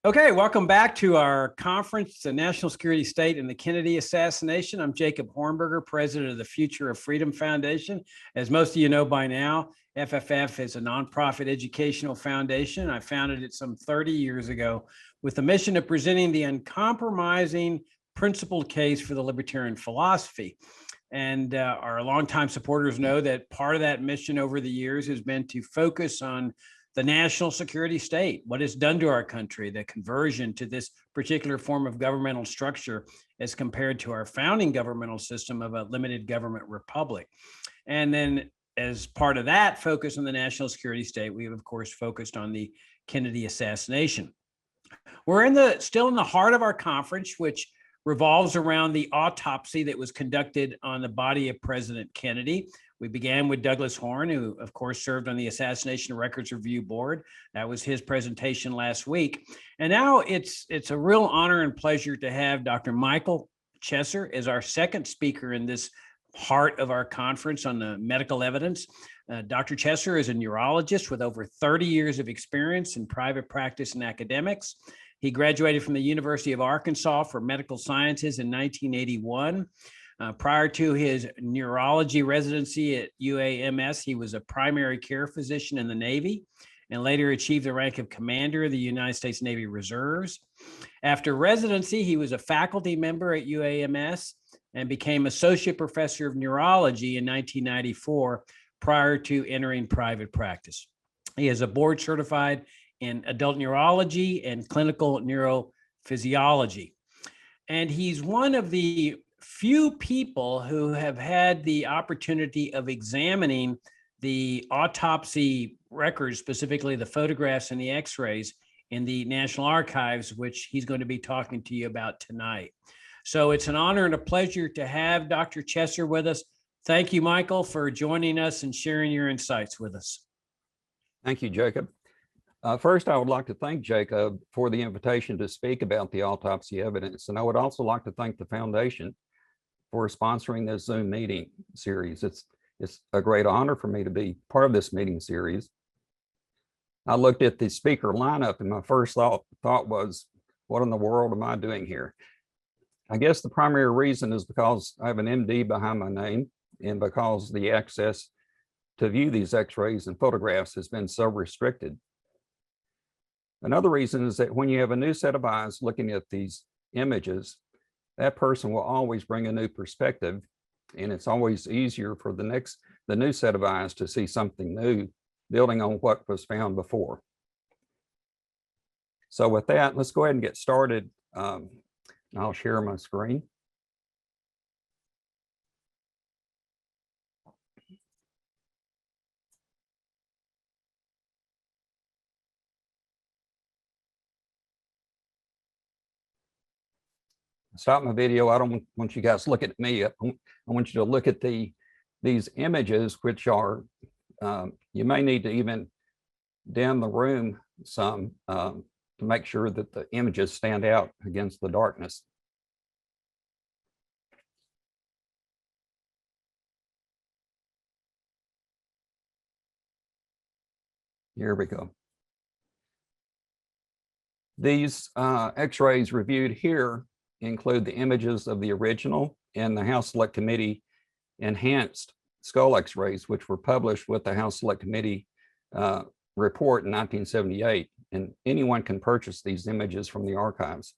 Okay, welcome back to our conference, the National Security State and the Kennedy Assassination. I'm Jacob Hornberger, president of the Future of Freedom Foundation. As most of you know by now, FFF is a nonprofit educational foundation. I founded it some 30 years ago with the mission of presenting the uncompromising principled case for the libertarian philosophy. And our longtime supporters know that part of that mission over the years has been to focus on the national security state, what it's done to our country, the conversion to this particular form of governmental structure as compared to our founding governmental system of a limited government republic. And then as part of that focus on the national security state, we have, of course, focused on the Kennedy assassination. We're still in the heart of our conference, which revolves around the autopsy that was conducted on the body of President Kennedy. We began with Douglas Horne, who, of course, served on the Assassination Records Review Board. That was his presentation last week. And now it's a real honor and pleasure to have Dr. Michael Chesser as our second speaker in this heart of our conference on the medical evidence. Dr. Chesser is a neurologist with over 30 years of experience in private practice and academics. He graduated from the University of Arkansas for medical sciences in 1981. Prior to his neurology residency at UAMS, he was a primary care physician in the Navy and later achieved the rank of commander of the United States Navy Reserves. After residency, he was a faculty member at UAMS and became Associate Professor of Neurology in 1994 prior to entering private practice. He is a board certified in adult neurology and clinical neurophysiology. And he's one of the few people who have had the opportunity of examining the autopsy records, specifically the photographs and the x-rays in the National Archives, which he's going to be talking to you about tonight. So it's an honor and a pleasure to have Dr. Chesser with us. Thank you, Michael, for joining us and sharing your insights with us. Thank you, Jacob. First, I would like to thank Jacob for the invitation to speak about the autopsy evidence. And I would also like to thank the foundation for sponsoring this Zoom meeting series. It's a great honor for me to be part of this meeting series. I looked at the speaker lineup and my first thought was, what in the world am I doing here? I guess the primary reason is because I have an MD behind my name and because the access to view these x-rays and photographs has been so restricted. Another reason is that when you have a new set of eyes looking at these images, that person will always bring a new perspective, and it's always easier for the new set of eyes to see something new, building on what was found before. So with that, let's go ahead and get started. I'll share my screen. Stop my video. I don't want you guys to look at me. I want you to look at these images, which are, you may need to even dim the room some to make sure that the images stand out against the darkness. Here we go. These x-rays reviewed here include the images of the original and the House Select Committee enhanced skull x-rays, which were published with the House Select Committee report in 1978. And anyone can purchase these images from the archives.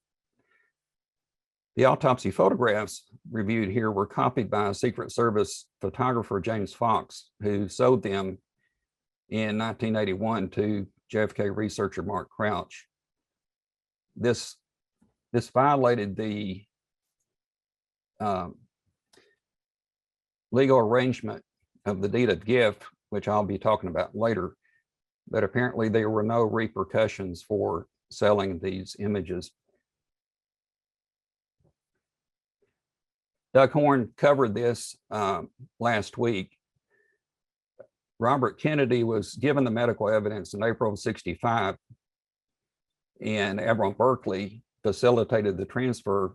The autopsy photographs reviewed here were copied by Secret Service photographer James Fox, who sold them in 1981 to JFK researcher Mark Crouch. This violated the legal arrangement of the deed of gift, which I'll be talking about later, but apparently there were no repercussions for selling these images. Doug Horne covered this last week. Robert Kennedy was given the medical evidence in April of '65, and Admiral Berkeley facilitated the transfer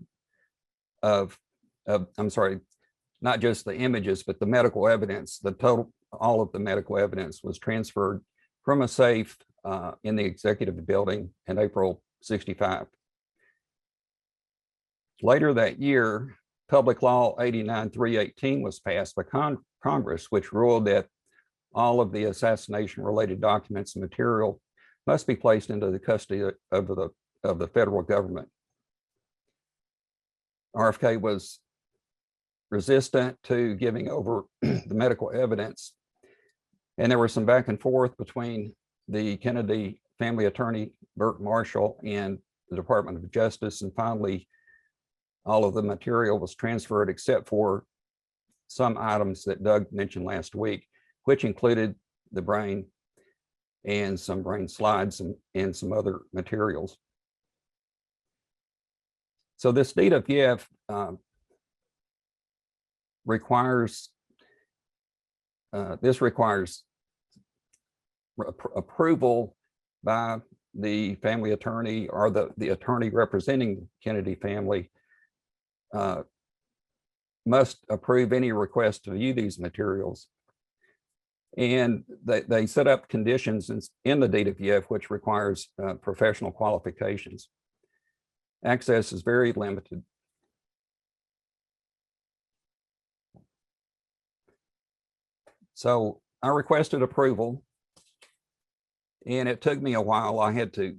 of I'm sorry, not just the images, but the medical evidence, the total all of the medical evidence was transferred from a safe in the executive building in April '65. Later that year, Public Law 89-318 was passed by Congress, which ruled that all of the assassination-related documents and material must be placed into the custody of the federal government. RFK was resistant to giving over the medical evidence, and there was some back and forth between the Kennedy family attorney, Burt Marshall, and the Department of Justice, and finally, all of the material was transferred except for some items that Doug mentioned last week, which included the brain and some brain slides and some other materials. So this deed of gift requires approval by the family attorney or the attorney representing Kennedy family. Must approve any request to view these materials. And they set up conditions in the deed of gift, which requires professional qualifications. Access is very limited. So I requested approval, and it took me a while. I had to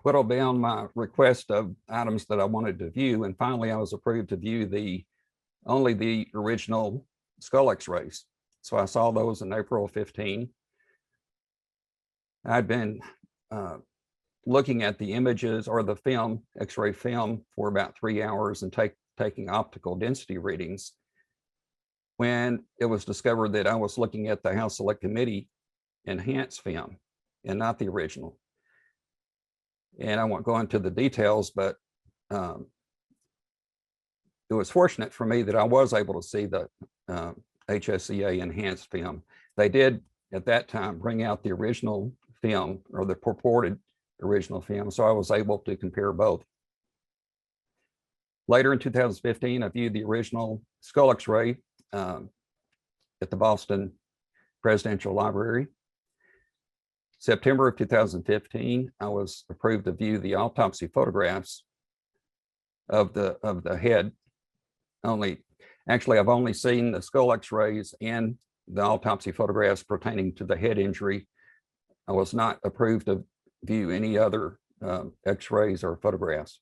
whittle down my request of items that I wanted to view, and finally I was approved to view only the original skull x-rays. So I saw those in April 15. I'd been looking at the images or the film, x-ray film, for about 3 hours and taking optical density readings when it was discovered that I was looking at the House Select Committee enhanced film and not the original. And I won't go into the details, but it was fortunate for me that I was able to see the HSCA enhanced film. They did at that time bring out the original film, or the purported original film, so I was able to compare both. Later in 2015, I viewed the original skull x-ray at the Boston Presidential Library. September of 2015, I was approved to view the autopsy photographs of the head. Actually, I've only seen the skull x-rays and the autopsy photographs pertaining to the head injury. I was not approved to view any other x-rays or photographs.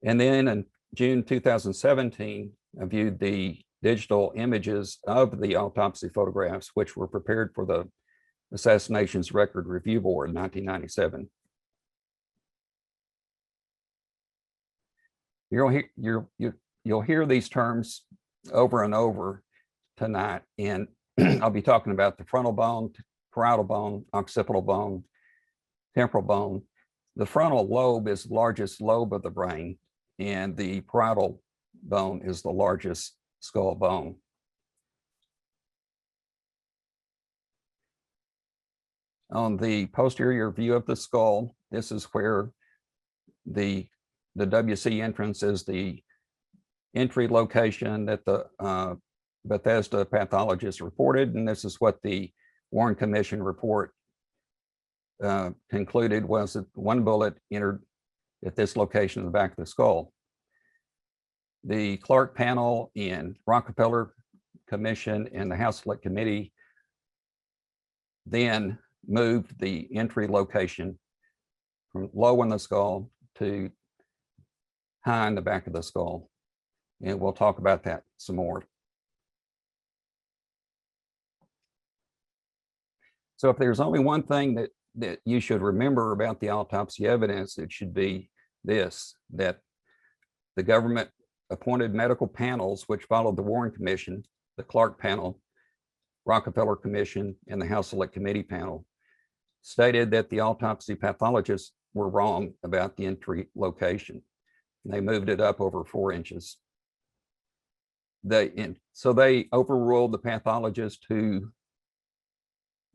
And then in June 2017, I viewed the digital images of the autopsy photographs, which were prepared for the Assassinations Record Review Board in 1997. You'll hear these terms over and over tonight, and I'll be talking about the frontal bone, parietal bone, occipital bone, temporal bone. The frontal lobe is the largest lobe of the brain, and the parietal bone is the largest skull bone. On the posterior view of the skull, this is where the WC entrance is the entry location that the Bethesda pathologists reported, and this is what the Warren Commission report concluded, was that one bullet entered at this location in the back of the skull. The Clark panel and Rockefeller Commission and the House Select Committee then moved the entry location from low in the skull to high in the back of the skull. And we'll talk about that some more. So if there's only one thing that you should remember about the autopsy evidence, it should be this: that the government appointed medical panels, which followed the Warren Commission, the Clark panel, Rockefeller Commission, and the House Select Committee panel, stated that the autopsy pathologists were wrong about the entry location. They moved it up over 4 inches. So they overruled the pathologist who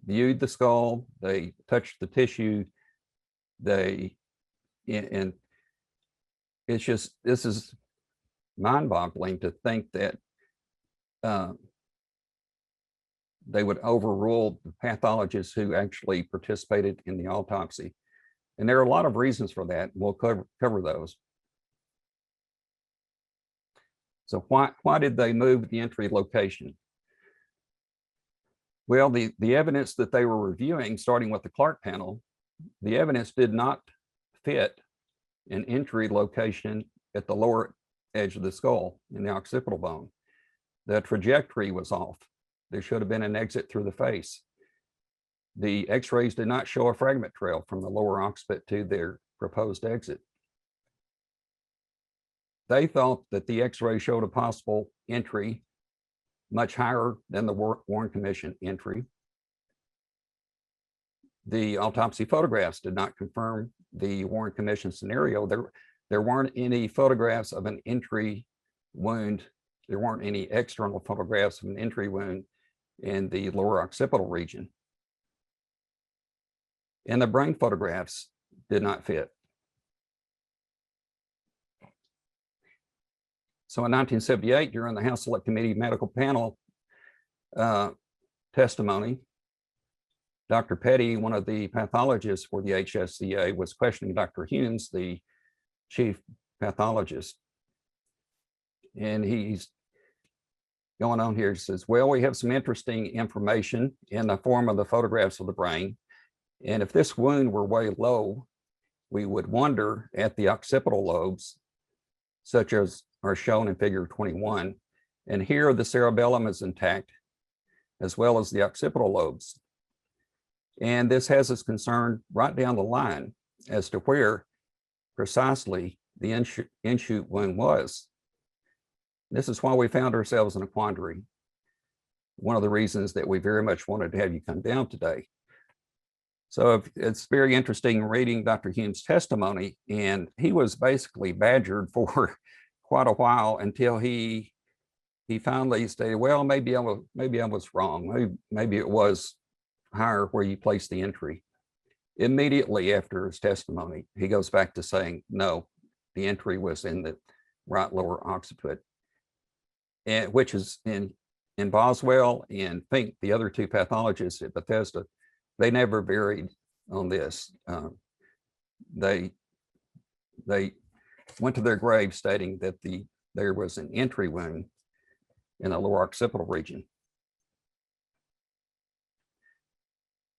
viewed the skull, they touched the tissue, and it's just, this is mind-boggling to think that they would overrule the pathologists who actually participated in the autopsy. And there are a lot of reasons for that. We'll cover those. So why did they move the entry location? Well, the evidence that they were reviewing, starting with the Clark panel, the evidence did not fit an entry location at the lower edge of the skull in the occipital bone. The trajectory was off. There should have been an exit through the face. The x-rays did not show a fragment trail from the lower occipit to their proposed exit. They thought that the x-ray showed a possible entry much higher than the Warren Commission entry. The autopsy photographs did not confirm the Warren Commission scenario. There weren't any photographs of an entry wound. There weren't any external photographs of an entry wound in the lower occipital region. And the brain photographs did not fit. So in 1978, during the House Select Committee medical panel testimony, Dr. Petty, one of the pathologists for the HSCA, was questioning Dr. Humes, the chief pathologist. And he's going on here, he says, well, we have some interesting information in the form of the photographs of the brain. And if this wound were way low, we would wonder at the occipital lobes, such as are shown in figure 21. And here the cerebellum is intact, as well as the occipital lobes. And this has us concerned right down the line as to where precisely the in-shoot wound was. This is why we found ourselves in a quandary. One of the reasons that we very much wanted to have you come down today. So it's very interesting reading Dr. Humes' testimony, and he was basically badgered for quite a while until he finally stated, well, maybe I was wrong. Maybe it was higher where you place the entry. Immediately after his testimony, he goes back to saying, no, the entry was in the right lower occiput, and which is in Boswell and Fink, the other two pathologists at Bethesda, they never varied on this. They went to their grave stating that there was an entry wound in the lower occipital region.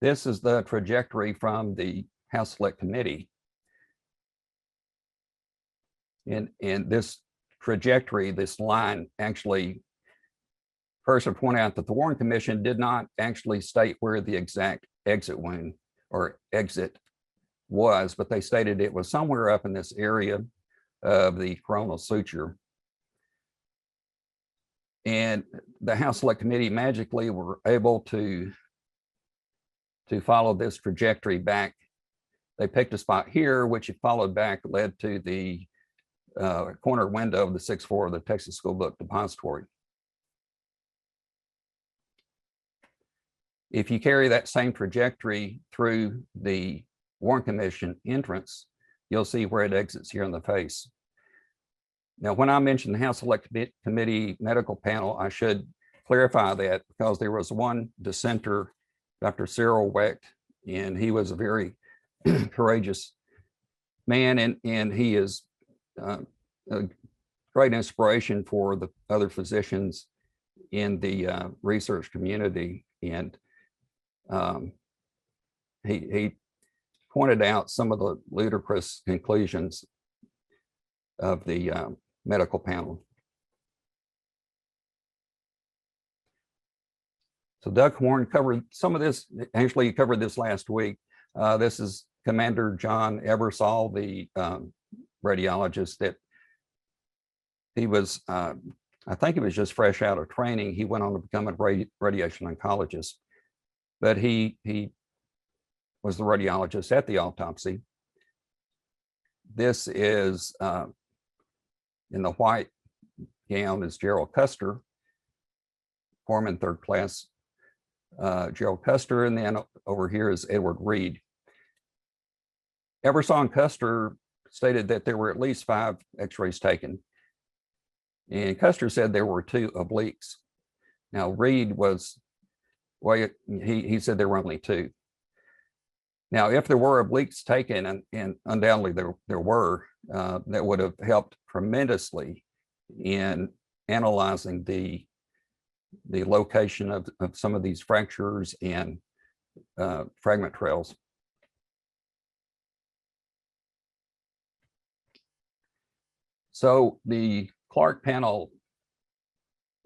This is the trajectory from the House Select Committee. And this trajectory, this line, actually, first I point out that the Warren Commission did not actually state where the exact exit wound or exit was, but they stated it was somewhere up in this area of the coronal suture. And the House Select Committee magically were able to follow this trajectory back. They picked a spot here, which it followed back, led to the corner window of the 6th floor of the Texas School Book Depository. If you carry that same trajectory through the Warren Commission entrance, you'll see where it exits here in the face. Now, when I mentioned the House Select Committee medical panel, I should clarify that because there was one dissenter, Dr. Cyril Wecht, and he was a very courageous man, and he is a great inspiration for the other physicians in the research community. And he pointed out some of the ludicrous conclusions of the medical panel. So Doug Horn covered some of this, actually he covered this last week. This is Commander John Ebersol, the radiologist that he was, I think he was just fresh out of training. He went on to become a radiation oncologist, but he was the radiologist at the autopsy. This is in the white gown is Gerald Custer, foreman 3rd class. Gerald Custer, and then over here is Edward Reed. Ebersol and Custer stated that there were at least 5 x-rays taken. And Custer said there were 2 obliques. Now Reed was Well, he said there were only 2. Now, if there were obliques taken, and undoubtedly there were, that would have helped tremendously in analyzing the location of some of these fractures and fragment trails. So the Clark panel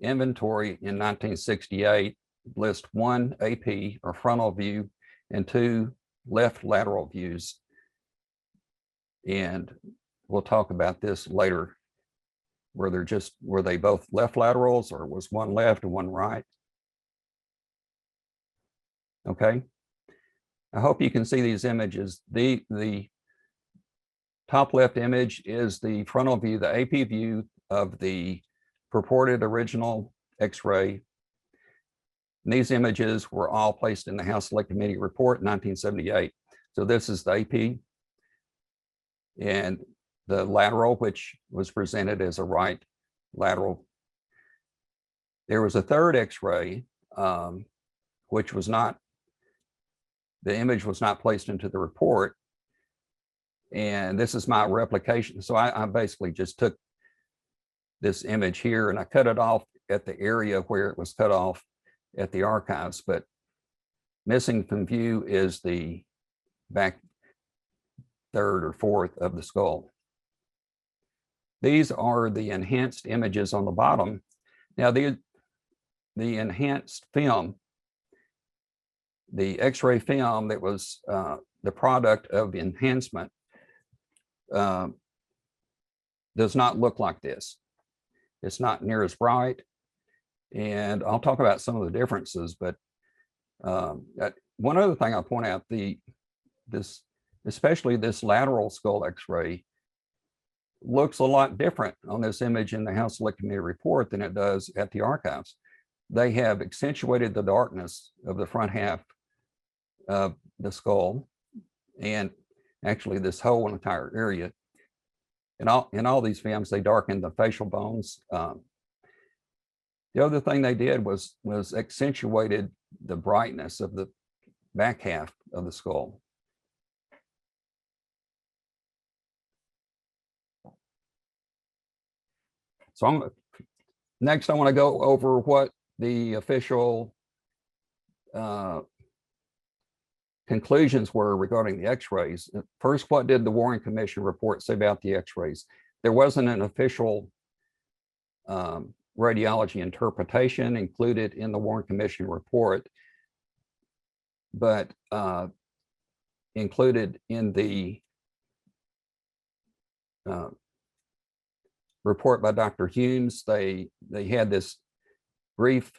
inventory in 1968 lists 1 AP or frontal view and 2 left lateral views. And we'll talk about this later. Were they both left laterals, or was one left and one right? Okay. I hope you can see these images. The top left image is the frontal view, the AP view of the purported original X-ray. These images were all placed in the House Select Committee report in 1978. So this is the AP, and the lateral, which was presented as a right lateral. There was a third X-ray, which was not, the image was not placed into the report. And this is my replication. So I basically just took this image here and I cut it off at the area where it was cut off at the archives, but missing from view is the back third or fourth of the skull. These are the enhanced images on the bottom. Now the enhanced film, the X-ray film that was the product of enhancement, does not look like this. It's not near as bright. And I'll talk about some of the differences, but one other thing I'll point out, especially this lateral skull X-ray looks a lot different on this image in the House Select Committee report than it does at the archives. They have accentuated the darkness of the front half of the skull, and actually this whole entire area. In all these films, they darkened the facial bones. The other thing they did was accentuated the brightness of the back half of the skull. So next I want to go over what the official conclusions were regarding the X-rays. First, what did the Warren Commission report say about the X-rays? There wasn't an official radiology interpretation included in the Warren Commission report, but included in the report by Dr. Humes, they had this brief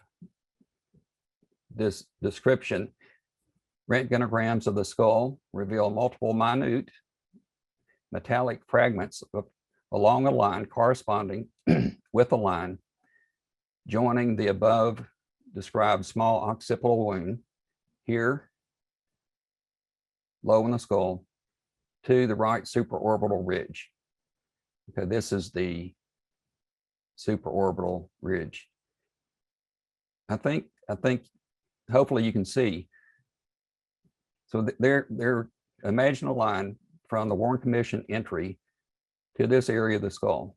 description. Rentgenograms of the skull reveal multiple minute metallic fragments along a line corresponding with a line joining the above described small occipital wound here, low in the skull, to the right supraorbital ridge. Okay, this is the supraorbital ridge. I think hopefully you can see. So there, imagine a line from the Warren Commission entry to this area of the skull.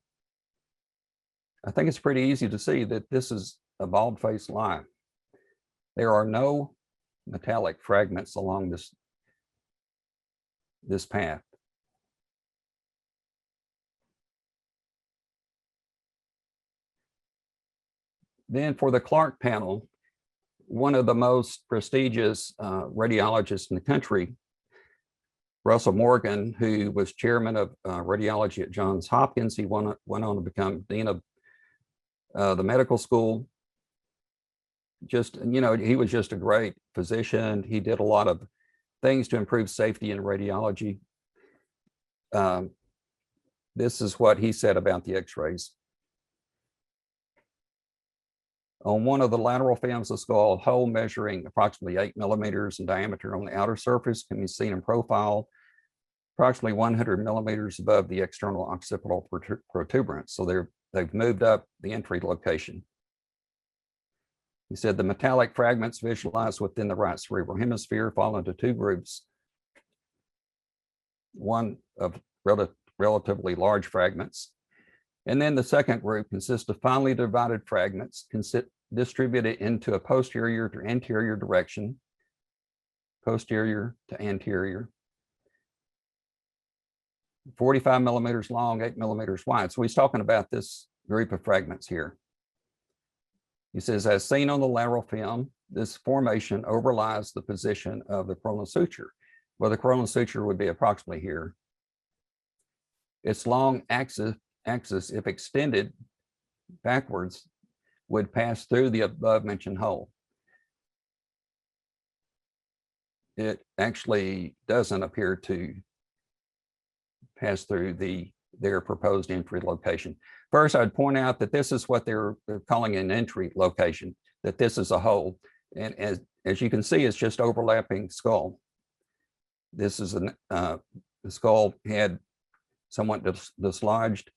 I think it's pretty easy to see that this is a bald-faced line. There are no metallic fragments along this path. Then for the Clark panel, one of the most prestigious radiologists in the country, Russell Morgan, who was chairman of radiology at Johns Hopkins, he went on to become dean of the medical school. He was just a great physician. He did a lot of things to improve safety in radiology. This is what he said about the X-rays. On one of the lateral films of the skull, a hole measuring approximately 8 millimeters in diameter on the outer surface can be seen in profile, approximately 100 millimeters above the external occipital protuberance. So they've moved up the entry location. He said the metallic fragments visualized within the right cerebral hemisphere fall into two groups. One of relatively large fragments. And then the second group consists of finely divided fragments distributed into a posterior to anterior direction, posterior to anterior, 45 millimeters long, 8 millimeters wide. So he's talking about this group of fragments here. He says, as seen on the lateral film, this formation overlies the position of the coronal suture. Well, the coronal suture would be approximately here. Its long axis, if extended backwards, would pass through the above mentioned hole. It actually doesn't appear to pass through their proposed entry location. First, I'd point out that this is what they're calling an entry location, that this is a hole. And as you can see, it's just overlapping skull. This is the skull had somewhat dislodged.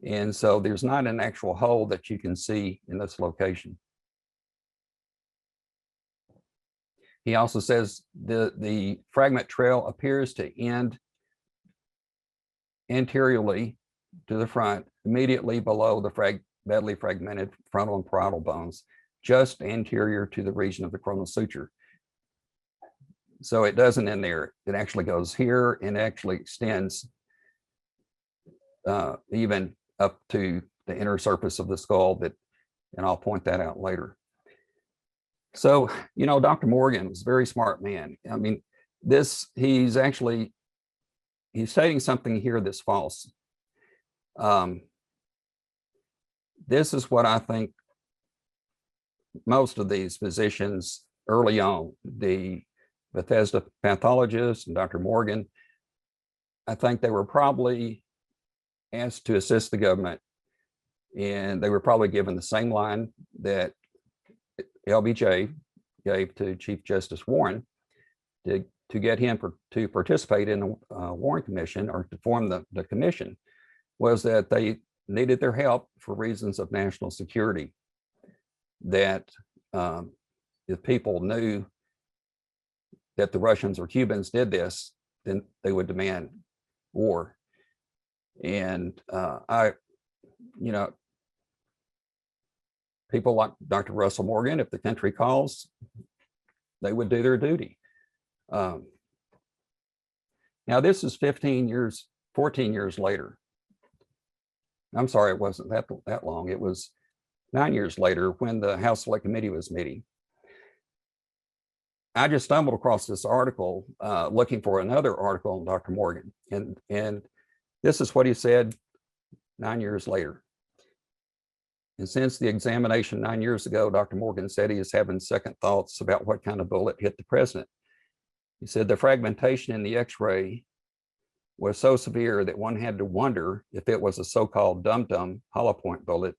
And so there's not an actual hole that you can see in this location. He also says the fragment trail appears to end anteriorly to the front, immediately below the badly fragmented frontal and parietal bones, just anterior to the region of the coronal suture. So it doesn't end there. It actually goes here and actually extends even up to the inner surface of the skull, and I'll point that out later. So, you know, Dr. Morgan was a very smart man. I mean, he's stating something here that's false. This is what I think most of these physicians early on, the Bethesda pathologists and Dr. Morgan, I think they were probably asked to assist the government, and they were probably given the same line that LBJ gave to Chief Justice Warren to get him to participate in the Warren Commission, or to form the commission, was that they needed their help for reasons of national security. That if people knew that the Russians or Cubans did this, then they would demand war. And you know, people like Dr. Russell Morgan, if the country calls, they would do their duty. Now this is 14 years later. I'm sorry, it wasn't that long. It was 9 years later when the House Select Committee was meeting. I just stumbled across this article looking for another article on Dr. Morgan. And this is what he said 9 years later. And since the examination 9 years ago, Dr. Morgan said he is having second thoughts about what kind of bullet hit the president. He said the fragmentation in the X-ray was so severe that one had to wonder if it was a so-called dum-dum hollow point bullet,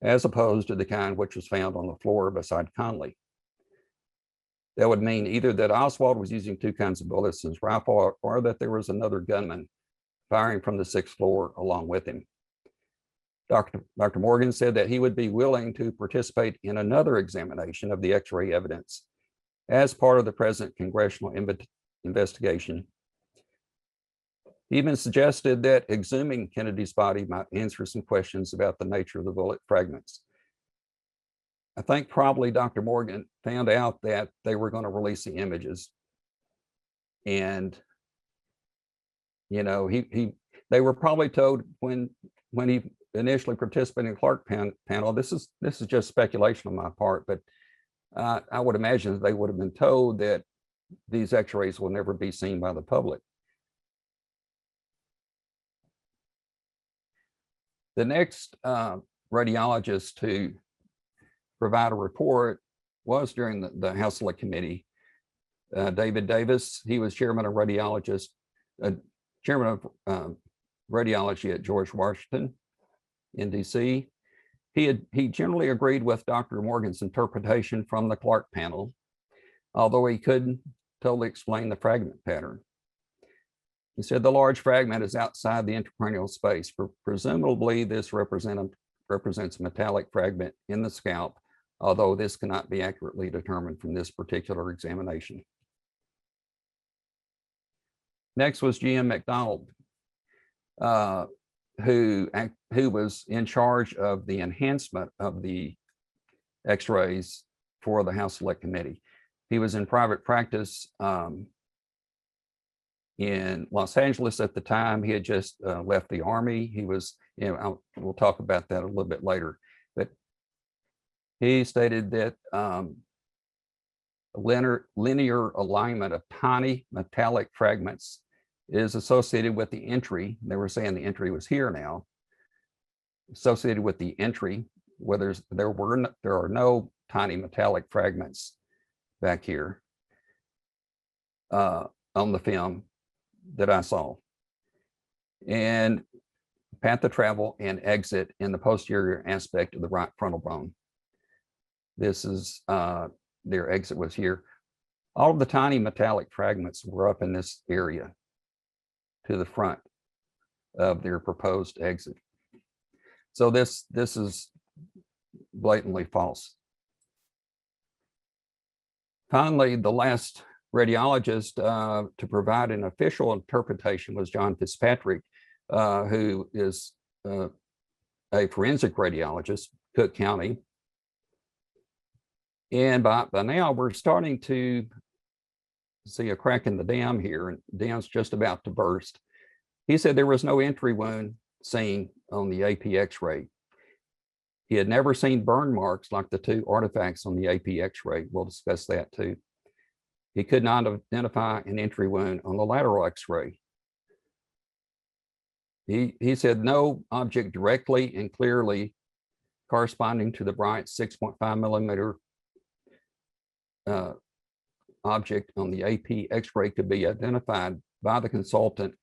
as opposed to the kind which was found on the floor beside Conley. That would mean either that Oswald was using two kinds of bullets in his rifle, or that there was another gunman firing from the 6th floor along with him. Dr. Morgan said that he would be willing to participate in another examination of the X-ray evidence as part of the present congressional investigation. He even suggested that exhuming Kennedy's body might answer some questions about the nature of the bullet fragments. I think probably Dr. Morgan found out that they were going to release the images. And, you know, they were probably told when he initially participated in the Clark panel, this is just speculation on my part, but I would imagine that they would have been told that these X-rays will never be seen by the public. The next radiologist to provide a report was during the House Select Committee, David Davis. He was chairman of radiology at George Washington in DC. He generally agreed with Dr. Morgan's interpretation from the Clark panel, although he couldn't totally explain the fragment pattern. He said the large fragment is outside the intracranial space. Presumably this represents a metallic fragment in the scalp, although this cannot be accurately determined from this particular examination. Next was G.M. McDonald, who was in charge of the enhancement of the X-rays for the House Select Committee. He was in private practice in Los Angeles at the time. He had just left the Army. He was, we'll talk about that a little bit later, but he stated that linear alignment of tiny metallic fragments is associated with the entry. They were saying the entry was here now, associated with the entry, whether there are no tiny metallic fragments back here on the film that I saw. And path of travel and exit in the posterior aspect of the right frontal bone. This is, their exit was here. All of the tiny metallic fragments were up in this area to the front of their proposed exit. So this is blatantly false. Finally, the last radiologist to provide an official interpretation was John Fitzpatrick, who is a forensic radiologist, Cook County. And by now we're starting to see a crack in the dam here, and the dam's just about to burst. He said there was no entry wound seen on the AP X-ray. He had never seen burn marks like the two artifacts on the AP X-ray. We'll discuss that too. He could not identify an entry wound on the lateral X-ray. He said no object directly and clearly corresponding to the bright 6.5 millimeter object on the AP X-ray could be identified by the consultant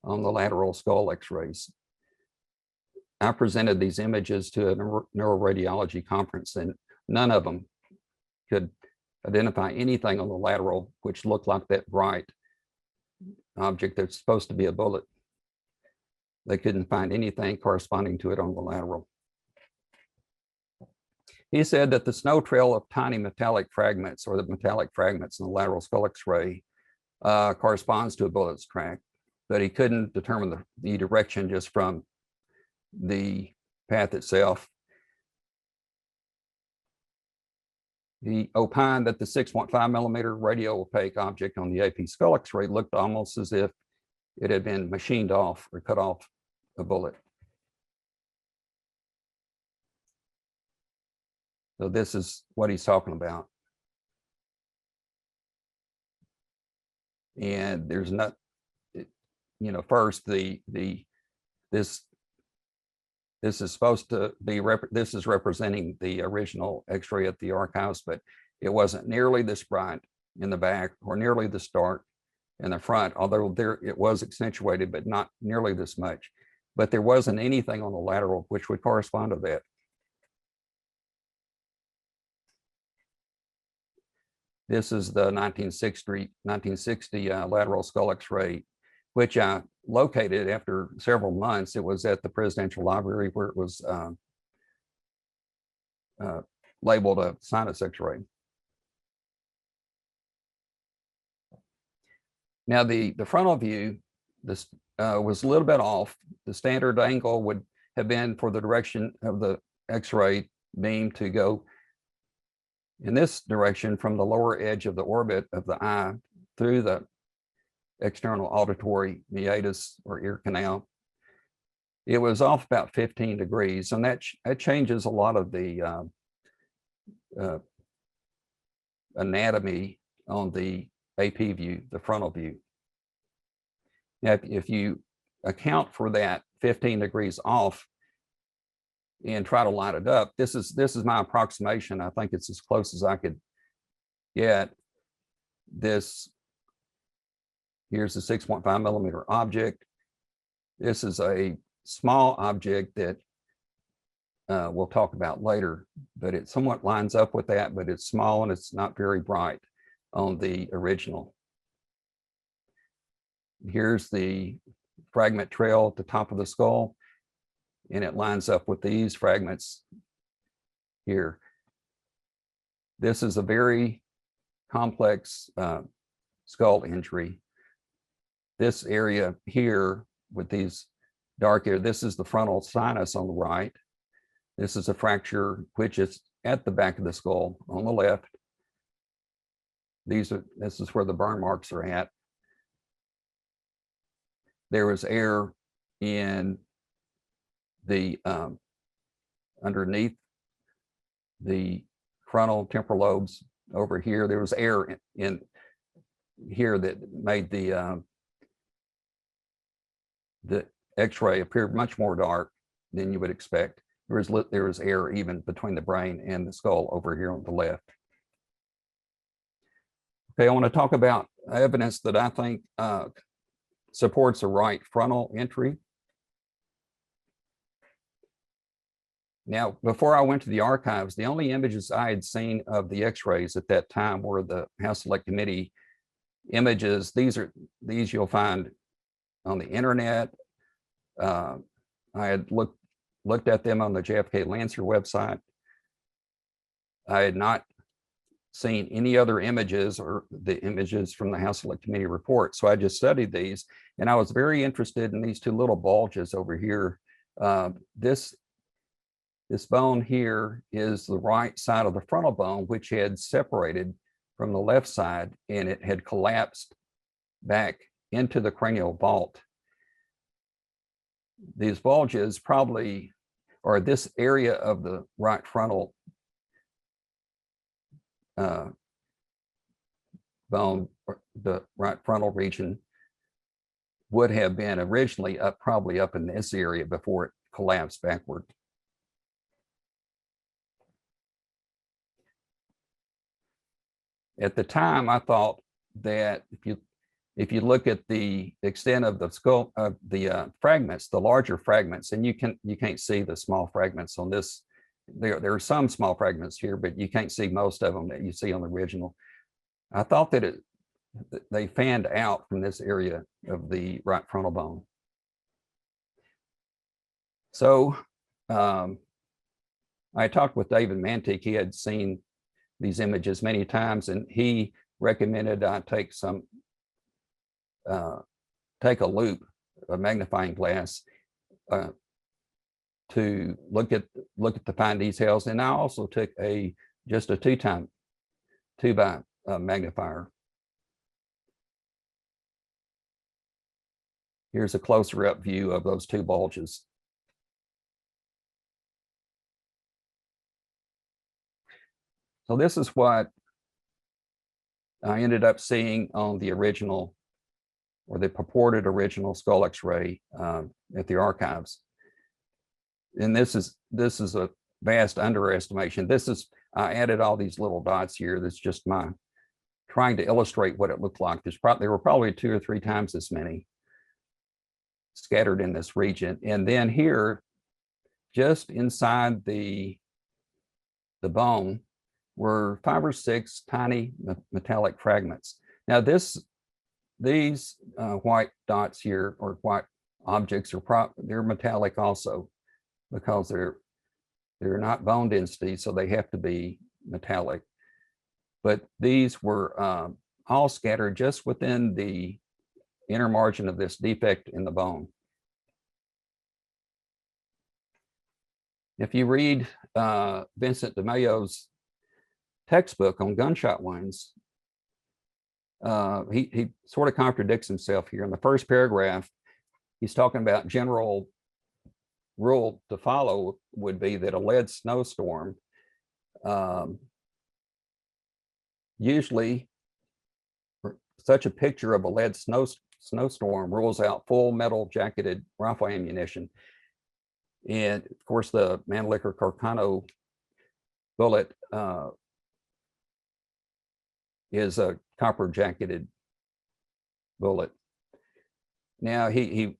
on the lateral skull X-rays. I presented these images to a neuroradiology conference, and none of them could identify anything on the lateral which looked like that bright object that's supposed to be a bullet. They couldn't find anything corresponding to it on the lateral. He said that the snow trail of tiny metallic fragments, or the metallic fragments in the lateral skull X-ray, corresponds to a bullet's track, but he couldn't determine the direction just from the path itself. He opined that the 6.5 millimeter radio opaque object on the AP skull X-ray looked almost as if it had been machined off or cut off a bullet. So this is what he's talking about. And there's not, first this is supposed to be, this is representing the original X-ray at the archives, but it wasn't nearly this bright in the back or nearly this dark in the front, although it was accentuated, but not nearly this much. But there wasn't anything on the lateral which would correspond to that. This is the 1960 lateral skull X-ray, which I located after several months. It was at the Presidential Library where it was labeled a sinus X-ray. Now the frontal view, this was a little bit off. The standard angle would have been for the direction of the X-ray beam to go in this direction from the lower edge of the orbit of the eye through the external auditory meatus or ear canal. It was off about 15 degrees, and that changes a lot of the anatomy on the AP view, the frontal view. Now, if you account for that 15 degrees off and try to line it up, this is my approximation. I think it's as close as I could get. Here's the 6.5 millimeter object. This is a small object that we'll talk about later, but it somewhat lines up with that, but it's small and it's not very bright on the original. Here's the fragment trail at the top of the skull, and it lines up with these fragments here. This is a very complex skull injury. This area here with these dark area, this is the frontal sinus on the right. This is a fracture which is at the back of the skull on the left. This is where the burn marks are at. There was air in the underneath the frontal temporal lobes over here. There was air in here that made the X-ray appear much more dark than you would expect. There was air even between the brain and the skull over here on the left. Okay, I want to talk about evidence that I think supports a right frontal entry. Now, before I went to the archives, the only images I had seen of the X-rays at that time were the House Select Committee images. These you'll find on the internet. I had looked at them on the JFK Lancer website. I had not seen any other images or the images from the House Select Committee report. So I just studied these, and I was very interested in these two little bulges over here. This bone here is the right side of the frontal bone, which had separated from the left side, and it had collapsed back into the cranial vault. These bulges probably, or this area of the right frontal bone, or the right frontal region, would have been originally probably up in this area before it collapsed backward. At the time, I thought that if you look at the extent of the skull of the fragments, the larger fragments, and you can't see the small fragments on this. There are some small fragments here, but you can't see most of them that you see on the original. I thought that they fanned out from this area of the right frontal bone. So I talked with David Mantik. He had seen these images many times, and he recommended I take a loop, a magnifying glass, to look at the fine details. And I also took just a 2x magnifier. Here's a closer up view of those two bulges. So this is what I ended up seeing on the original, or the purported original skull X-ray at the archives. And this is a vast underestimation. I added all these little dots here. That's just my trying to illustrate what it looked like. There were probably 2 or 3 times as many scattered in this region. And then here, just inside the bone, were 5 or 6 tiny metallic fragments. Now these white dots here, or white objects, they're metallic also, because they're not bone density, so they have to be metallic. But these were all scattered just within the inner margin of this defect in the bone. If you read Vincent DeMayo's textbook on gunshot wounds, he sort of contradicts himself here. In the first paragraph, he's talking about general rule to follow would be that a lead snowstorm, usually such a picture of a lead snowstorm rules out full metal jacketed rifle ammunition. And of course, the Mannlicher Carcano bullet is a copper jacketed bullet. Now he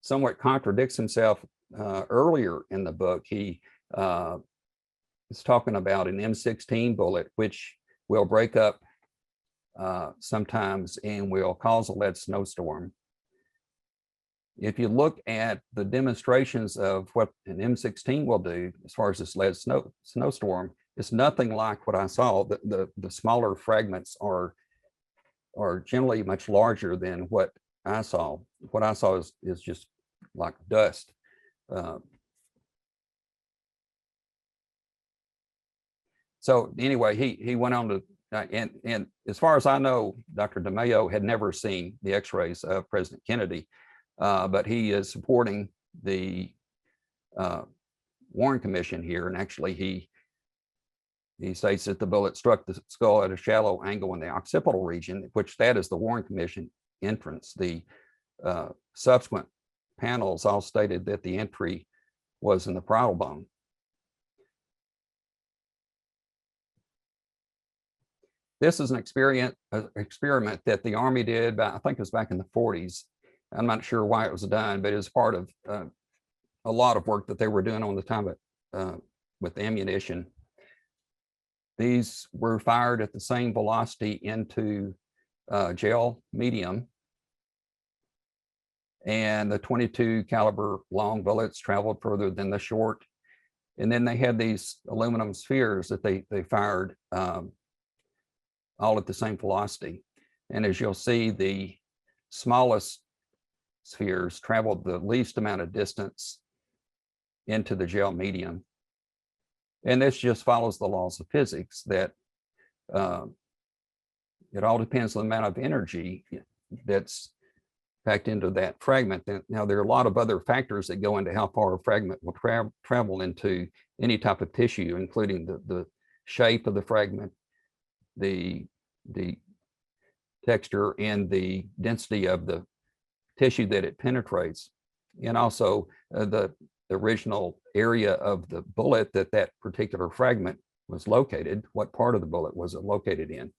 somewhat contradicts himself earlier in the book. He is talking about an M16 bullet, which will break up sometimes and will cause a lead snowstorm. If you look at the demonstrations of what an M16 will do as far as this lead snowstorm, it's nothing like what I saw. The smaller fragments are generally much larger than what I saw. What I saw is just like dust. So anyway, he went on to, and as far as I know, Dr. DeMayo had never seen the x-rays of President Kennedy, but he is supporting the Warren Commission here. And actually he states that the bullet struck the skull at a shallow angle in the occipital region, which that is the Warren Commission entrance. The subsequent panels all stated that the entry was in the frontal bone. This is an experiment that the Army did, I think it was back in the 40s. I'm not sure why it was done, but it was part of a lot of work that they were doing on the time with ammunition. These were fired at the same velocity into gel medium, and the 22 caliber long bullets traveled further than the short. And then they had these aluminum spheres that they fired all at the same velocity. And as you'll see, the smallest spheres traveled the least amount of distance into the gel medium. And this just follows the laws of physics that it all depends on the amount of energy that's packed into that fragment. Now, there are a lot of other factors that go into how far a fragment will travel into any type of tissue, including the shape of the fragment, the texture, and the density of the tissue that it penetrates, and also the original area of the bullet that particular fragment was located. What part of the bullet was it located in?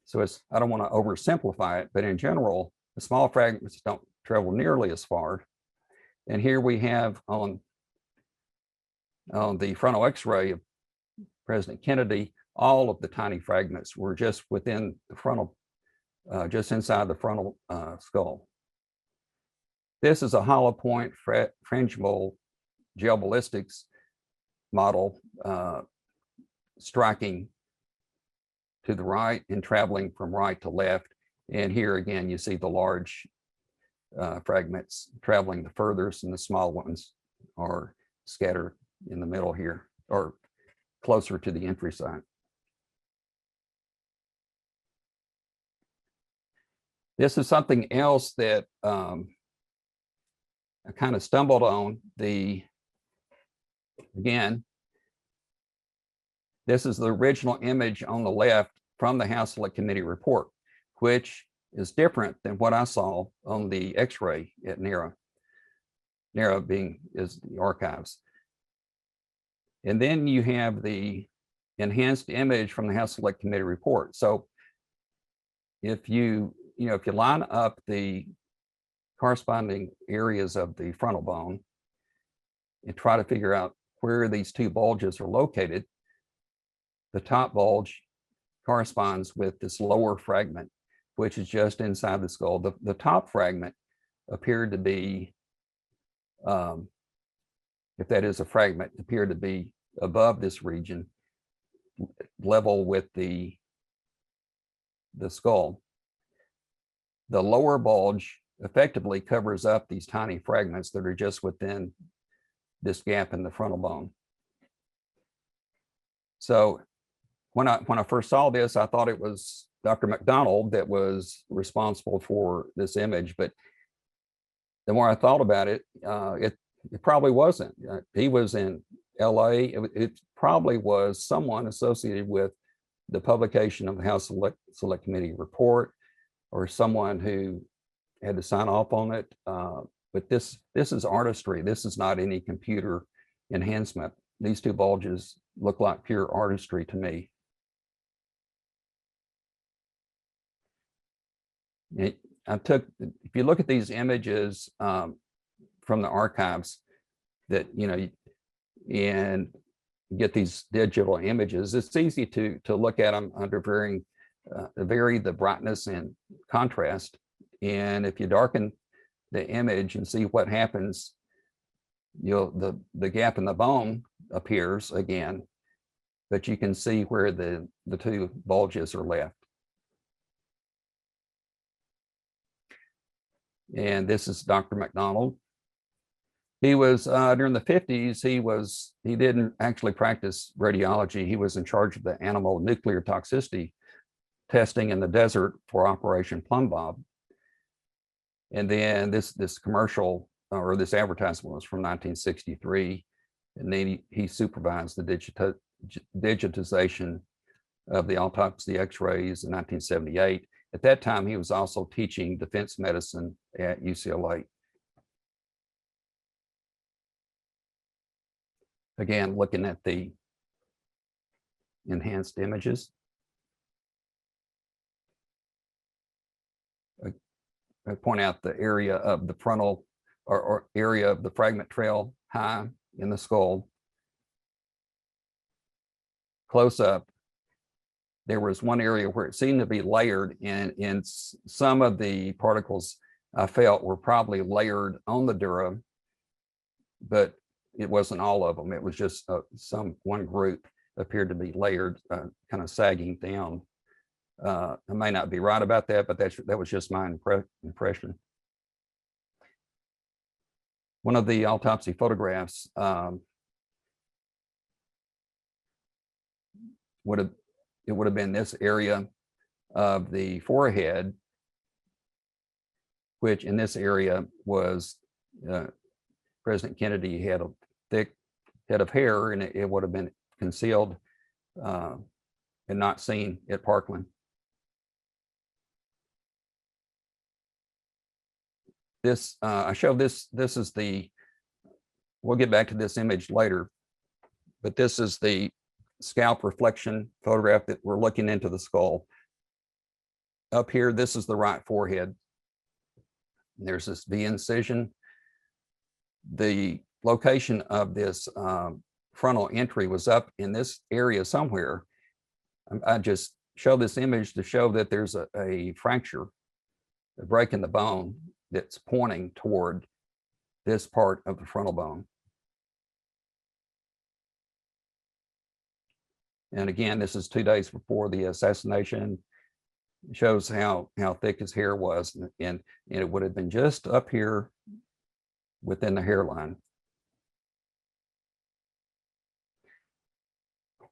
So I don't want to oversimplify it, but in general, the small fragments don't travel nearly as far. And here we have on the frontal X-ray of President Kennedy, all of the tiny fragments were just within the frontal, just inside the frontal skull. This is a hollow point frangible gel ballistics model, striking to the right and traveling from right to left. And here again, you see the large fragments traveling the furthest, and the small ones are scattered in the middle here, or closer to the entry site. This is something else that I kind of stumbled on. Again, this is the original image on the left from the House Select Committee report, which is different than what I saw on the X-ray at NERA. NERA is the archives. And then you have the enhanced image from the House Select Committee report. So if you line up the corresponding areas of the frontal bone and try to figure out where these two bulges are located, the top bulge corresponds with this lower fragment, which is just inside the skull. The top fragment appeared to be, if that is a fragment, appeared to be above this region, level with the skull. The lower bulge effectively covers up these tiny fragments that are just within this gap in the frontal bone. So when I first saw this, I thought it was Dr. McDonald that was responsible for this image, but the more I thought about it, it probably wasn't. He was in LA. It probably was someone associated with the publication of the House Select Committee report, or someone who had to sign off on it. But this is artistry. This is not any computer enhancement. These two bulges look like pure artistry to me. If you look at these images from the archives that, and get these digital images, it's easy to look at them under vary the brightness and contrast. And if you darken the image and see what happens, the gap in the bone appears again. but you can see where the two bulges are left. And this is Dr. McDonald. He was during the 50s, he didn't actually practice radiology. He was in charge of the animal nuclear toxicity testing in the desert for Operation Plum Bob. And then this commercial or this advertisement was from 1963. And then he supervised the digitization of the autopsy x-rays in 1978. At that time, he was also teaching defense medicine at UCLA. Again, looking at the enhanced images. I point out the area of the frontal or area of the fragment trail high in the skull. Close up, there was one area where it seemed to be layered, and some of the particles I felt were probably layered on the dura, but it wasn't all of them. It was just one group appeared to be layered, kind of sagging down. I may not be right about that, but that was just my impression. One of the autopsy photographs would have been this area of the forehead, which in this area was President Kennedy had a thick head of hair, and it would have been concealed and not seen at Parkland. This I showed this. This is the. We'll get back to this image later, but this is the scalp reflection photograph that we're looking into the skull. Up here, this is the right forehead. There's this V incision. The location of this frontal entry was up in this area somewhere. I just show this image to show that there's a fracture, a break in the bone that's pointing toward this part of the frontal bone. And again, this is 2 days before the assassination. It shows how thick his hair was, and it would have been just up here within the hairline.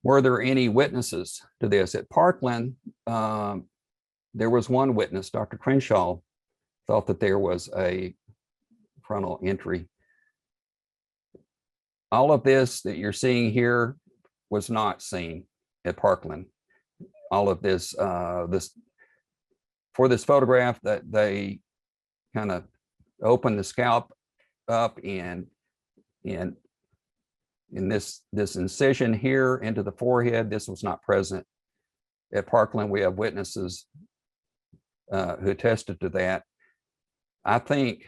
Were there any witnesses to this? At Parkland, there was one witness, Dr. Crenshaw, thought that there was a frontal entry. All of this that you're seeing here was not seen at Parkland. All of this, for this photograph, that they kind of opened the scalp up, and in this incision here into the forehead, this was not present at Parkland. We have witnesses who attested to that. I think,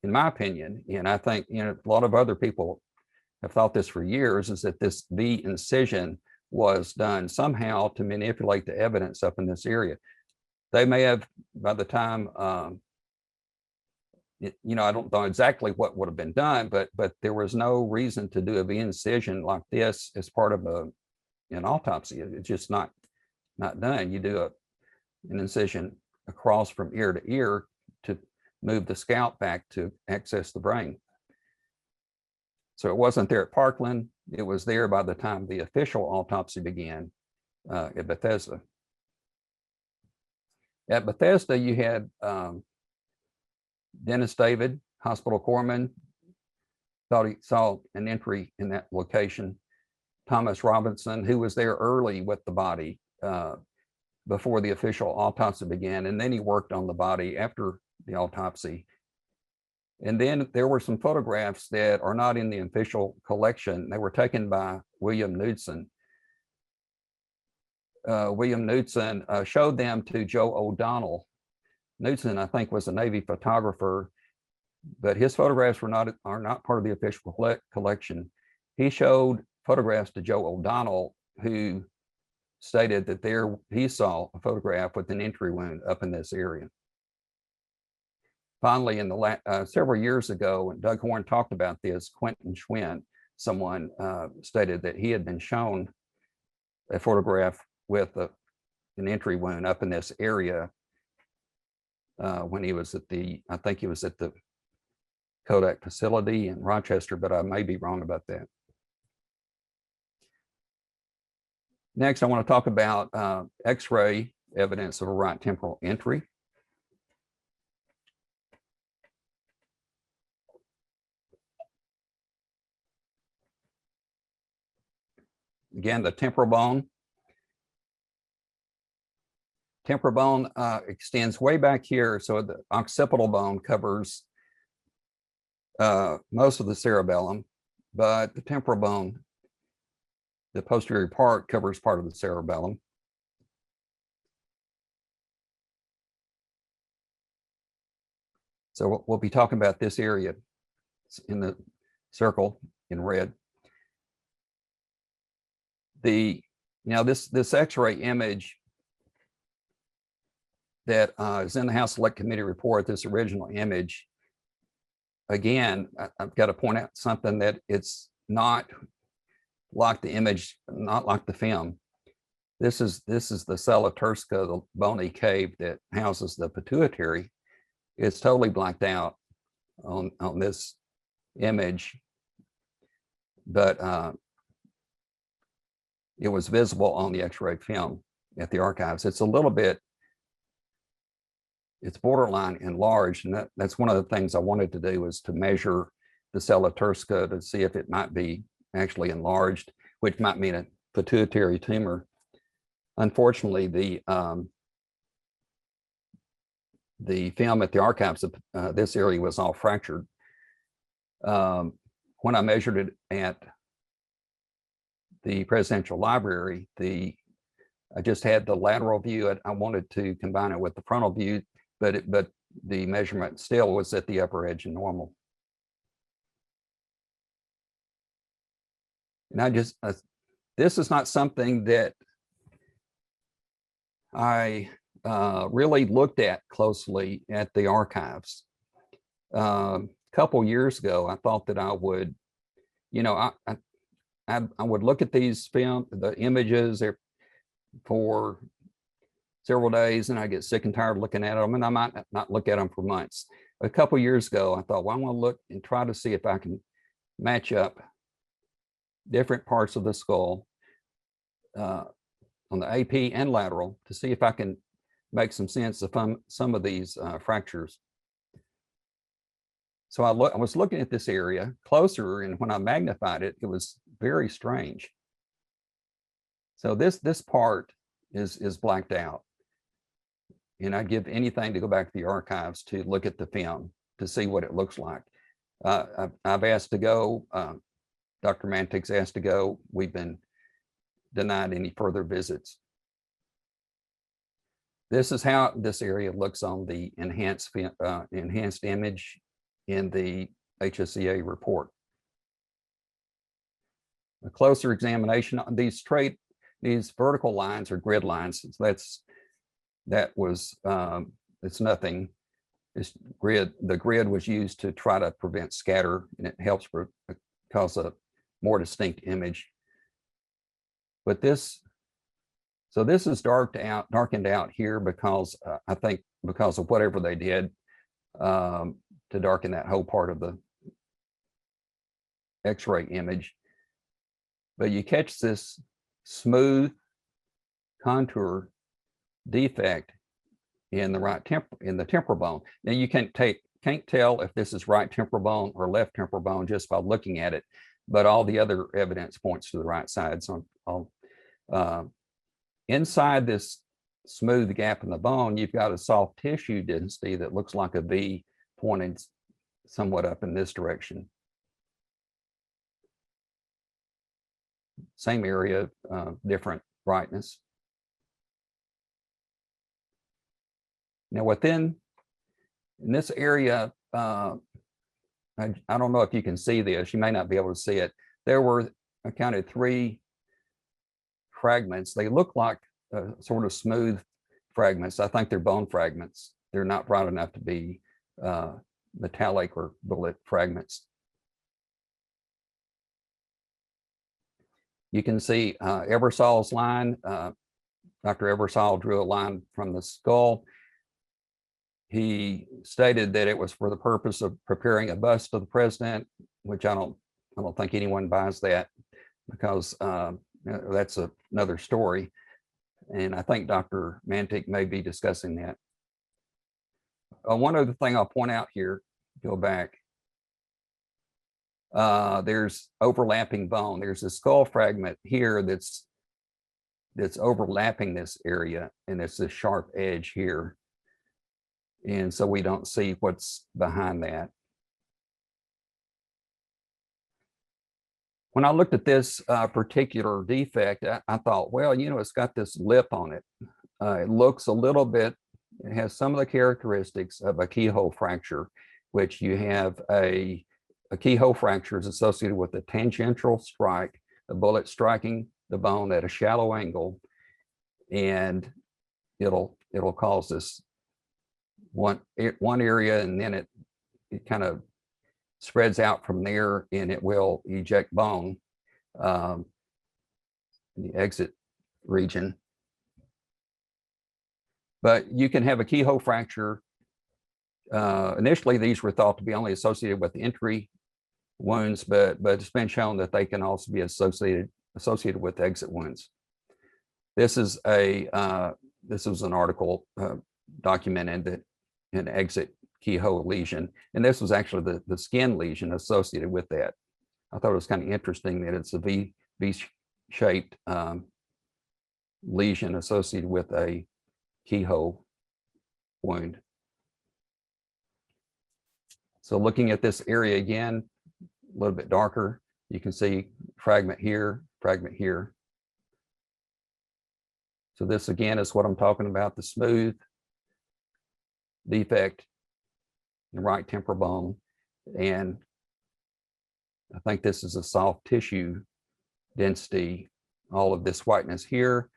in my opinion, and I think a lot of other people have thought this for years, is that this V incision was done somehow to manipulate the evidence up in this area. They may have, by the time, I don't know exactly what would have been done, but there was no reason to do a V incision like this as part of an autopsy. It's just not done. You do an incision across from ear to ear to move the scalp back to access the brain. So it wasn't there at Parkland. It was there by the time the official autopsy began at Bethesda. At Bethesda, you had Dennis David, hospital corpsman, thought he saw an entry in that location. Thomas Robinson, who was there early with the body before the official autopsy began, and then he worked on the body after the autopsy. And then there were some photographs that are not in the official collection. They were taken by William Knudsen. William Knudsen showed them to Joe O'Donnell. Knudsen, I think, was a Navy photographer, but his photographs are not part of the official collection. He showed photographs to Joe O'Donnell, who stated that he saw a photograph with an entry wound up in this area. Finally, in the several years ago, when Doug Horn talked about this, Quentin Schwinn, someone stated that he had been shown a photograph with an entry wound up in this area when he was at I think he was at the Kodak facility in Rochester, but I may be wrong about that. Next, I want to talk about X-ray evidence of a right temporal entry. Again, the temporal bone. Temporal bone extends way back here, so the occipital bone covers most of the cerebellum, but the temporal bone, the posterior part, covers part of the cerebellum. So we'll be talking about this area in the circle in red. Now this X-ray image that is in the House Select Committee report, this original image, again, I've got to point out something, that it's not like the image, not like the film. This is the sella turcica, the bony cave that houses the pituitary. It's totally blacked out on this image, but it was visible on the X-ray film at the archives. It's a little bit, it's borderline enlarged, and that's one of the things I wanted to do, was to measure the sella turcica to see if it might be actually enlarged, which might mean a pituitary tumor. Unfortunately, the film at the archives of this area was all fractured. When I measured it at the Presidential Library, I just had the lateral view. I wanted to combine it with the frontal view, but the measurement still was at the upper edge of normal. And this is not something that I really looked at closely at the archives. A couple years ago, I thought that I would, I would look at the images for several days, and I get sick and tired of looking at them, and I might not look at them for months. A couple years ago, I thought, well, I want to look and try to see if I can match up different parts of the skull on the AP and lateral to see if I can make some sense of some of these fractures. So I was looking at this area closer, and when I magnified it, it was very strange. So this part is blacked out, and I'd give anything to go back to the archives to look at the film to see what it looks like. I've asked to go. Dr. Mantic's asked to go. We've been denied any further visits. This is how this area looks on the enhanced image in the HSCA report. A closer examination on these vertical lines are grid lines. It's nothing. The grid was used to try to prevent scatter, and it helps cause a more distinct image. But this is darkened out here because I think because of whatever they did to darken that whole part of the X-ray image. But you catch this smooth contour defect in the temporal bone. Now you can't tell if this is right temporal bone or left temporal bone just by looking at it, but all the other evidence points to the right side. So inside this smooth gap in the bone, you've got a soft tissue density that looks like a V pointing somewhat up in this direction. Same area, different brightness. Now in this area, I don't know if you can see this, you may not be able to see it. There were, I counted 3 fragments. They look like sort of smooth fragments. I think they're bone fragments. They're not bright enough to be metallic or bullet fragments. You can see Ebersol's line. Dr. Ebersol drew a line from the skull. He stated that it was for the purpose of preparing a bust of the president, which I don't think anyone buys that, because that's another story. And I think Dr. Mantic may be discussing that. One other thing I'll point out here, go back. There's overlapping bone. There's a skull fragment here that's overlapping this area, and it's this sharp edge here. And so we don't see what's behind that. When I looked at this particular defect, I thought, well, you know, it's got this lip on it. It looks a little bit, it has some of the characteristics of a keyhole fracture, which you have a keyhole fracture is associated with a tangential strike, a bullet striking the bone at a shallow angle, and it'll cause this one area, and then it kind of spreads out from there, and it will eject bone in the exit region. But you can have a keyhole fracture. Initially, these were thought to be only associated with entry wounds, but it's been shown that they can also be associated with exit wounds. This is an article documented that an exit keyhole lesion, and this was actually the skin lesion associated with that. I thought it was kind of interesting that it's a V-shaped lesion associated with a keyhole wound. So looking at this area again, a little bit darker, you can see fragment here, fragment here. So this again is what I'm talking about, the smooth defect in the right temporal bone. And I think this is a soft tissue density, all of this whiteness here.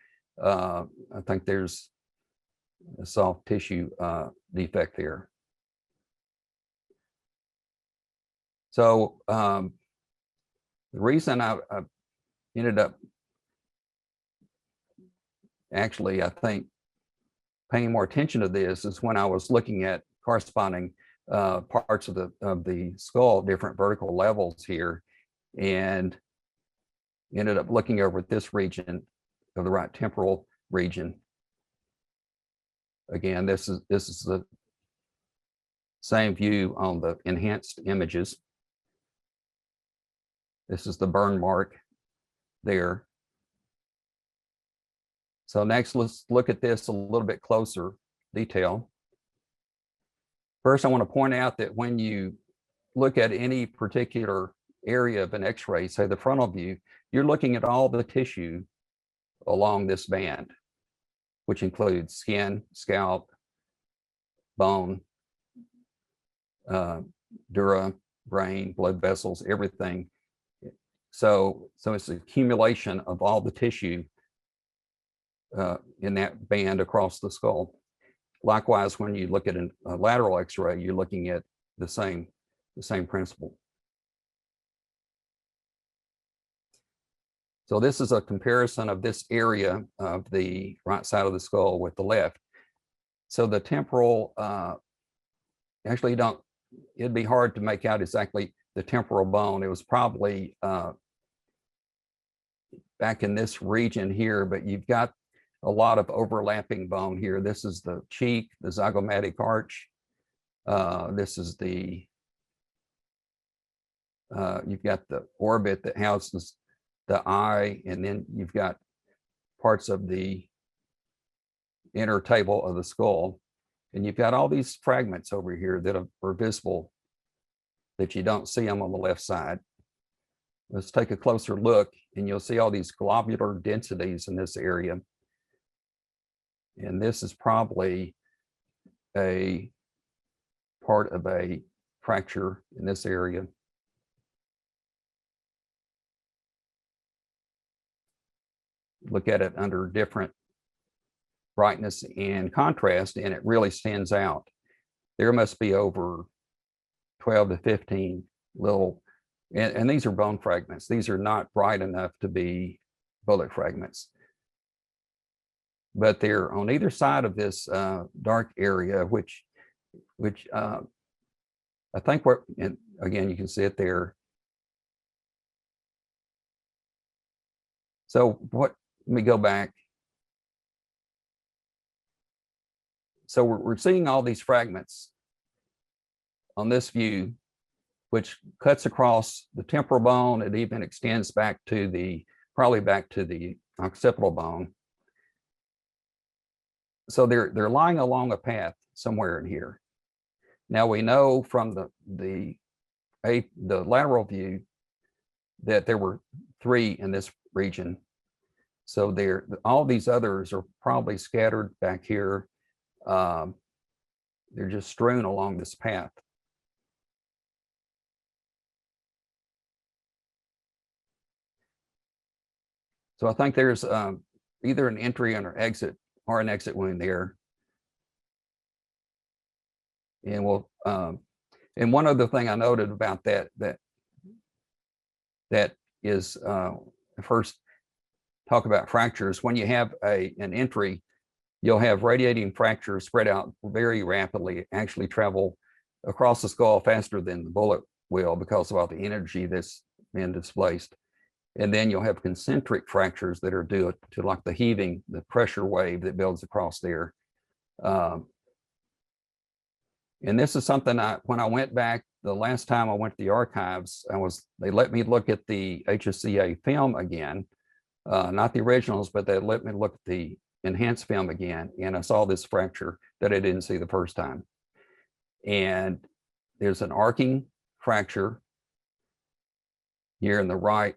I think there's a soft tissue defect there. So the reason I ended up actually, I think, paying more attention to this is when I was looking at corresponding parts of the skull, different vertical levels here, and ended up looking over at this region of the right temporal region. Again, this is the same view on the enhanced images. This is the burn mark there. So next, let's look at this a little bit closer detail. First, I want to point out that when you look at any particular area of an X-ray, say the frontal view, you're looking at all the tissue along this band, which includes skin, scalp, bone, dura, brain, blood vessels, everything. So it's an accumulation of all the tissue in that band across the skull. Likewise, when you look at a lateral X-ray, you're looking at the same principle. So this is a comparison of this area of the right side of the skull with the left. So the temporal, actually it'd be hard to make out exactly the temporal bone. It was probably back in this region here, but you've got a lot of overlapping bone here. This is the cheek, the zygomatic arch. This is you've got the orbit that houses the eye, and then you've got parts of the inner table of the skull. And you've got all these fragments over here that are visible that you don't see them on the left side. Let's take a closer look, and you'll see all these globular densities in this area. And this is probably a part of a fracture in this area. Look at it under different brightness and contrast, and it really stands out. There must be over 12 to 15 little, and these are bone fragments. These are not bright enough to be bullet fragments. But they're on either side of this dark area, which I think and again, you can see it there. So let me go back. So we're seeing all these fragments on this view, which cuts across the temporal bone. It even extends back to probably back to the occipital bone. So they're lying along a path somewhere in here. Now we know from the lateral view that there were 3 in this region. So all these others are probably scattered back here. They're just strewn along this path. So I think there's either an entry or an exit wound there. And and one other thing I noted about that is first talk about fractures. When you have an entry, you'll have radiating fractures spread out very rapidly, actually travel across the skull faster than the bullet will because of all the energy that's been displaced. And then you'll have concentric fractures that are due to like the heaving, the pressure wave that builds across there. And this is something when I went back, the last time I went to the archives, they let me look at the HSCA film again, not the originals, but they let me look at the enhanced film again. And I saw this fracture that I didn't see the first time. And there's an arcing fracture here in the right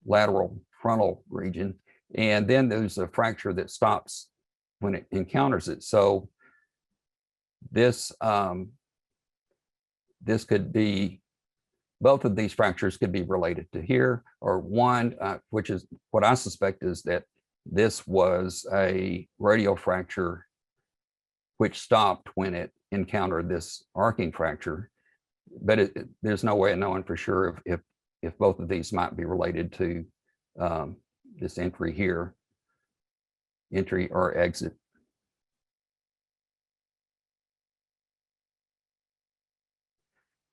lateral frontal region. And then there's a fracture that stops when it encounters it. So this could be, both of these fractures could be related to here, or one, which is what I suspect is that this was a radial fracture which stopped when it encountered this arcing fracture. But there's no way of knowing for sure if both of these might be related to this entry here, entry or exit.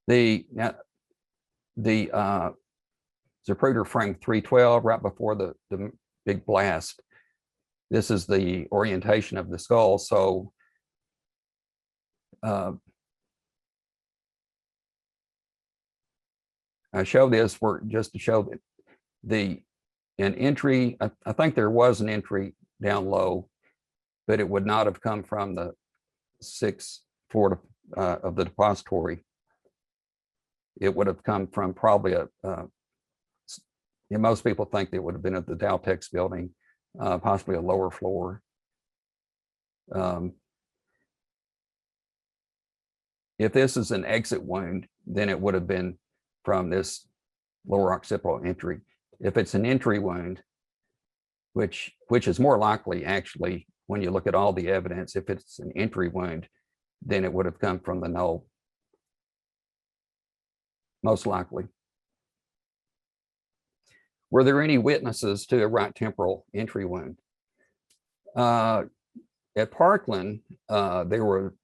The Zapruder frame 312 right before the big blast. This is the orientation of the skull. So I show this just to show that an entry, I think there was an entry down low, but it would not have come from the 6th floor of the depository. It would have come from probably most people think it would have been at the Daltex building, possibly a lower floor. If this is an exit wound, then it would have been from this lower occipital entry. If it's an entry wound, which is more likely actually when you look at all the evidence, if it's an entry wound, then it would have come from the null, most likely. Were there any witnesses to a right temporal entry wound? At Parkland, there were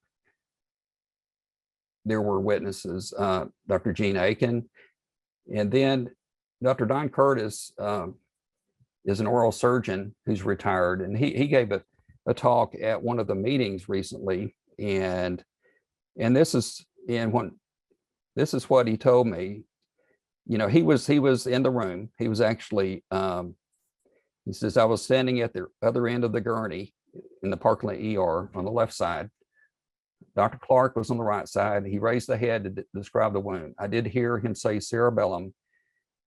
witnesses, Dr. Gene Aiken, and then Dr. Don Curtis is an oral surgeon who's retired, and he gave a talk at one of the meetings recently, and this is what he told me. You know, he was in the room. He was actually, he says, I was standing at the other end of the gurney in the Parkland ER on the left side. Dr. Clark was on the right side. He raised the head to describe the wound. I did hear him say cerebellum,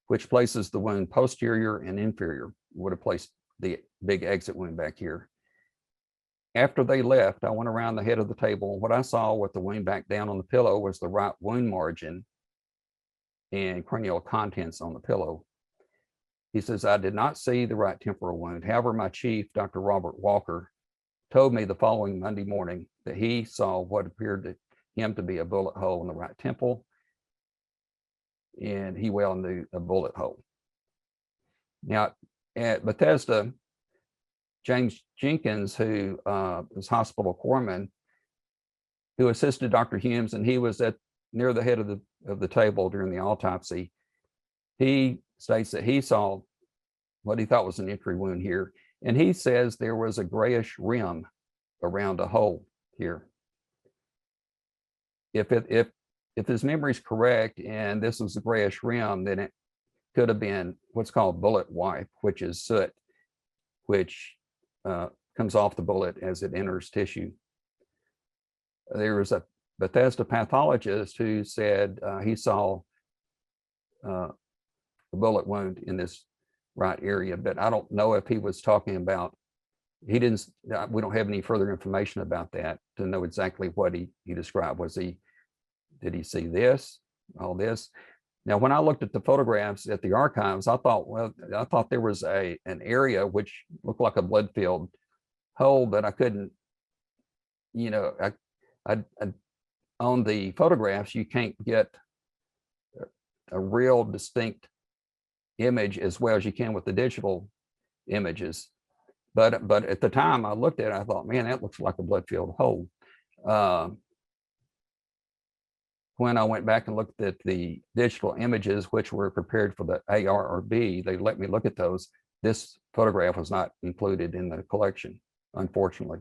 which places the wound posterior and inferior. Would have placed the big exit wound back here. After they left, I went around the head of the table. What I saw with the wound back down on the pillow was the right wound margin and cranial contents on the pillow. He says, I did not see the right temporal wound. However, my chief, Dr. Robert Walker, told me the following Monday morning that he saw what appeared to him to be a bullet hole in the right temple, and he well knew a bullet hole. Now, at Bethesda, James Jenkins, who was hospital corpsman, who assisted Dr. Humes, and he was near the head of the table during the autopsy. He states that he saw what he thought was an entry wound here, and he says there was a grayish rim around a hole here. If his memory is correct, and this was a grayish rim, then it could have been what's called bullet wipe, which is soot, which comes off the bullet as it enters tissue. There was a Bethesda pathologist who said he saw a bullet wound in this right area, but I don't know if he was talking about, we don't have any further information about that to know exactly what he described. Did he see this, all this? Now, when I looked at the photographs at the archives, I thought there was an area which looked like a blood-filled hole, but I couldn't, on the photographs, you can't get a real distinct image as well as you can with the digital images. But at the time I looked at it, I thought, man, that looks like a blood-filled hole. When I went back and looked at the digital images, which were prepared for the ARRB, they let me look at those. This photograph was not included in the collection, unfortunately.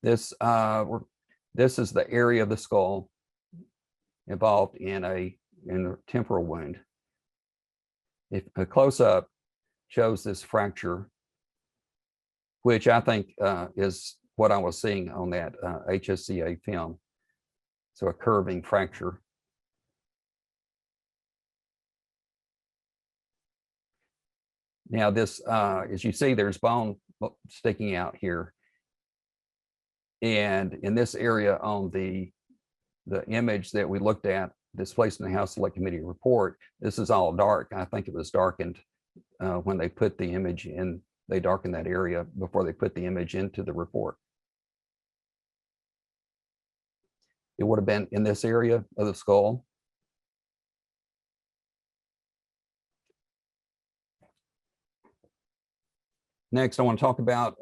This is the area of the skull involved in a temporal wound. If a close-up shows this fracture, which I think is what I was seeing on that HSCA film. So a curving fracture. Now this, as you see, there's bone sticking out here. And in this area on the image that we looked at, displaced in the House Select Committee report, this is all dark. I think it was darkened when they put the image in. They darkened that area before they put the image into the report. It would have been in this area of the skull. Next, I want to talk about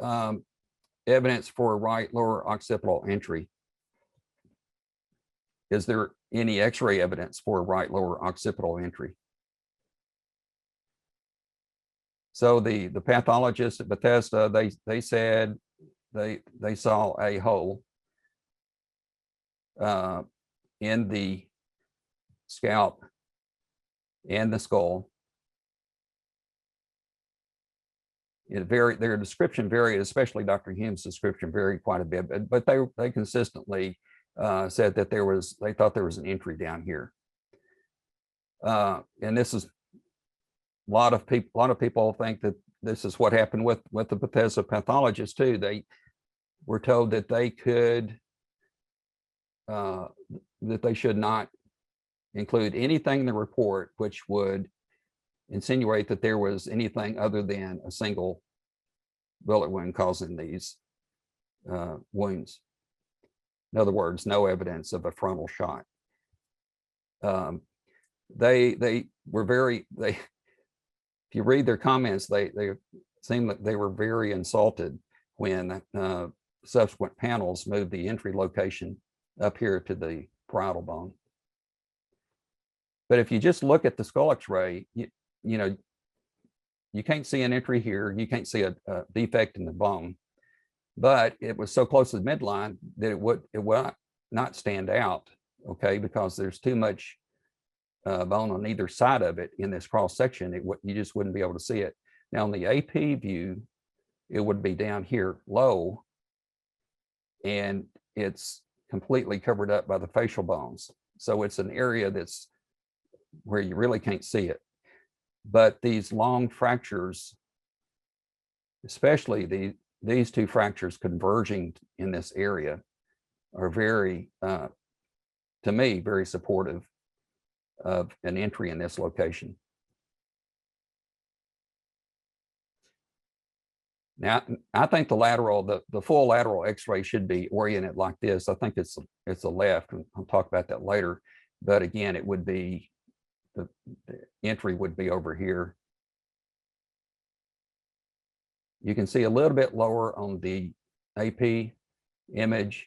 evidence for right lower occipital entry. Is there any X-ray evidence for right lower occipital entry? So the pathologists at Bethesda, they said they saw a hole in the scalp and the skull. Their description varied, especially Dr. Hume's description varied quite a bit, but they consistently said that they thought there was an entry down here. And this is a lot of people think that this is what happened with the Bethesda pathologists too. They were told that they could that they should not include anything in the report which would insinuate that there was anything other than a single bullet wound causing these wounds. In other words, no evidence of a frontal shot. They were very, if you read their comments, they seem that they were very insulted when subsequent panels moved the entry location up here to the parietal bone. But if you just look at the skull X-ray, you can't see an entry here. You can't see a defect in the bone, but it was so close to the midline that it would not stand out, okay, because there's too much bone on either side of it in this cross section. You just wouldn't be able to see it. Now on the AP view, it would be down here low, and it's completely covered up by the facial bones. So it's an area that's where you really can't see it. But these long fractures, especially these two fractures converging in this area, are very, to me, very supportive of an entry in this location. Now, I think the lateral, the full lateral X-ray should be oriented like this. I think it's a left, and I'll talk about that later. But again, it would be, the entry would be over here. You can see a little bit lower on the AP image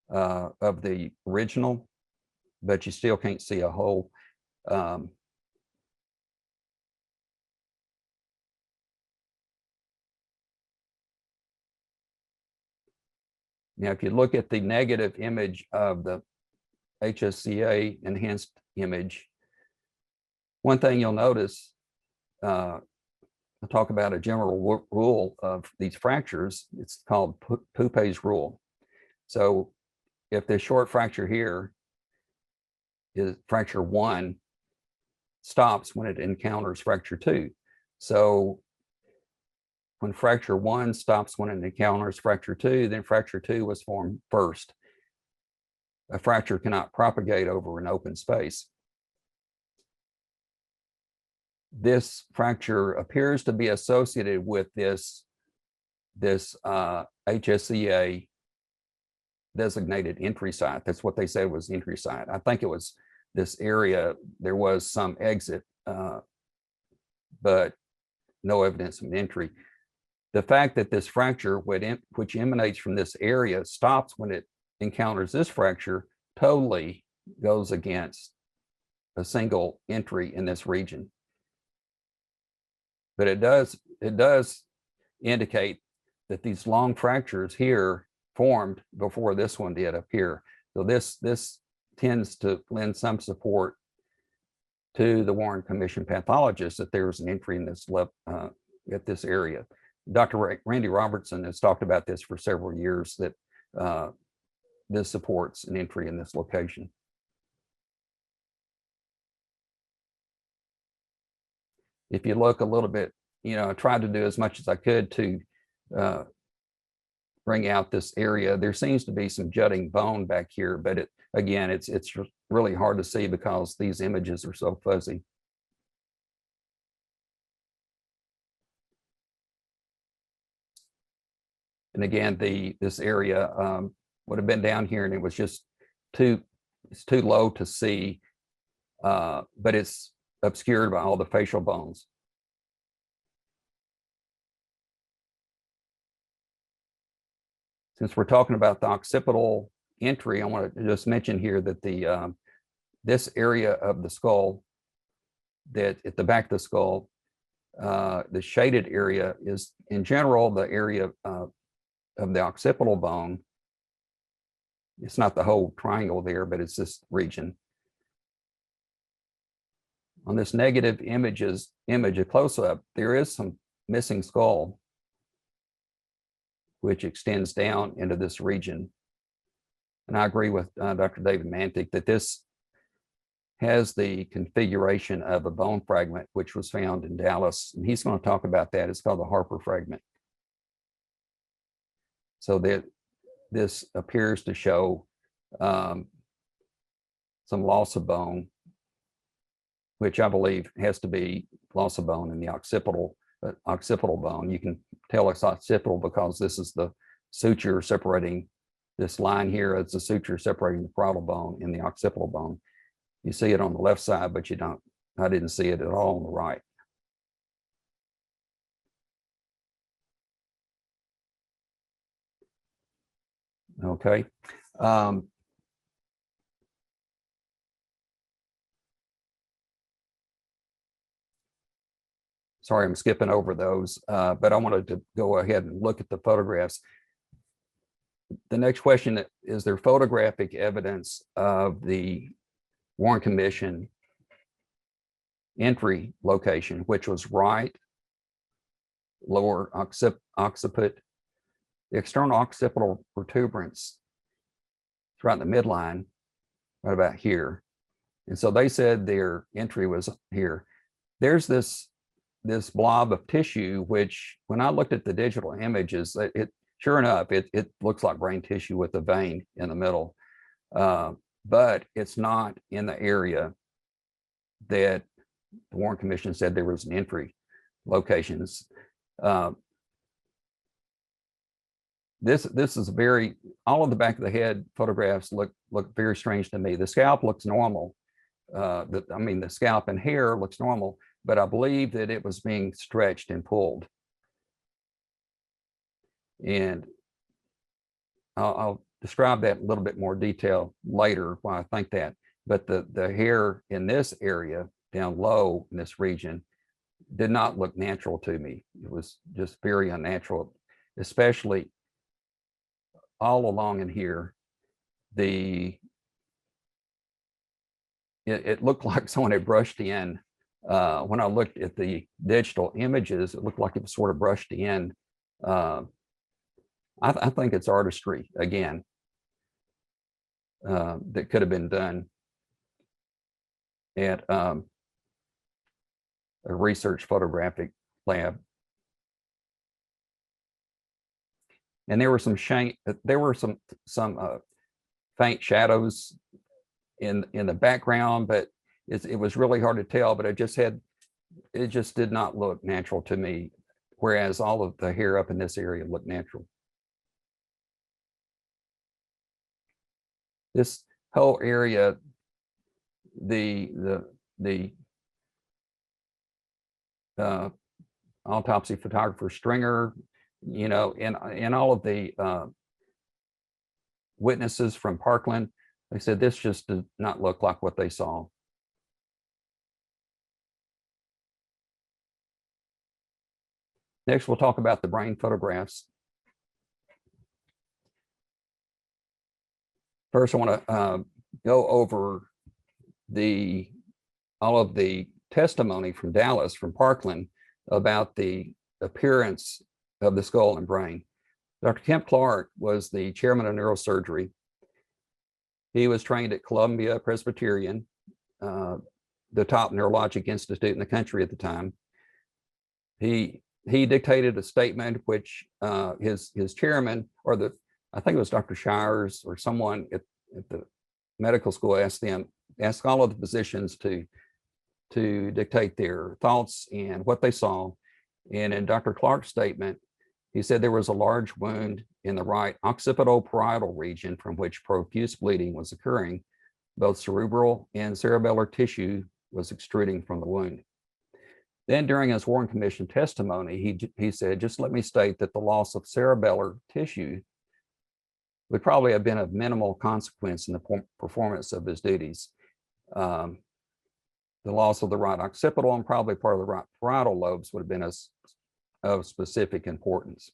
of the original, but you still can't see a hole. Now, if you look at the negative image of the HSCA enhanced image, one thing you'll notice, I'll talk about a general rule of these fractures. It's called Poupé's rule. So if the short fracture here is fracture 1, stops when it encounters fracture 2. So when fracture 1 stops when it encounters fracture 2, then fracture 2 was formed first. A fracture cannot propagate over an open space. This fracture appears to be associated with this HSCA designated entry site. That's what they said was the entry site. I think it was this area. There was some exit, but no evidence of an entry. The fact that this fracture, which emanates from this area, stops when it encounters this fracture, totally goes against a single entry in this region. But it does indicate that these long fractures here formed before this one did up here. So this tends to lend some support to the Warren Commission pathologists that there was an entry in this at this area. Dr. Randy Robertson has talked about this for several years, that this supports an entry in this location. If you look a little bit, I tried to do as much as I could to bring out this area. There seems to be some jutting bone back here, but again, it's really hard to see because these images are so fuzzy. And again, this area would have been down here, and it was just it's too low to see, but it's obscured by all the facial bones. Since we're talking about the occipital entry, I want to just mention here that this area of the skull, that at the back of the skull, the shaded area is in general the area of the occipital bone. It's not the whole triangle there, but it's this region. On this negative image, a close-up, there is some missing skull, which extends down into this region. And I agree with Dr. David Mantik that this has the configuration of a bone fragment, which was found in Dallas. And he's going to talk about that. It's called the Harper fragment. So that this appears to show some loss of bone, which I believe has to be loss of bone in the occipital bone. You can tell it's occipital because this is the suture separating this line here. It's the suture separating the frontal bone and the occipital bone. You see it on the left side, but I didn't see it at all on the right. Okay. Sorry, I'm skipping over those, but I wanted to go ahead and look at the photographs. The next question is there photographic evidence of the Warren Commission entry location, which was right lower occiput. The external occipital protuberance, it's right in the midline, right about here. And so they said their entry was here. There's this blob of tissue, which when I looked at the digital images, sure enough, it looks like brain tissue with a vein in the middle, but it's not in the area that the Warren Commission said there was an entry locations. this is very, all of the back of the head photographs look very strange to me. The scalp looks normal. The scalp and hair looks normal, but I believe that it was being stretched and pulled. And I'll describe that in a little bit more detail later why I think that. But the hair in this area down low in this region did not look natural to me. It was just very unnatural, especially all along in here. It looked like someone had brushed in. When I looked at the digital images, it looked like it was sort of brushed in. I think it's artistry again that could have been done at a research photographic lab. And there were some faint shadows in the background, but it was really hard to tell. But it just did not look natural to me, whereas all of the hair up in this area looked natural. This whole area, the autopsy photographer Stringer, you know, and all of the witnesses from Parkland, they said this just did not look like what they saw. Next, we'll talk about the brain photographs. First, I want to go over all of the testimony from Dallas, from Parkland, about the appearance of the skull and brain. Dr. Kemp Clark was the chairman of neurosurgery. He was trained at Columbia Presbyterian, the top neurologic institute in the country at the time. He dictated a statement which his chairman, or I think it was Dr. Shires or someone at the medical school, asked all of the physicians to dictate their thoughts and what they saw. And in Dr. Clark's statement, he said there was a large wound in the right occipital parietal region from which profuse bleeding was occurring. Both cerebral and cerebellar tissue was extruding from the wound. Then during his Warren Commission testimony, he said, just let me state that the loss of cerebellar tissue would probably have been of minimal consequence in the performance of his duties. The loss of the right occipital and probably part of the right parietal lobes would have been of specific importance.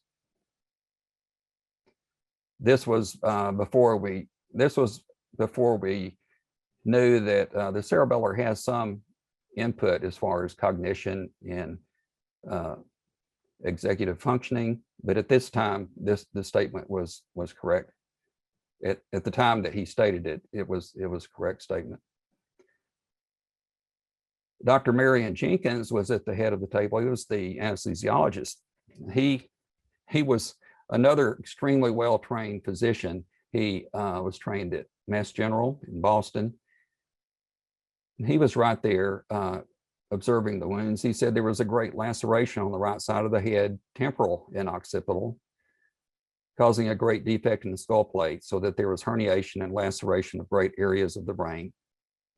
This was before we knew that the cerebellar has some input as far as cognition and executive functioning, but at this time, the statement was correct. At the time that he stated it, it was a correct statement. Dr. Marion Jenkins was at the head of the table. He was the anesthesiologist. He was another extremely well-trained physician. He was trained at Mass General in Boston. He was right there observing the wounds. He said there was a great laceration on the right side of the head, temporal and occipital, causing a great defect in the skull plate, so that there was herniation and laceration of great areas of the brain,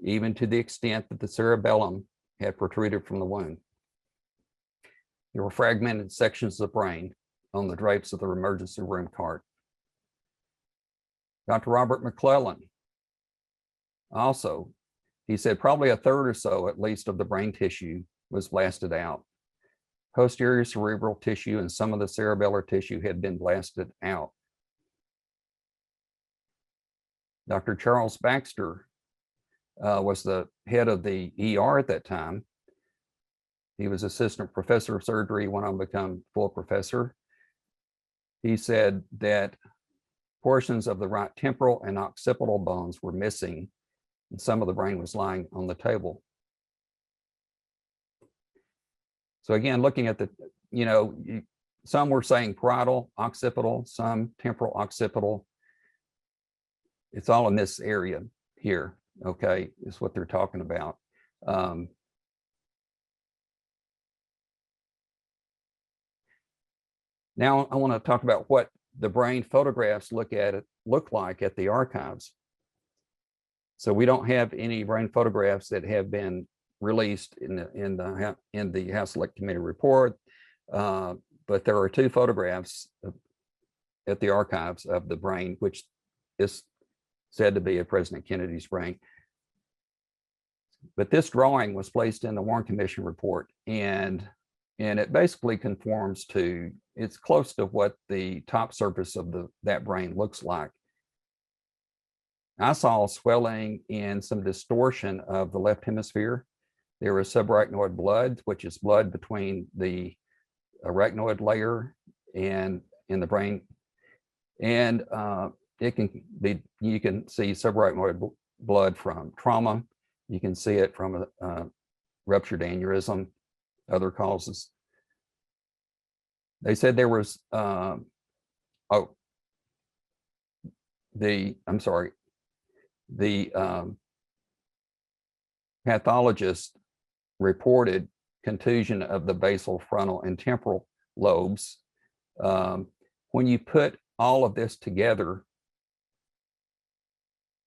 even to the extent that the cerebellum had protruded from the wound. There were fragmented sections of the brain on the drapes of the emergency room cart. Dr. Robert McClellan also, he said probably a third or so at least of the brain tissue was blasted out. Posterior cerebral tissue and some of the cerebellar tissue had been blasted out. Dr. Charles Baxter was the head of the ER at that time. He was assistant professor of surgery, went on to become full professor. He said that portions of the right temporal and occipital bones were missing, and some of the brain was lying on the table. So again, looking at some were saying parietal, occipital, some temporal, occipital. It's all in this area here, okay, is what they're talking about. Now I want to talk about what the brain photographs look like at the archives. So we don't have any brain photographs that have been released in the House Select Committee report, but there are 2 photographs at the archives of the brain, which is said to be of President Kennedy's brain. But this drawing was placed in the Warren Commission report, and it basically conforms to, it's close to what the top surface of that brain looks like. I saw swelling and some distortion of the left hemisphere. There was subarachnoid blood, which is blood between the arachnoid layer and in the brain. And it can be, you can see subarachnoid blood from trauma. You can see it from a ruptured aneurysm, other causes. They said there was, the pathologist reported contusion of the basal, frontal, and temporal lobes. When you put all of this together,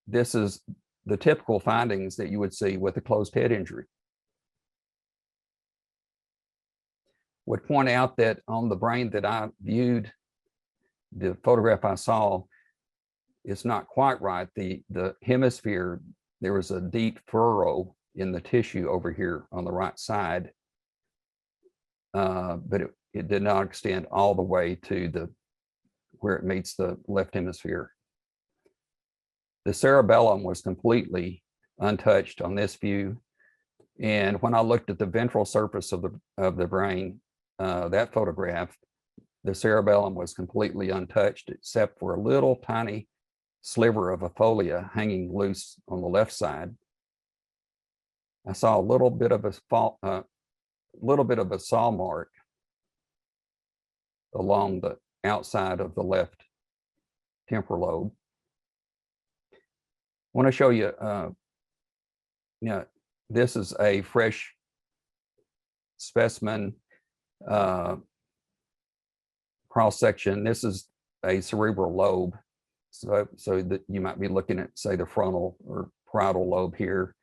this is the typical findings that you would see with a closed head injury. Would point out that on the brain that I viewed, the photograph I saw, it's not quite right. The hemisphere, there was a deep furrow in the tissue over here on the right side, but it did not extend all the way to where it meets the left hemisphere. The cerebellum was completely untouched on this view. And when I looked at the ventral surface of the brain, that photograph, the cerebellum was completely untouched except for a little tiny sliver of a fovea hanging loose on the left side. I saw a little bit of a saw mark along the outside of the left temporal lobe. I want to show you, this is a fresh specimen cross section. This is a cerebral lobe. So that you might be looking at, say, the frontal or parietal lobe here,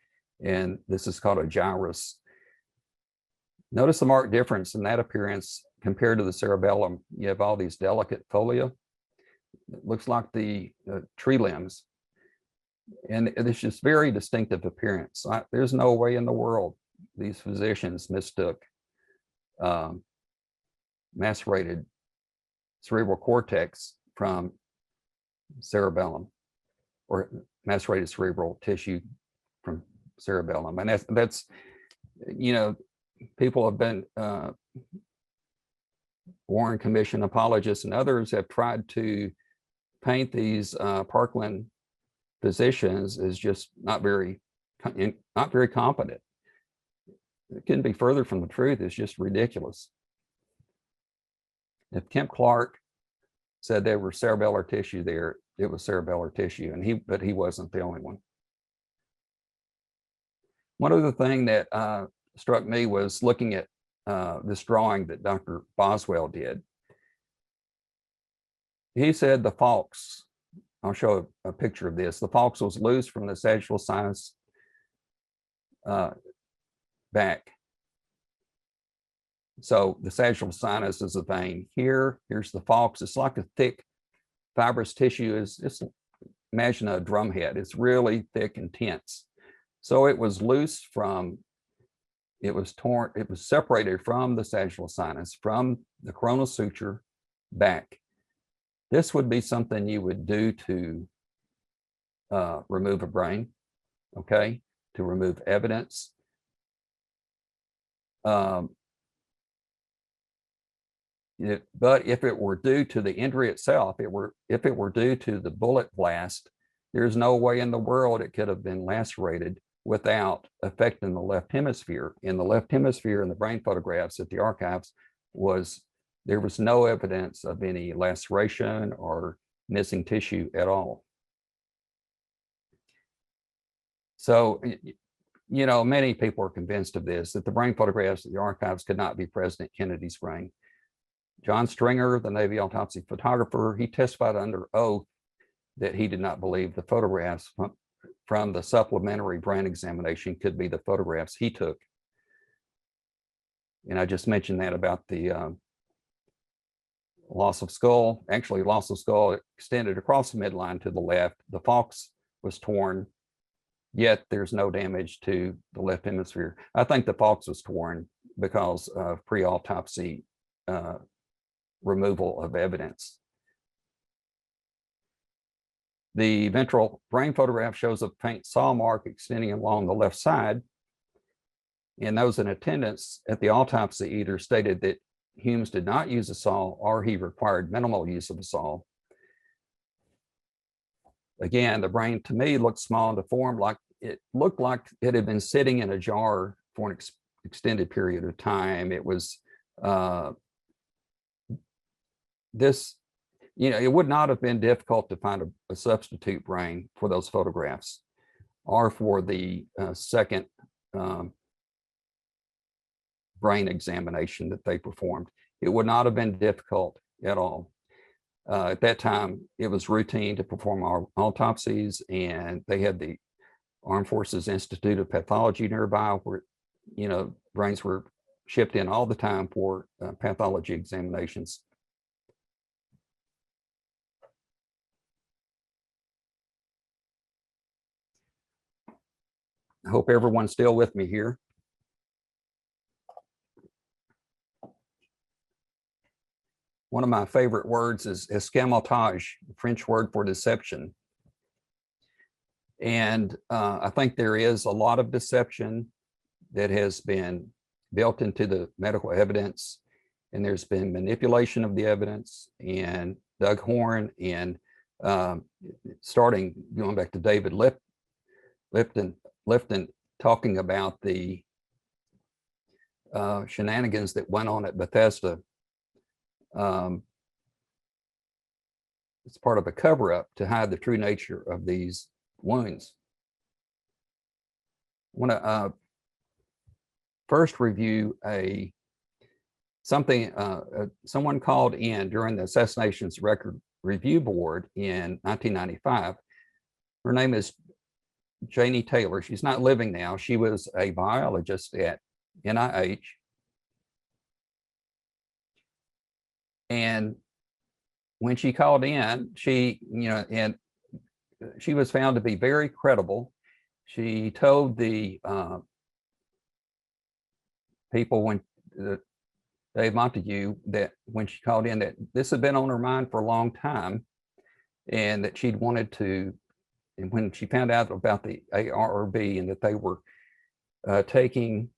and this is called a gyrus. Notice the marked difference in that appearance compared to the cerebellum. You have all these delicate fovea. It looks like the tree limbs, and it's just very distinctive appearance. There's no way in the world these physicians mistook macerated cerebral cortex from cerebellum, or macerated cerebral tissue from cerebellum. And that's people have been Warren Commission apologists and others have tried to paint these Parkland physicians as just not very competent. It couldn't be further from the truth. It's just ridiculous. If Kemp Clark said there were cerebellar tissue there, it was cerebellar tissue, but he wasn't the only one. One other thing that struck me was looking at this drawing that Dr. Boswell did. He said the falx, I'll show a picture of this, the falx was loose from the sagittal sinus back. So the sagittal sinus is a vein here. Here's the falx. It's like a thick fibrous tissue. It's imagine a drum head. It's really thick and tense. So it was loose from, it was separated from the sagittal sinus, from the coronal suture back. This would be something you would do to remove a brain, okay, to remove evidence. But if it were due to the injury itself, if it were due to the bullet blast, there's no way in the world it could have been lacerated without affecting the left hemisphere. In the left hemisphere in the brain photographs at the archives there was no evidence of any laceration or missing tissue at all. So, many people are convinced of this, that the brain photographs at the archives could not be President Kennedy's brain. John Stringer, the Navy autopsy photographer, he testified under oath that he did not believe the photographs from the supplementary brain examination could be the photographs he took. And I just mentioned that about the loss of skull. Actually, loss of skull extended across the midline to the left. The falx was torn, yet there's no damage to the left hemisphere. I think the falx was torn because of pre-autopsy removal of evidence. The ventral brain photograph shows a faint saw mark extending along the left side. And those in attendance at the autopsy either stated that Humes did not use a saw or he required minimal use of a saw. Again, the brain to me looked small and deformed, like it looked like it had been sitting in a jar for an extended period of time. It was it would not have been difficult to find a substitute brain for those photographs or for the second brain examination that they performed. It would not have been difficult at all. At that time, it was routine to perform autopsies, and they had the Armed Forces Institute of Pathology nearby where, brains were shipped in all the time for pathology examinations. I hope everyone's still with me here. One of my favorite words is escamotage, the French word for deception. And I think there is a lot of deception that has been built into the medical evidence, and there's been manipulation of the evidence. And Doug Horn and going back to David Lifton talking about the shenanigans that went on at Bethesda. It's part of a cover-up to hide the true nature of these wounds. I want to first review someone called in during the Assassinations Record Review Board in 1995. Her name is Janie Taylor. She's not living now. She was a biologist at NIH. And when she called in, she was found to be very credible. She told the people Dave Montague, that when she called in, that this had been on her mind for a long time, and that she'd wanted to, and when she found out about the ARRB and that they were taking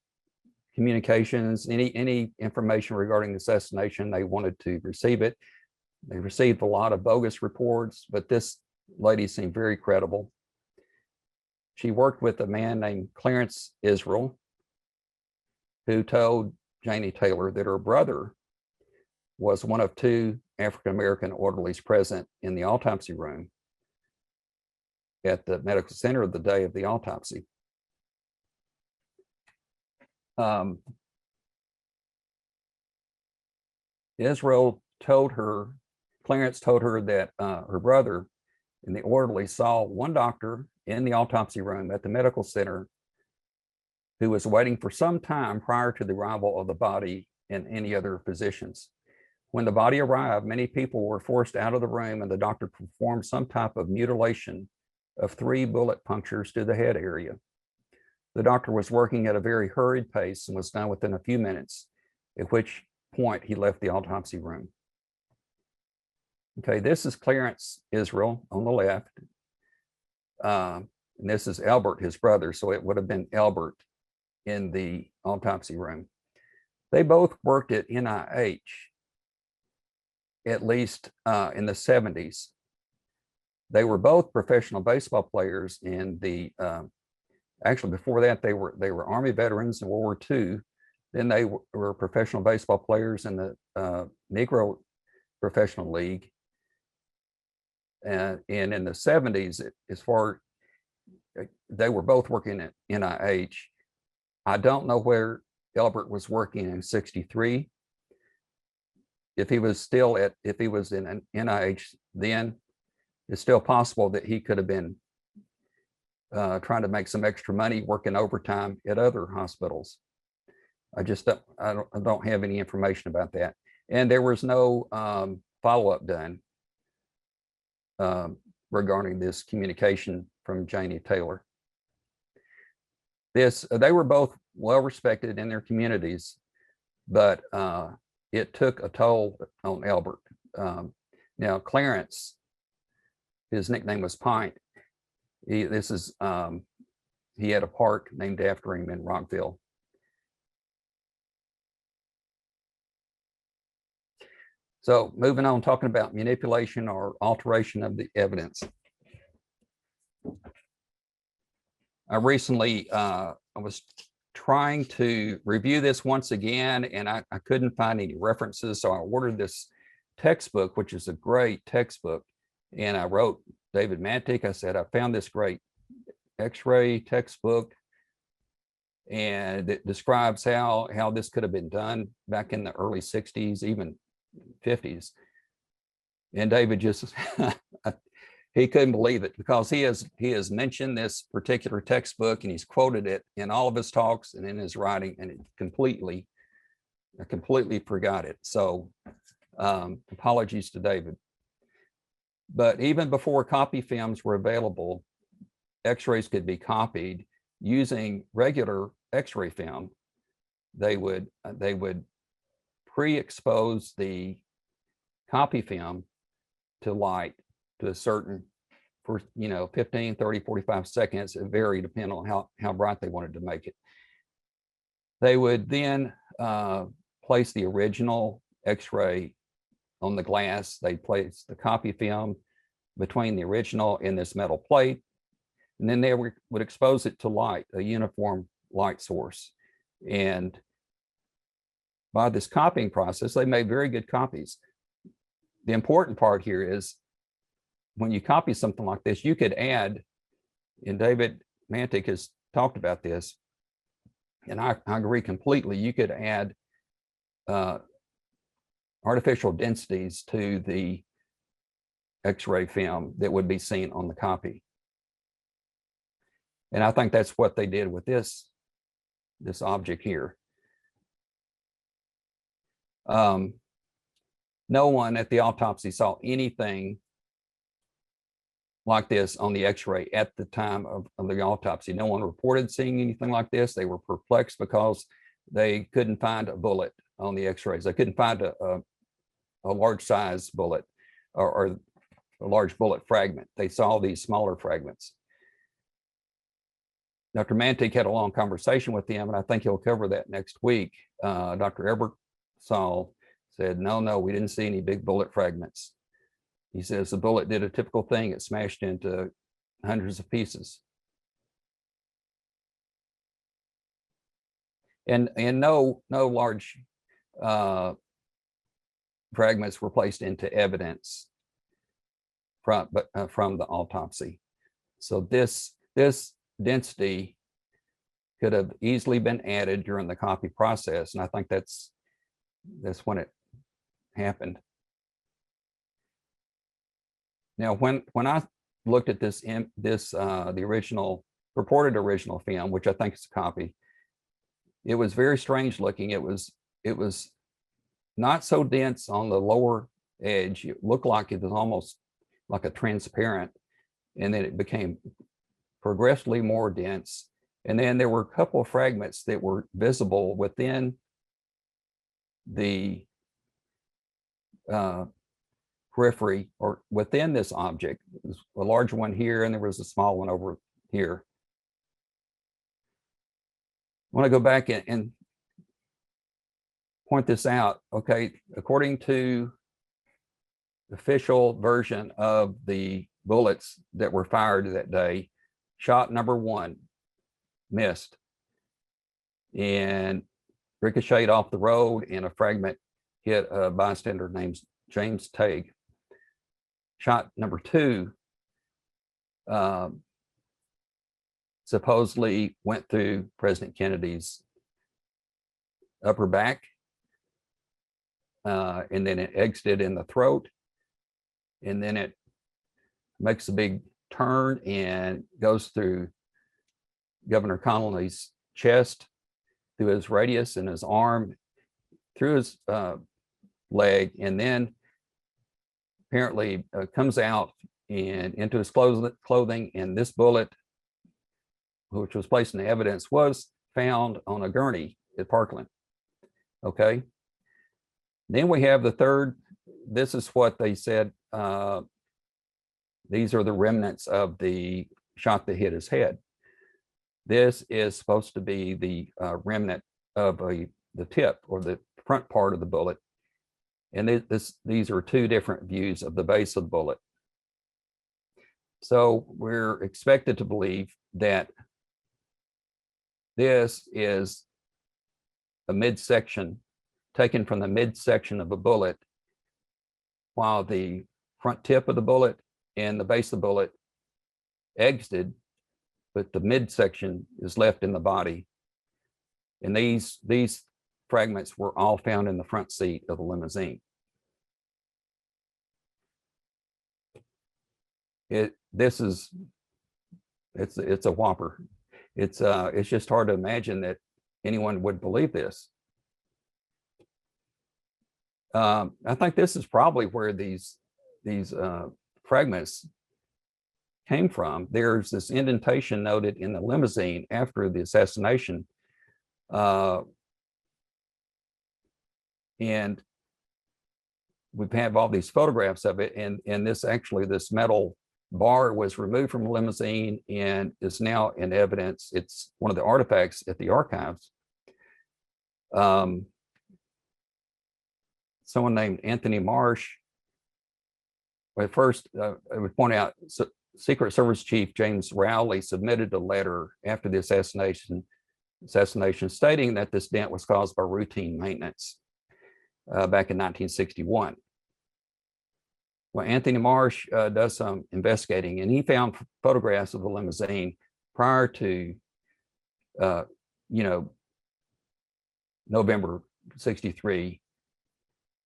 communications, any information regarding the assassination, they wanted to receive it. They received a lot of bogus reports, but this lady seemed very credible. She worked with a man named Clarence Israel, who told Janie Taylor that her brother was one of two African-American orderlies present in the autopsy room at the medical center the day of the autopsy. Clarence told her that her brother and the orderly saw one doctor in the autopsy room at the medical center who was waiting for some time prior to the arrival of the body and any other physicians. When the body arrived, many people were forced out of the room, and the doctor performed some type of mutilation of 3 bullet punctures to the head area. The doctor was working at a very hurried pace and was done within a few minutes, at which point he left the autopsy room. Okay, this is Clarence Israel on the left. And this is Albert, his brother. So it would have been Albert in the autopsy room. They both worked at NIH, at least in the 70s. They were both professional baseball players in the, actually before that, they were Army veterans in World War II. Then they were professional baseball players in the Negro Professional League. And in the 70s, they were both working at NIH. I don't know where Albert was working in 63. if he was in an NIH then, it's still possible that he could have been trying to make some extra money working overtime at other hospitals. I don't have any information about that. And there was no follow-up done regarding this communication from Janie Taylor. They were both well respected in their communities, but it took a toll on Albert. Now Clarence, his nickname was Pint. He had a park named after him in Rockville. So moving on, talking about manipulation or alteration of the evidence. I recently, I was trying to review this once again, and I couldn't find any references. So I ordered this textbook, which is a great textbook. And I wrote David Mantic. I said, I found this great X-ray textbook, and it describes how this could have been done back in the early 60s, even 50s. And David just, he couldn't believe it, because he has mentioned this particular textbook and he's quoted it in all of his talks and in his writing, and I completely forgot it. So apologies to David. But even before copy films were available, X-rays could be copied using regular X-ray film. They would pre-expose the copy film to light to a certain, for 15, 30, 45 seconds. It varied depending on how bright they wanted to make it. They would then place the original X-ray on the glass. They'd place the copy film between the original and this metal plate, and then they would expose it to light, a uniform light source. And by this copying process, they made very good copies. The important part here is, when you copy something like this, you could add, and David Mantic has talked about this, and I agree completely, you could add artificial densities to the X-ray film that would be seen on the copy. And I think that's what they did with this object here. No one at the autopsy saw anything like this on the X-ray at the time of the autopsy. No one reported seeing anything like this. They were perplexed because they couldn't find a bullet on the X-rays. They couldn't find a large size bullet or a large bullet fragment. They saw these smaller fragments. Dr. Mantic had a long conversation with him, and I think he'll cover that next week. Dr. Ebersol said, no, we didn't see any big bullet fragments. He says the bullet did a typical thing. It smashed into hundreds of pieces. And no large fragments were placed into evidence from the autopsy. So this density could have easily been added during the copy process, and I think that's when it happened. Now, when I looked at the purported original film, which I think is a copy, it was very strange looking. It was not so dense on the lower edge. It looked like it was almost like a transparent, and then it became progressively more dense. And then there were a couple of fragments that were visible within the periphery, or within this object. There's a large one here, and there was a small one over here. I want to go back and point this out. Okay, according to the official version of the bullets that were fired that day, shot number 1 missed and ricocheted off the road, and a fragment hit a bystander named James Tague. Shot number 2 supposedly went through President Kennedy's upper back, and then it exited in the throat, and then it makes a big turn and goes through Governor Connolly's chest, through his radius and his arm, through his leg, and then apparently comes out and into his clothing. And this bullet, which was placed in the evidence, was found on a gurney at Parkland. Okay. Then we have the third. This is what they said. These are the remnants of the shot that hit his head. This is supposed to be the remnant of the tip or the front part of the bullet. And these are two different views of the base of the bullet. So we're expected to believe that this is a midsection taken from the midsection of a bullet, while the front tip of the bullet and the base of the bullet exited, but the midsection is left in the body. And these fragments were all found in the front seat of the limousine. It's a whopper. It's just hard to imagine that anyone would believe this. I think this is probably where these fragments came from. There's this indentation noted in the limousine after the assassination, and we have all these photographs of it. And this metal bar was removed from the limousine and is now in evidence. It's one of the artifacts at the archives. Someone named Anthony Marsh. At first, I would point out, Secret Service Chief James Rowley submitted a letter after the assassination stating that this dent was caused by routine maintenance back in 1961. Well, Anthony Marsh does some investigating, and he found photographs of the limousine prior to, November 63,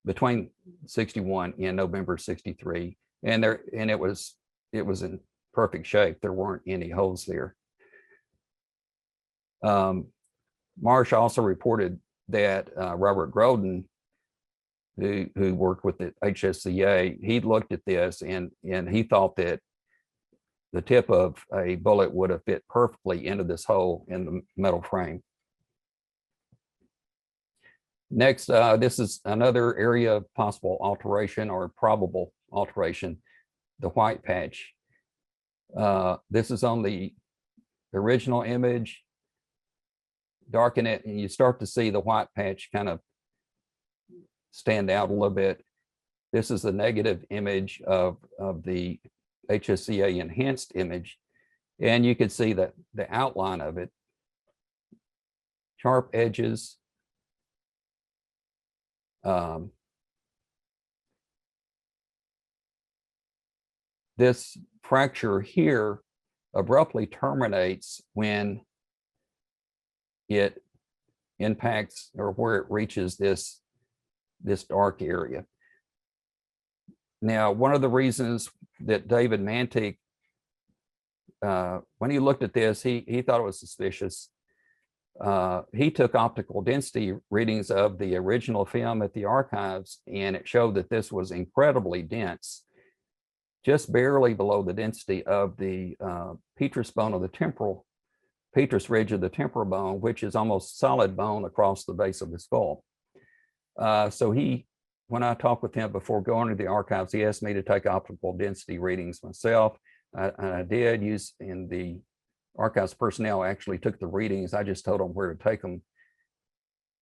between 61 and November 63, and it was in perfect shape. There weren't any holes there. Marsh also reported that Robert Groden, who worked with the HSCA, he looked at this and he thought that the tip of a bullet would have fit perfectly into this hole in the metal frame. Next, this is another area of possible alteration or probable alteration, the white patch. This is on the original image. Darken it, and you start to see the white patch kind of stand out a little bit. This is the negative image of the HSCA enhanced image, and you can see that the outline of it, sharp edges. This fracture here abruptly terminates when it impacts or where it reaches this dark area. Now, one of the reasons that David Mantik, when he looked at this, he thought it was suspicious. He took optical density readings of the original film at the archives, and it showed that this was incredibly dense, just barely below the density of the petrous bone of the temporal, petrous ridge of the temporal bone, which is almost solid bone across the base of the skull. So when I talked with him before going to the archives, he asked me to take optical density readings myself. I did use, in the archives personnel actually took the readings. I just told them where to take them.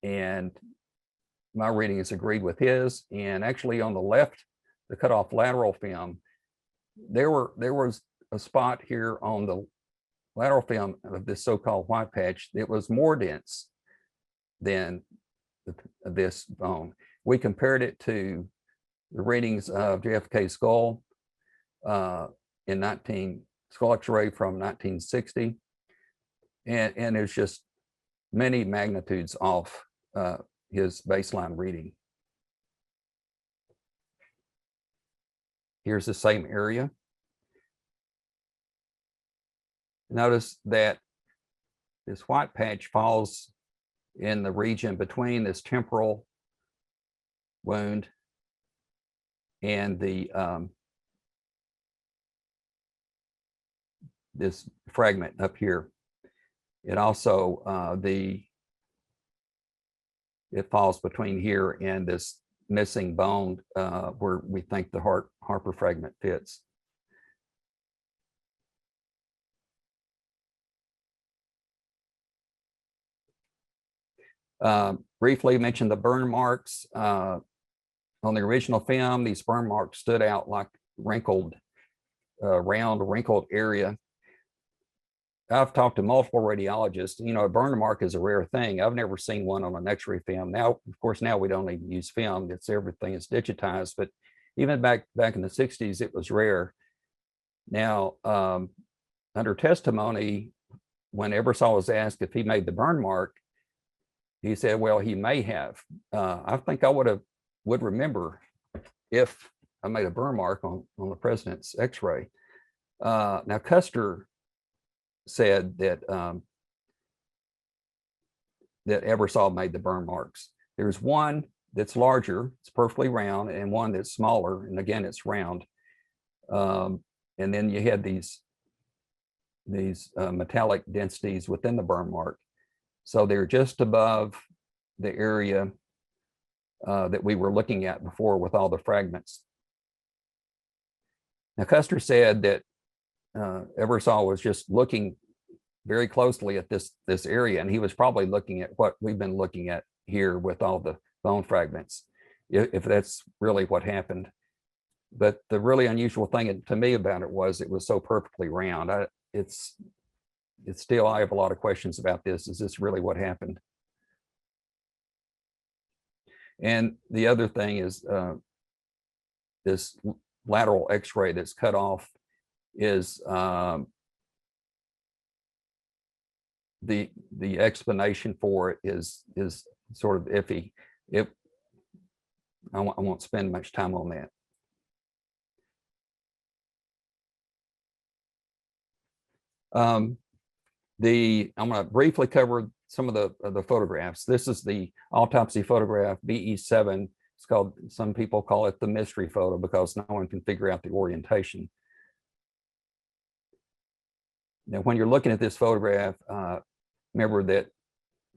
And my readings agreed with his. And actually on the left, the cut off lateral film, there was a spot here on the lateral film of this so-called white patch that was more dense than this bone. We compared it to the readings of JFK's skull skull X-ray from 1960, and it's just many magnitudes off his baseline reading. Here's the same area. Notice that this white patch falls in the region between this temporal wound and the this fragment up here. It also it falls between here and this missing bone where we think the Harper fragment fits. Briefly mention the burn marks. On the original film, these burn marks stood out like wrinkled, round wrinkled area. I've talked to multiple radiologists. You know, a burn mark is a rare thing. I've never seen one on an X-ray film. Now, of course, now we don't even use film. It's everything is digitized. But even back in the 60s, it was rare. Now, under testimony, when Ebersol was asked if he made the burn mark, he said, "Well, he may have." I think I would remember if I made a burn mark on the president's X-ray. Now, Custer said that that Ebersol made the burn marks. There's one that's larger, it's perfectly round, and one that's smaller, and again, it's round. And then you had these metallic densities within the burn mark. So they're just above the area that we were looking at before with all the fragments. Now, Custer said that Ebersol was just looking very closely at this area, and he was probably looking at what we've been looking at here with all the bone fragments, if that's really what happened. But the really unusual thing to me about it was so perfectly round. It's still, I have a lot of questions about this. Is this really what happened? And the other thing is this lateral X-ray that's cut off is the explanation for it is sort of iffy. I won't spend much time on that. I'm going to briefly cover some of the photographs. This is the autopsy photograph, BE7. It's called, some people call it the mystery photo because no one can figure out the orientation. Now, when you're looking at this photograph, remember that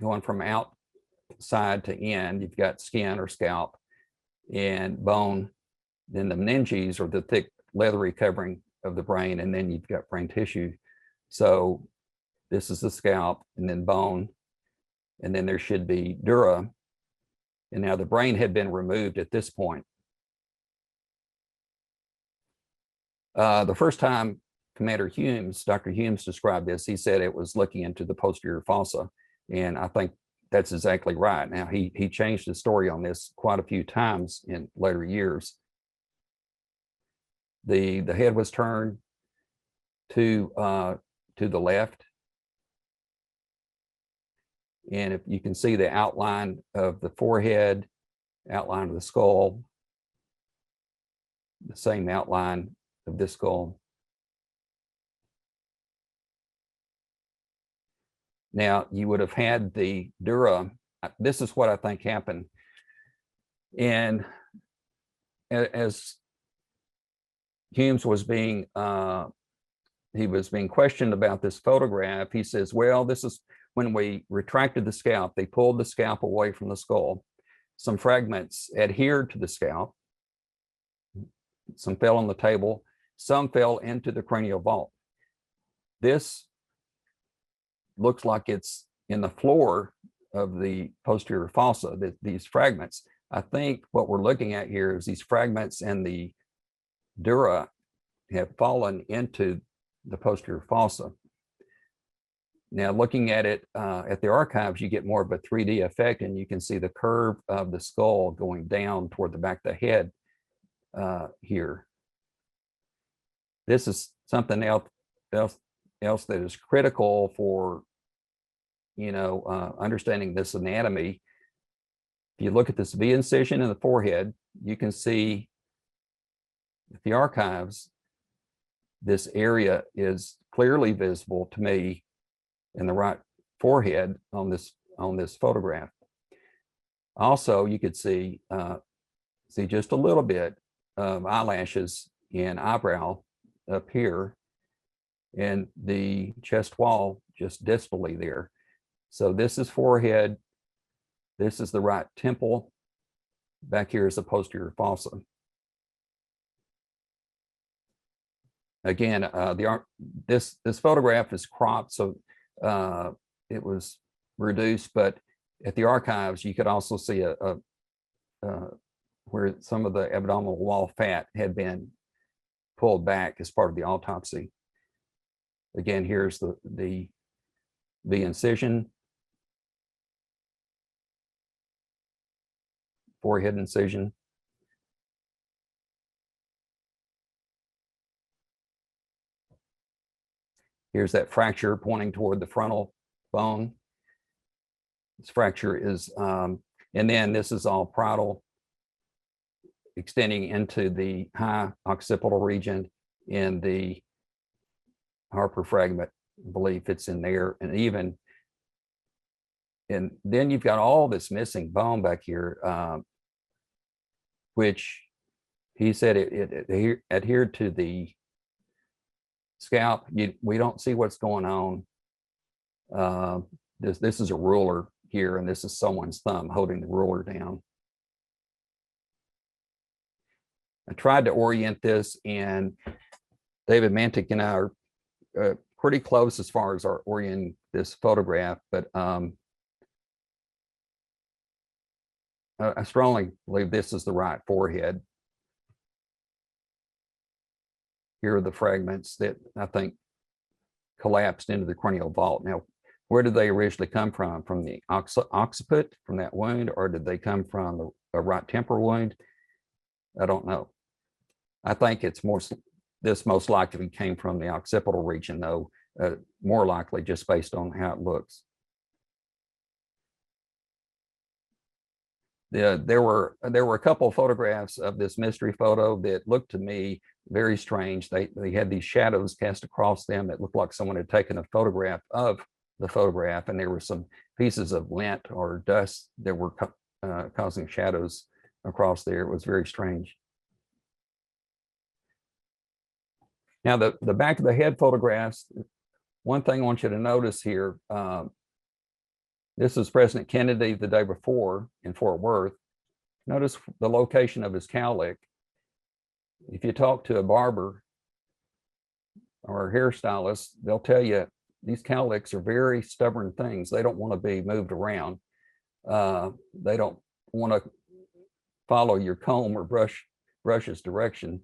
going from outside to in, you've got skin or scalp and bone, then the meninges or the thick leathery covering of the brain, and then you've got brain tissue. So this is the scalp and then bone, and then there should be dura. And now the brain had been removed at this point. The first time Commander Humes, Dr. Humes described this, he said it was looking into the posterior fossa. And I think that's exactly right. Now he changed his story on this quite a few times in later years. The head was turned to the left. And if you can see the outline of the forehead, outline of the skull, the same outline of this skull. Now, you would have had the dura. This is what I think happened. And as Humes was being questioned about this photograph, he says, well, this is when we retracted the scalp, they pulled the scalp away from the skull. Some fragments adhered to the scalp. Some fell on the table. Some fell into the cranial vault. This looks like it's in the floor of the posterior fossa, these fragments. I think what we're looking at here is these fragments and the dura have fallen into the posterior fossa. Now, looking at it at the archives, you get more of a 3D effect, and you can see the curve of the skull going down toward the back of the head here. This is something else that is critical for, understanding this anatomy. If you look at this V incision in the forehead, you can see At the archives, this area is clearly visible to me in the right forehead on this photograph. Also, you could see just a little bit of eyelashes and eyebrow up here, and the chest wall just distally there. So this is forehead. This is the right temple. Back here is the posterior fossa. Again, this photograph is cropped, so it was reduced, but at the archives, you could also see where some of the abdominal wall fat had been pulled back as part of the autopsy. Again, here's the incision, forehead incision. Here's that fracture pointing toward the frontal bone. This fracture is, and then this is all parietal, extending into the high occipital region in the Harper fragment. I believe it's in there, and then you've got all this missing bone back here, which he said it adhered to the scalp. We don't see what's going on. This is a ruler here, and this is someone's thumb holding the ruler down. I tried to orient this, and David Mantic and I are pretty close as far as our orienting this photograph, but I strongly believe this is the right forehead. Here are the fragments that I think collapsed into the cranial vault. Now, where did they originally come from? From the occiput, from that wound, or did they come from a right temporal wound? I don't know. I think it's this most likely came from the occipital region, though, more likely just based on how it looks. There were a couple of photographs of this mystery photo that looked to me very strange. They had these shadows cast across them that looked like someone had taken a photograph of the photograph, and there were some pieces of lint or dust that were causing shadows across there. It was very strange. Now, the back of the head photographs, one thing I want you to notice here, this is President Kennedy the day before in Fort Worth. Notice the location of his cowlick. If you talk to a barber or a hairstylist, they'll tell you these cowlicks are very stubborn things. They don't want to be moved around. They don't want to follow your comb or brush's direction.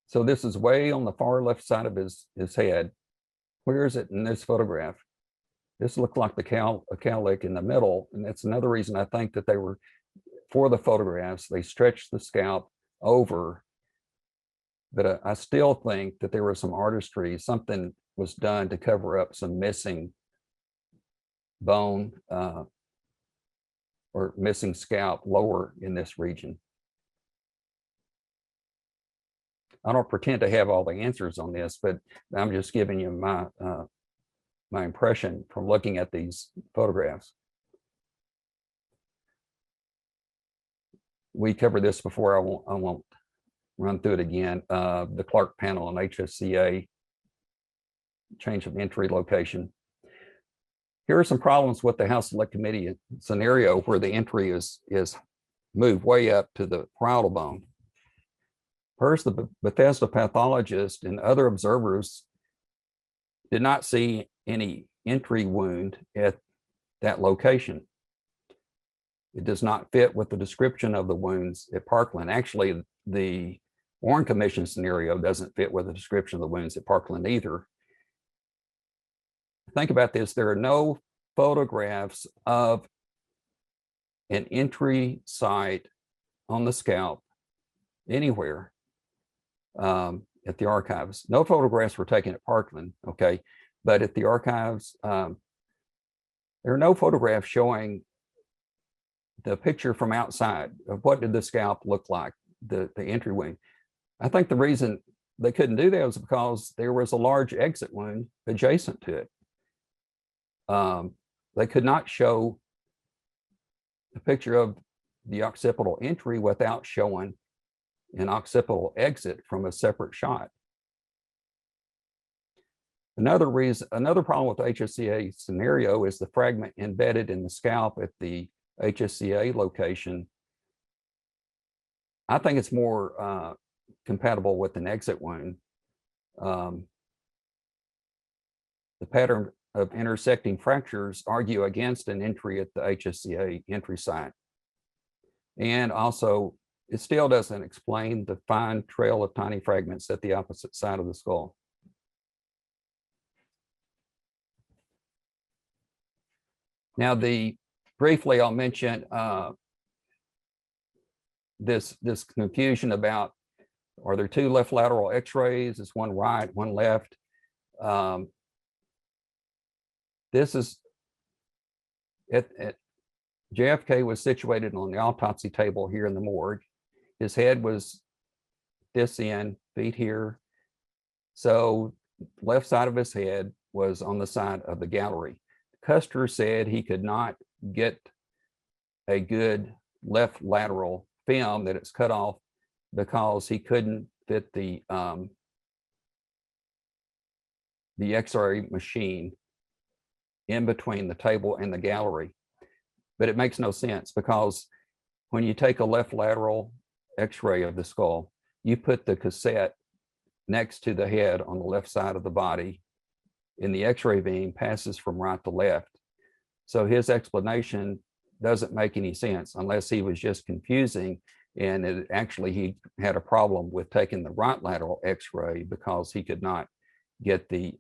So this is way on the far left side of his head. Where is it in this photograph? This looked like a cowlick in the middle, and that's another reason I think that they were, for the photographs, they stretched the scalp over. But I still think that there was some artistry, something was done to cover up some missing bone or missing scalp lower in this region. I don't pretend to have all the answers on this, but I'm just giving you my impression from looking at these photographs. We covered this before. I won't run through it again. The Clark panel on HSCA, change of entry location. Here are some problems with the House Select Committee scenario where the entry is moved way up to the parietal bone. First, the Bethesda pathologist and other observers did not see any entry wound at that location. It does not fit with the description of the wounds at Parkland. Actually, the Warren Commission scenario doesn't fit with the description of the wounds at Parkland either. Think about this. There are no photographs of an entry site on the scalp anywhere at the archives. No photographs were taken at Parkland, okay? But at the archives, there are no photographs showing the picture from outside of what did the scalp look like, the entry wound. I think the reason they couldn't do that was because there was a large exit wound adjacent to it. They could not show the picture of the occipital entry without showing an occipital exit from a separate shot. Another problem with the HSCA scenario is the fragment embedded in the scalp at the HSCA location. I think it's more compatible with an exit wound. The pattern of intersecting fractures argue against an entry at the HSCA entry site. And also, it still doesn't explain the fine trail of tiny fragments at the opposite side of the skull. Now, briefly, I'll mention this confusion about, are there two left lateral x-rays? Is one right, one left? This is, JFK was situated on the autopsy table here in the morgue. His head was this end, feet here. So left side of his head was on the side of the gallery. Custer said he could not get a good left lateral film, that it's cut off because he couldn't fit the X-ray machine in between the table and the gallery. But it makes no sense, because when you take a left lateral X-ray of the skull, you put the cassette next to the head on the left side of the body, and the X-ray beam passes from right to left. So his explanation doesn't make any sense unless he was just confusing, and actually he had a problem with taking the right lateral X-ray because he could not get the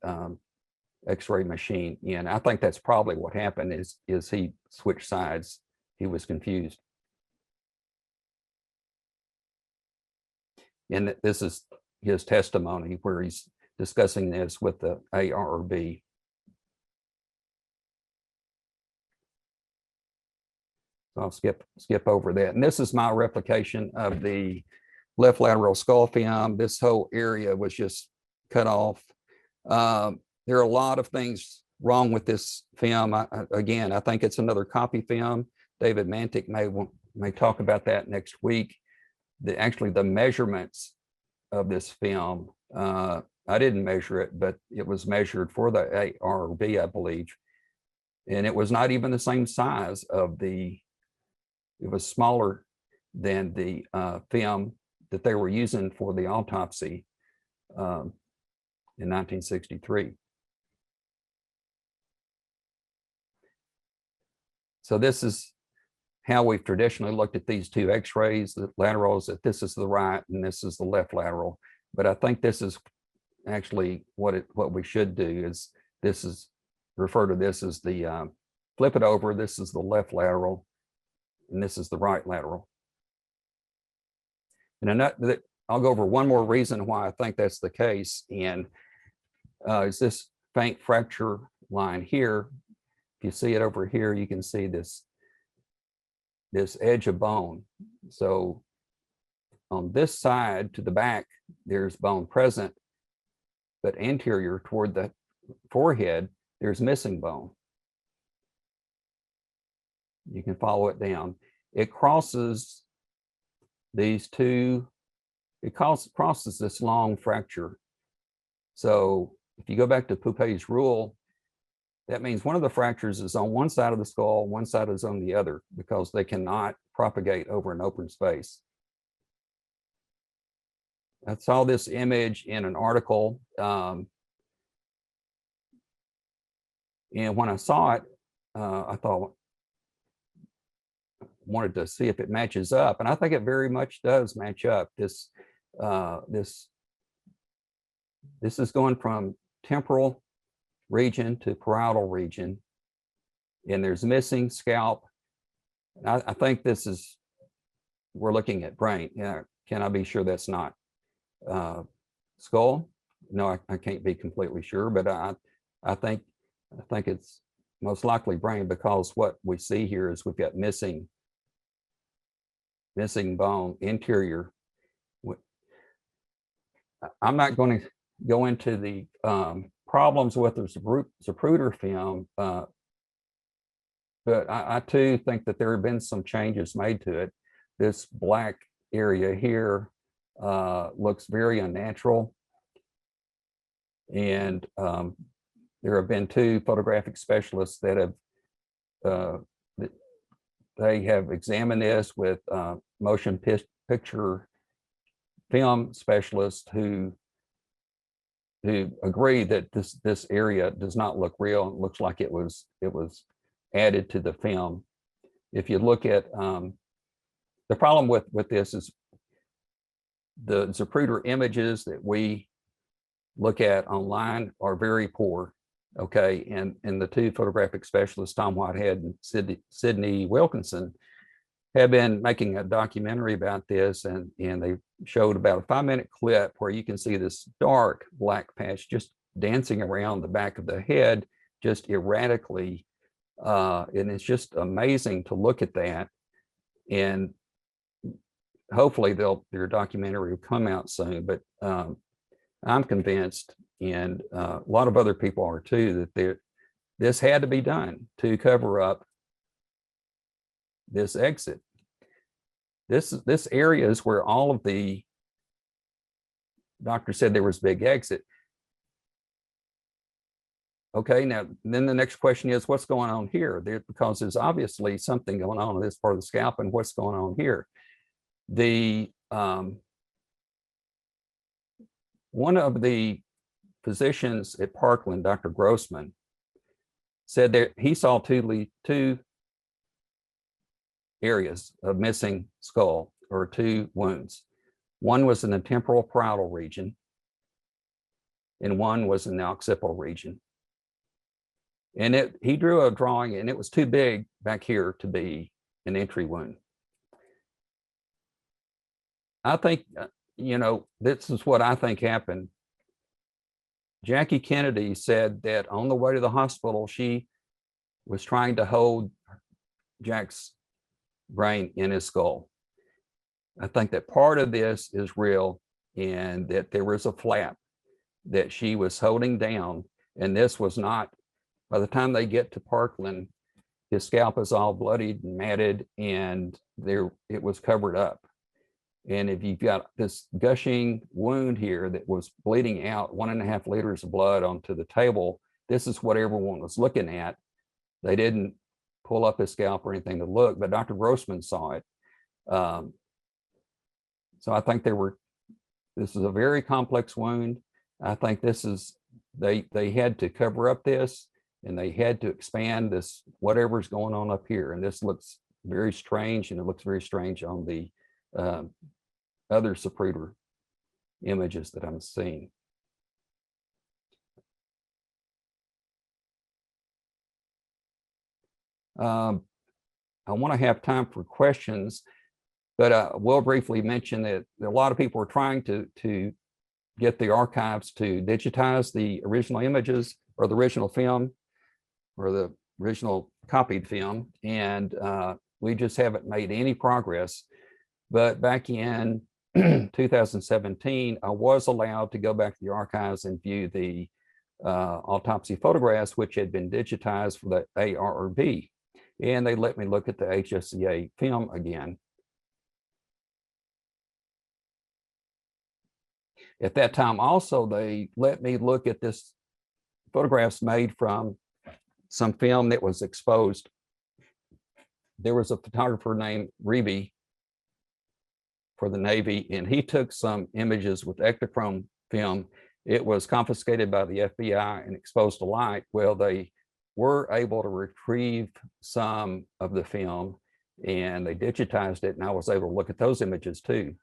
X-ray machine in. I think that's probably what happened, is he switched sides. He was confused. And this is his testimony where he's discussing this with the ARB. So I'll skip over that. And this is my replication of the left lateral skull film. This whole area was just cut off. There are a lot of things wrong with this film. Again, I think it's another copy film. David Mantic may talk about that next week. Actually, the measurements of this film, I didn't measure it, but it was measured for the ARB, I believe. And it was not even the same size of it was smaller than the film that they were using for the autopsy in 1963. So this is how we've traditionally looked at these two X-rays, the laterals, that this is the right and this is the left lateral. But I think this is actually what we should do, is refer to this as the, flip it over, this is the left lateral and this is the right lateral. And I'll go over one more reason why I think that's the case, and is this faint fracture line here. If you see it over here, you can see this edge of bone. So on this side to the back, there's bone present, but anterior toward the forehead, there's missing bone. You can follow it down. It crosses these two, it crosses this long fracture. So if you go back to Poupet's rule, that means one of the fractures is on one side of the skull, one side is on the other, because they cannot propagate over an open space. I saw this image in an article, and when I saw it, I wanted to see if it matches up, and I think it very much does match up. This is going from temporal region to parietal region, and there's missing scalp. I think we're looking at brain. Yeah, can I be sure that's not skull? No, I can't be completely sure, but I think it's most likely brain, because what we see here is we've got missing missing bone interior. I'm not going to go into the problems with the Zapruder film, but I too think that there have been some changes made to it. This black area here looks very unnatural. And there have been 2 photographic specialists that have they have examined this with motion picture film specialists who agree that this area does not look real. It looks like it was added to the film. If you look at the problem with this is the Zapruder images that we look at online are very poor. Okay, and the 2 photographic specialists, Tom Whitehead and Sidney Wilkinson, have been making a documentary about this, and they showed about a 5-minute clip where you can see this dark black patch just dancing around the back of the head, just erratically, and it's just amazing to look at that. And hopefully their documentary will come out soon, but I'm convinced, and a lot of other people are too, that this had to be done to cover up this exit. This area is where all of the doctors said there was a big exit. Okay, now then the next question is, what's going on here? Because there's obviously something going on in this part of the scalp, and what's going on here? One of the physicians at Parkland, Dr. Grossman, said that he saw 2 areas of missing skull, or 2 wounds. One was in the temporal parietal region, and one was in the occipital region. And he drew a drawing, and it was too big back here to be an entry wound. I think, this is what I think happened. Jackie Kennedy said that on the way to the hospital, she was trying to hold Jack's brain in his skull. I think that part of this is real, and that there was a flap that she was holding down, and this was not, by the time they get to Parkland, his scalp is all bloodied and matted, and it was covered up. And if you've got this gushing wound here that was bleeding out 1.5 liters of blood onto the table, this is what everyone was looking at. They didn't pull up his scalp or anything to look, but Dr. Grossman saw it. So I think this is a very complex wound. I think they had to cover up this, and they had to expand this, whatever's going on up here. And this looks very strange, and it looks very strange on the other Zapruder images that I'm seeing. I want to have time for questions, but I will briefly mention that a lot of people are trying to get the archives to digitize the original images, or the original film, or the original copied film, and we just haven't made any progress. But back in 2017, I was allowed to go back to the archives and view the autopsy photographs, which had been digitized for the ARRB, and they let me look at the HSCA film again. At that time also, they let me look at this photographs made from some film that was exposed. There was a photographer named Reby for the Navy, and he took some images with Ektachrome film. It was confiscated by the FBI and exposed to light. Well, they were able to retrieve some of the film, and they digitized it, and I was able to look at those images too.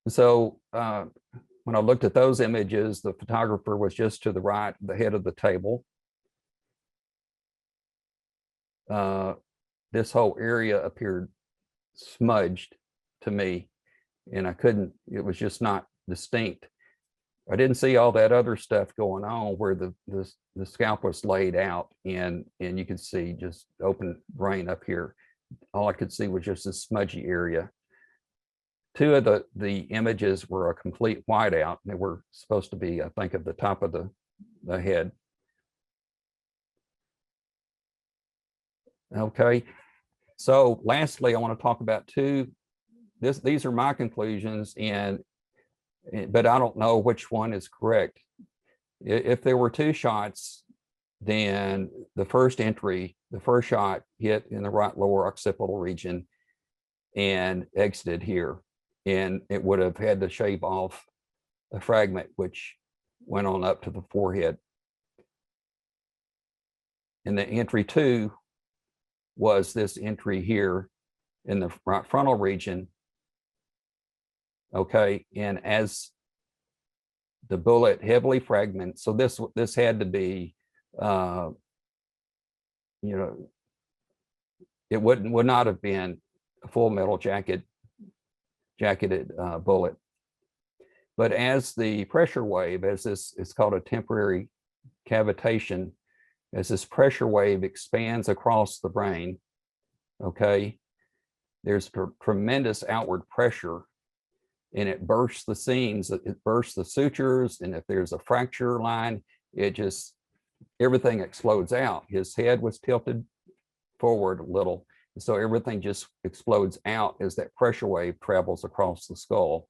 So when I looked at those images, the photographer was just to the right, the head of the table. This whole area appeared smudged to me, and it was just not distinct. I didn't see all that other stuff going on where the scalp was laid out, and you could see just open brain up here. all I could see was just this smudgy area. Two of the images were a complete whiteout. They were supposed to be, I think, at the top of the head. Okay, so lastly, I want to talk about these are my conclusions, but I don't know which one is correct. If there were two shots, then the first shot hit in the right lower occipital region and exited here. And it would have had to shave off a fragment which went on up to the forehead. And the entry 2 was this entry here in the right frontal region. Okay, and as the bullet heavily fragmented, so this had to be, you know, it would not have been a full metal jacketed bullet. But as the pressure wave, as this is called a temporary cavitation, as this pressure wave expands across the brain, okay, there's tremendous outward pressure, and it bursts the seams, it bursts the sutures, and if there's a fracture line, everything explodes out. His head was tilted forward a little, so everything just explodes out as that pressure wave travels across the skull.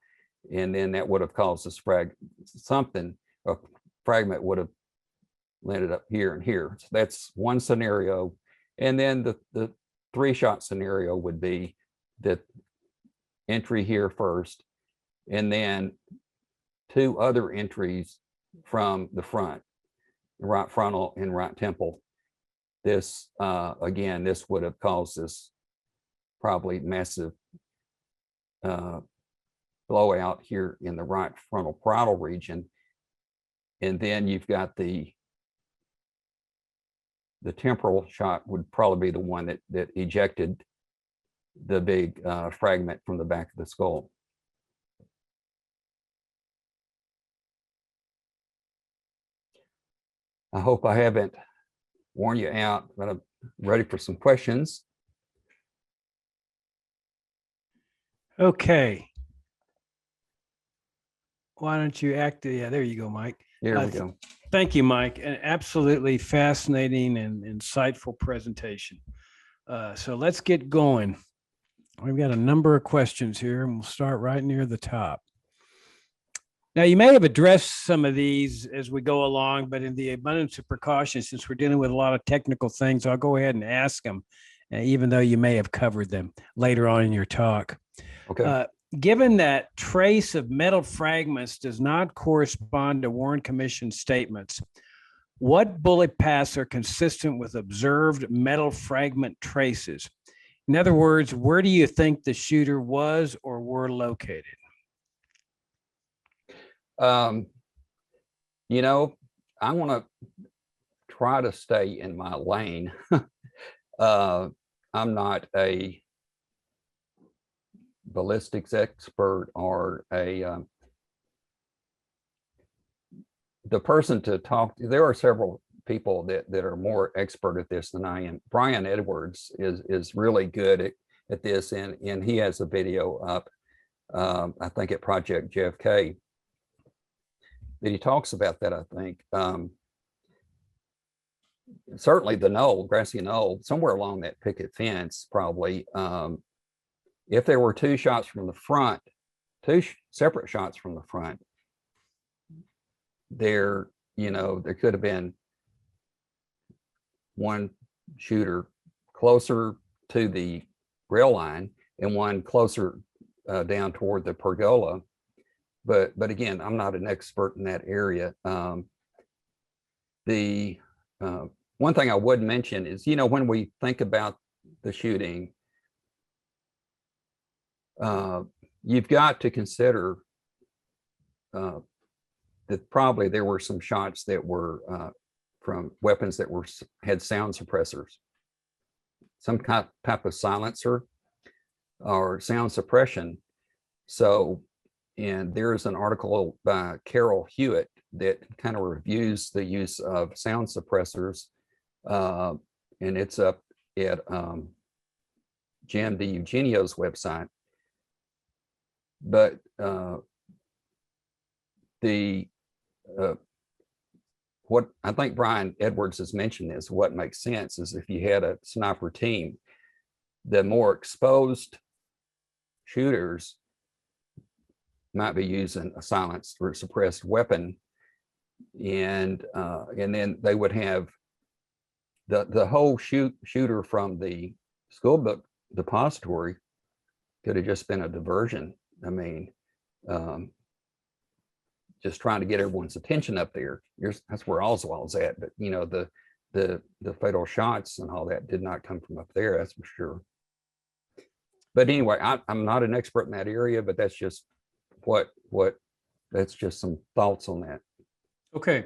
And then that would have caused this a fragment would have landed up here and here. So that's one scenario. And then the 3-shot scenario would be that entry here first, and then 2 other entries from the front, right frontal and right temple. This, again, this would have caused this probably massive blowout here in the right frontal parietal region. And then you've got the temporal shot would probably be the one that ejected the big fragment from the back of the skull. I hope I haven't worn you out, but I'm ready for some questions. Okay. Why don't you yeah, there you go, Mike. There we go. Thank you, Mike. An absolutely fascinating and insightful presentation. So let's get going. We've got a number of questions here, and we'll start right near the top. Now, you may have addressed some of these as we go along, but in the abundance of precaution, since we're dealing with a lot of technical things, I'll go ahead and ask them, even though you may have covered them later on in your talk. Okay. Given that trace of metal fragments does not correspond to Warren Commission statements, what bullet paths are consistent with observed metal fragment traces? In other words, where do you think the shooter was or were located? You know, I want to try to stay in my lane. I'm not a ballistics expert or the person to talk to. There are several people that are more expert at this than I am. Brian Edwards is really good at this, and he has a video up, I think at Project JFK, that he talks about that. I think certainly the knoll, grassy knoll, somewhere along that picket fence, probably. If there were 2 shots from the front, 2 separate shots from the front, there could have been one shooter closer to the rail line and one closer down toward the pergola. But again, I'm not an expert in that area. The one thing I would mention is, when we think about the shooting, you've got to consider that probably there were some shots that were from weapons that had sound suppressors, some type of silencer or sound suppression. So, and there's an article by Carol Hewitt that kind of reviews the use of sound suppressors, and it's up at Jim DiEugenio's website. But what I think Brian Edwards has mentioned is what makes sense is if you had a sniper team, the more exposed shooters might be using a silenced or suppressed weapon, and then they would have the whole shooter from the school book depository could have just been a diversion. I mean, just trying to get everyone's attention up there. That's where Oswald's at, but you know, the fatal shots and all that did not come from up there, that's for sure. But anyway, I'm not an expert in that area, but that's just that's just some thoughts on that. Okay.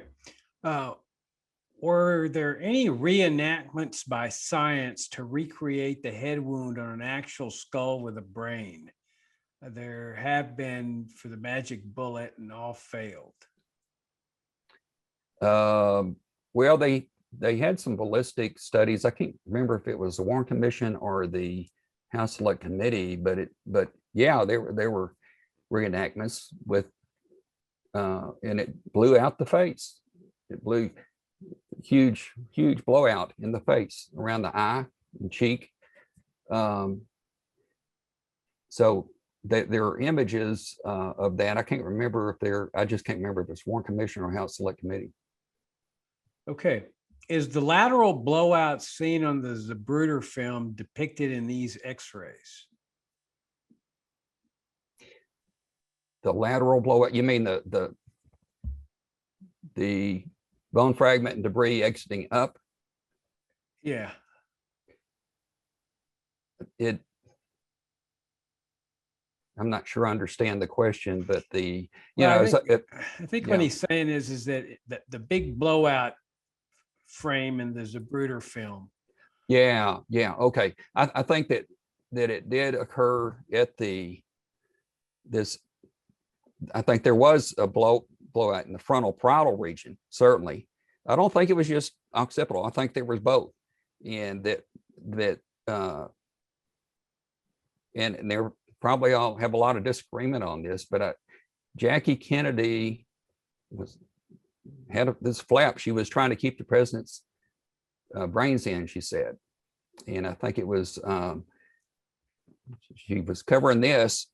Were there any reenactments by science to recreate the head wound on an actual skull with a brain? There have been for the magic bullet, and all failed. Well, they had some ballistic studies. I can't remember if it was the Warren Commission or the House Select Committee, but yeah, there were reenactments with, and it blew out the face. It blew huge blowout in the face, around the eye and cheek. So there are images of that. I can't remember if I just can't remember if it's Warren Commission or House Select Committee. Okay. Is the lateral blowout seen on the Zapruder film depicted in these x-rays? The lateral blowout, you mean the bone fragment and debris exiting up? Yeah. I'm not sure I understand the question, but I think what he's saying is that the big blowout frame in the Zapruder film. Yeah. Okay. I think that it did occur at I think there was a blowout in the frontal parietal region, certainly. I don't think it was just occipital. I think there was both, and and they're probably all have a lot of disagreement on this, but Jackie Kennedy had this flap. She was trying to keep the president's brains in, she said. And I think it was, she was covering this.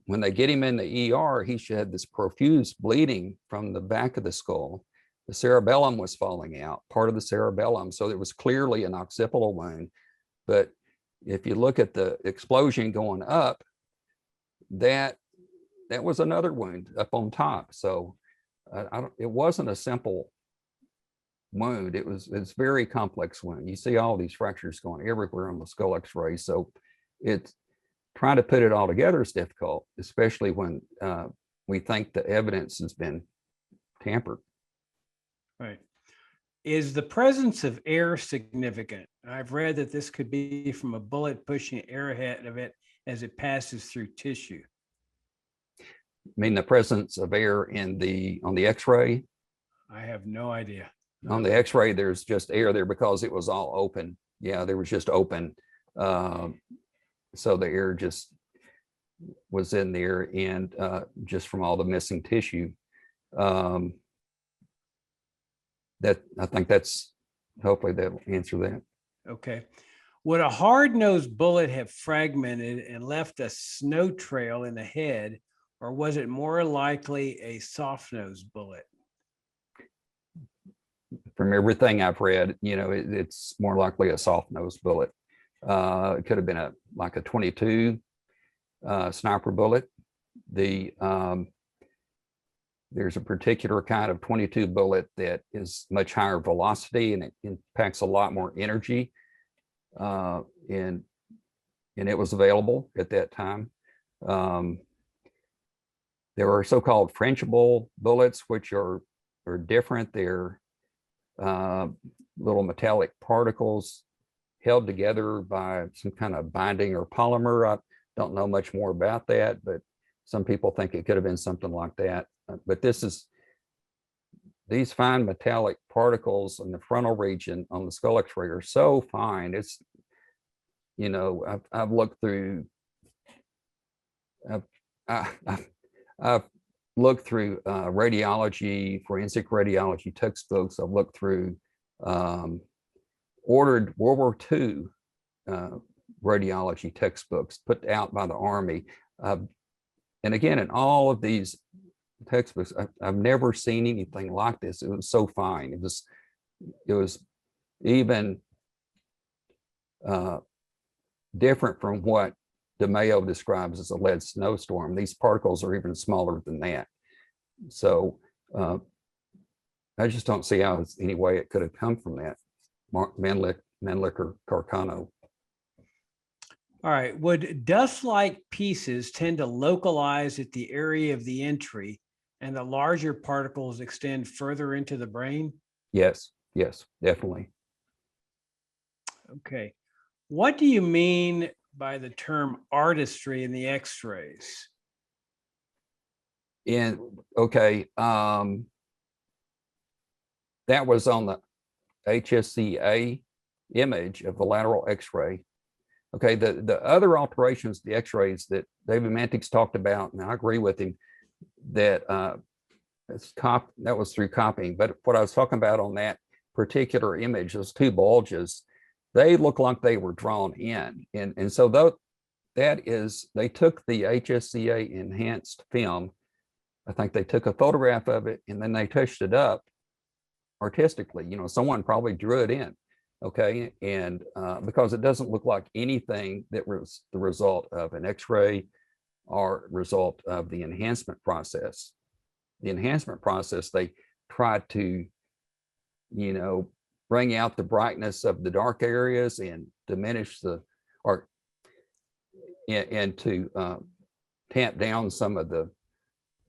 When they get him in the ER, he had this profuse bleeding from the back of the skull. The cerebellum was falling out, part of the cerebellum. So it was clearly an occipital wound. But if you look at the explosion going up, that was another wound up on top. So it wasn't a simple wound. It's very complex wound. You see all these fractures going everywhere on the skull x-ray. So it's trying to put it all together is difficult, especially when we think the evidence has been tampered. Right. Is the presence of air significant? I've read that this could be from a bullet pushing air ahead of it as it passes through tissue. I mean, the presence of air on the x-ray? I have no idea. On the x-ray, there's just air there because it was all open. Yeah, there was just open. So the air just was in there, and just from all the missing tissue. That I think that's, hopefully that'll answer that. Okay. Would a hard-nosed bullet have fragmented and left a snow trail in the head, or was it more likely a soft-nosed bullet? From everything I've read, it's more likely a soft-nosed bullet. It could have been like a 22 sniper bullet. There's a particular kind of 22 bullet that is much higher velocity, and it impacts a lot more energy. And it was available at that time. There are so-called Frenchable bullets, which are different. They're little metallic particles held together by some kind of binding or polymer. I don't know much more about that, but some people think it could have been something like that. But these fine metallic particles in the frontal region on the skull x-ray are so fine. you know, I've looked through, I've looked through radiology, forensic radiology textbooks. I've looked through ordered World War II radiology textbooks put out by the Army. And again, in all of these textbooks, I've never seen anything like this. It was so fine. It was even different from what DeMayo describes as a lead snowstorm. These particles are even smaller than that. So I just don't see how any way it could have come from that. Menlich or Carcano. All right. Would dust-like pieces tend to localize at the area of the entry and the larger particles extend further into the brain? Yes, definitely. Okay. What do you mean by the term artistry in the x-rays? And okay, that was on the HSCA image of the lateral x-ray. Okay, the other alterations, the x-rays that David Mantix talked about, and I agree with him, that that was through copying. But what I was talking about on that particular image, those two bulges, they look like they were drawn in. And so that is, they took the HSCA enhanced film. I think they took a photograph of it and then they touched it up artistically. You know, someone probably drew it in. Okay, and because it doesn't look like anything that was the result of an x-ray or result of the enhancement process. The enhancement process, they tried to, you know, bring out the brightness of the dark areas and diminish and to tamp down some of the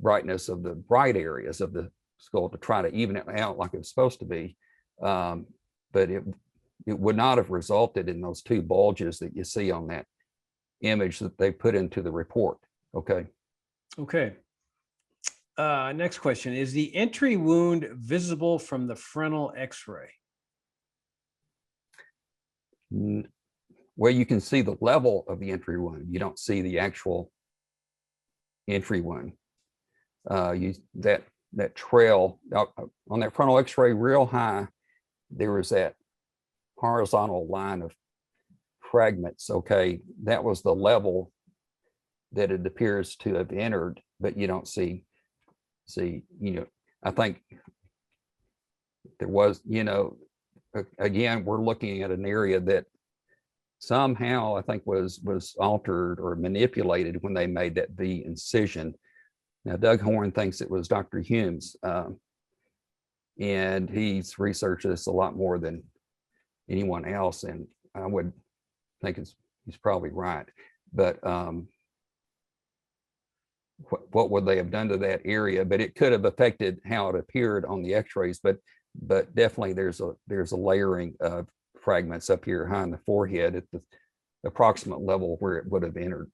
brightness of the bright areas of the skull to try to even it out like it's supposed to be. But it would not have resulted in those two bulges that you see on that image that they put into the report. Okay. Okay. Next question. Is the entry wound visible from the frontal x-ray? Well, you can see the level of the entry wound. You don't see the actual entry wound. That trail on that frontal x-ray real high, there was that horizontal line of fragments. Okay, that was the level that it appears to have entered, but you don't see, you know, I think there was, you know, again, we're looking at an area that somehow I think was altered or manipulated when they made that V incision. Now, Doug Horn thinks it was Dr. Hume's, and he's researched this a lot more than anyone else, and I would think he's probably right. But what would they have done to that area? But it could have affected how it appeared on the x-rays, but definitely there's a layering of fragments up here high in the forehead at the approximate level where it would have entered.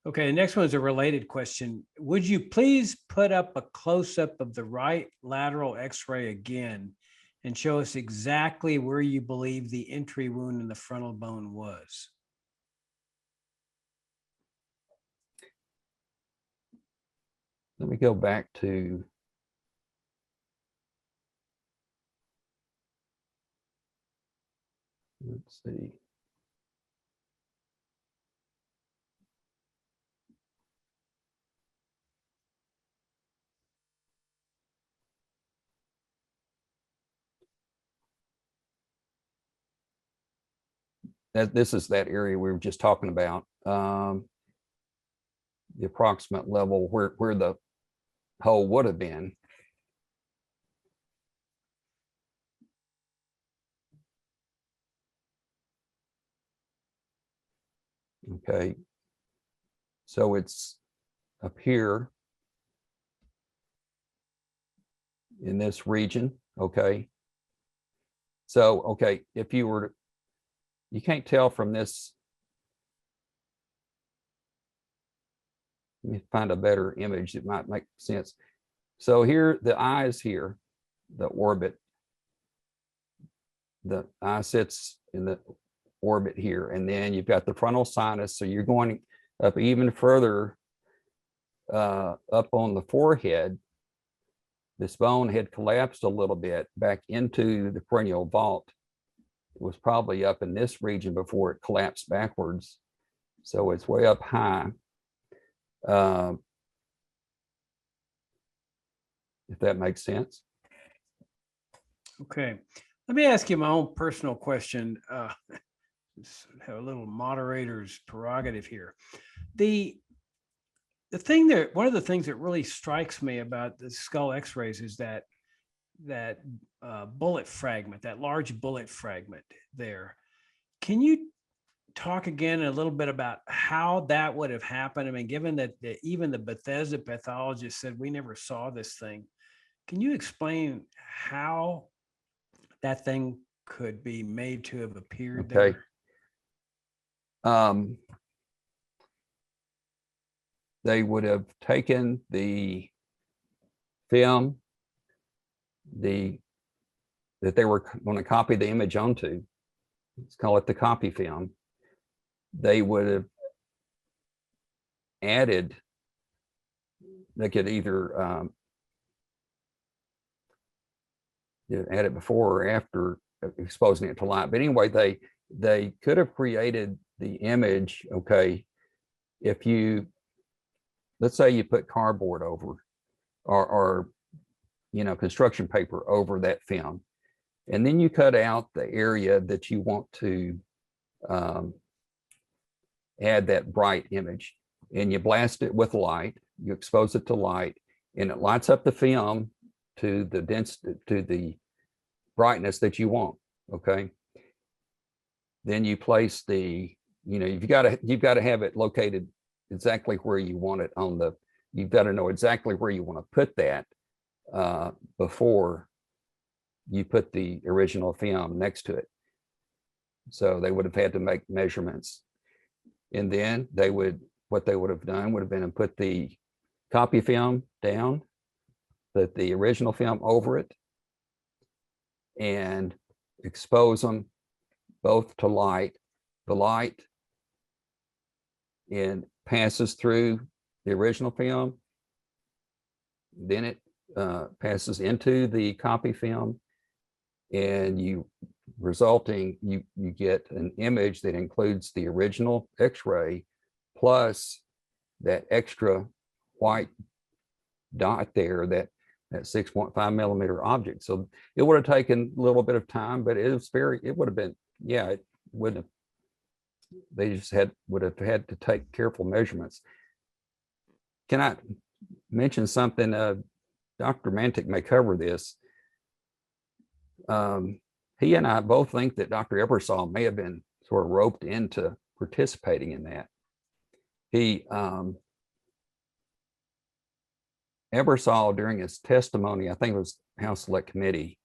Okay, the next one is a related question. Would you please put up a close-up of the right lateral x-ray again and show us exactly where you believe the entry wound in the frontal bone was? Let me go back to let's see. This is that area we were just talking about. The approximate level where the hole would have been. Okay, so it's up here in this region. Okay, so okay, if you were to, you can't tell from this. Let me find a better image that might make sense. So here, the eye is here, the orbit. The eye sits in the orbit here. And then you've got the frontal sinus. So you're going up even further up on the forehead. This bone had collapsed a little bit back into the cranial vault. It was probably up in this region before it collapsed backwards. So it's way up high. If that makes sense. Okay. Let me ask you my own personal question. Have a little moderator's prerogative here. The thing that, one of the things that really strikes me about the skull x-rays is that bullet fragment, that large bullet fragment there. Can you talk again a little bit about how that would have happened? I mean, given that even the Bethesda pathologist said we never saw this thing, can you explain how that thing could be made to have appeared there? They would have taken the film that they were going to copy the image onto. Let's call it the copy film. They would have added, they could either add it before or after exposing it to light. But anyway, they could have created the image, okay, if you, let's say you put cardboard over or you know, construction paper over that film, and then you cut out the area that you want to add that bright image, and you blast it with light, you expose it to light, and it lights up the film to the to the brightness that you want. Okay. Then you place the, you know, you've got to have it located exactly where you want it on the, you've got to know exactly where you want to put that before you put the original film next to it. So they would have had to make measurements, and then they would, what they would have done would have been to put the copy film down, put the original film over it, and expose them both to light. The light and passes through the original film, then it passes into the copy film, and you get an image that includes the original X-ray plus that extra white dot there, that 6.5 millimeter object. So it would have taken a little bit of time, but it would have been, yeah, it wouldn't have, they just would have had to take careful measurements. Can I mention something? Dr. Mantic may cover this. He and I both think that Dr. Ebersol may have been sort of roped into participating in that. Ebersol, during his testimony, I think it was House Select Committee,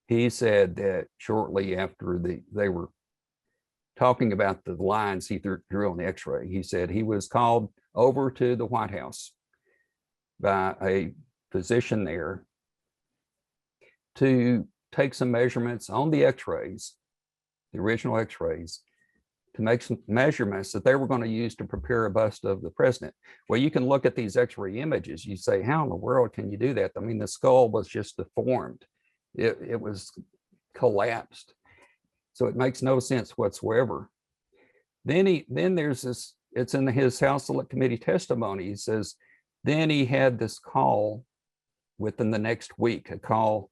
he said that shortly after they were talking about the lines he drew on the X-ray, he said he was called over to the White House by a physician there to take some measurements on the X-rays, the original X-rays, to make some measurements that they were going to use to prepare a bust of the president. Well, you can look at these X-ray images. You say, how in the world can you do that? I mean, the skull was just deformed. It was collapsed. So it makes no sense whatsoever. Then there's this, it's in his House Select Committee testimony. He says, then he had this call within the next week, a call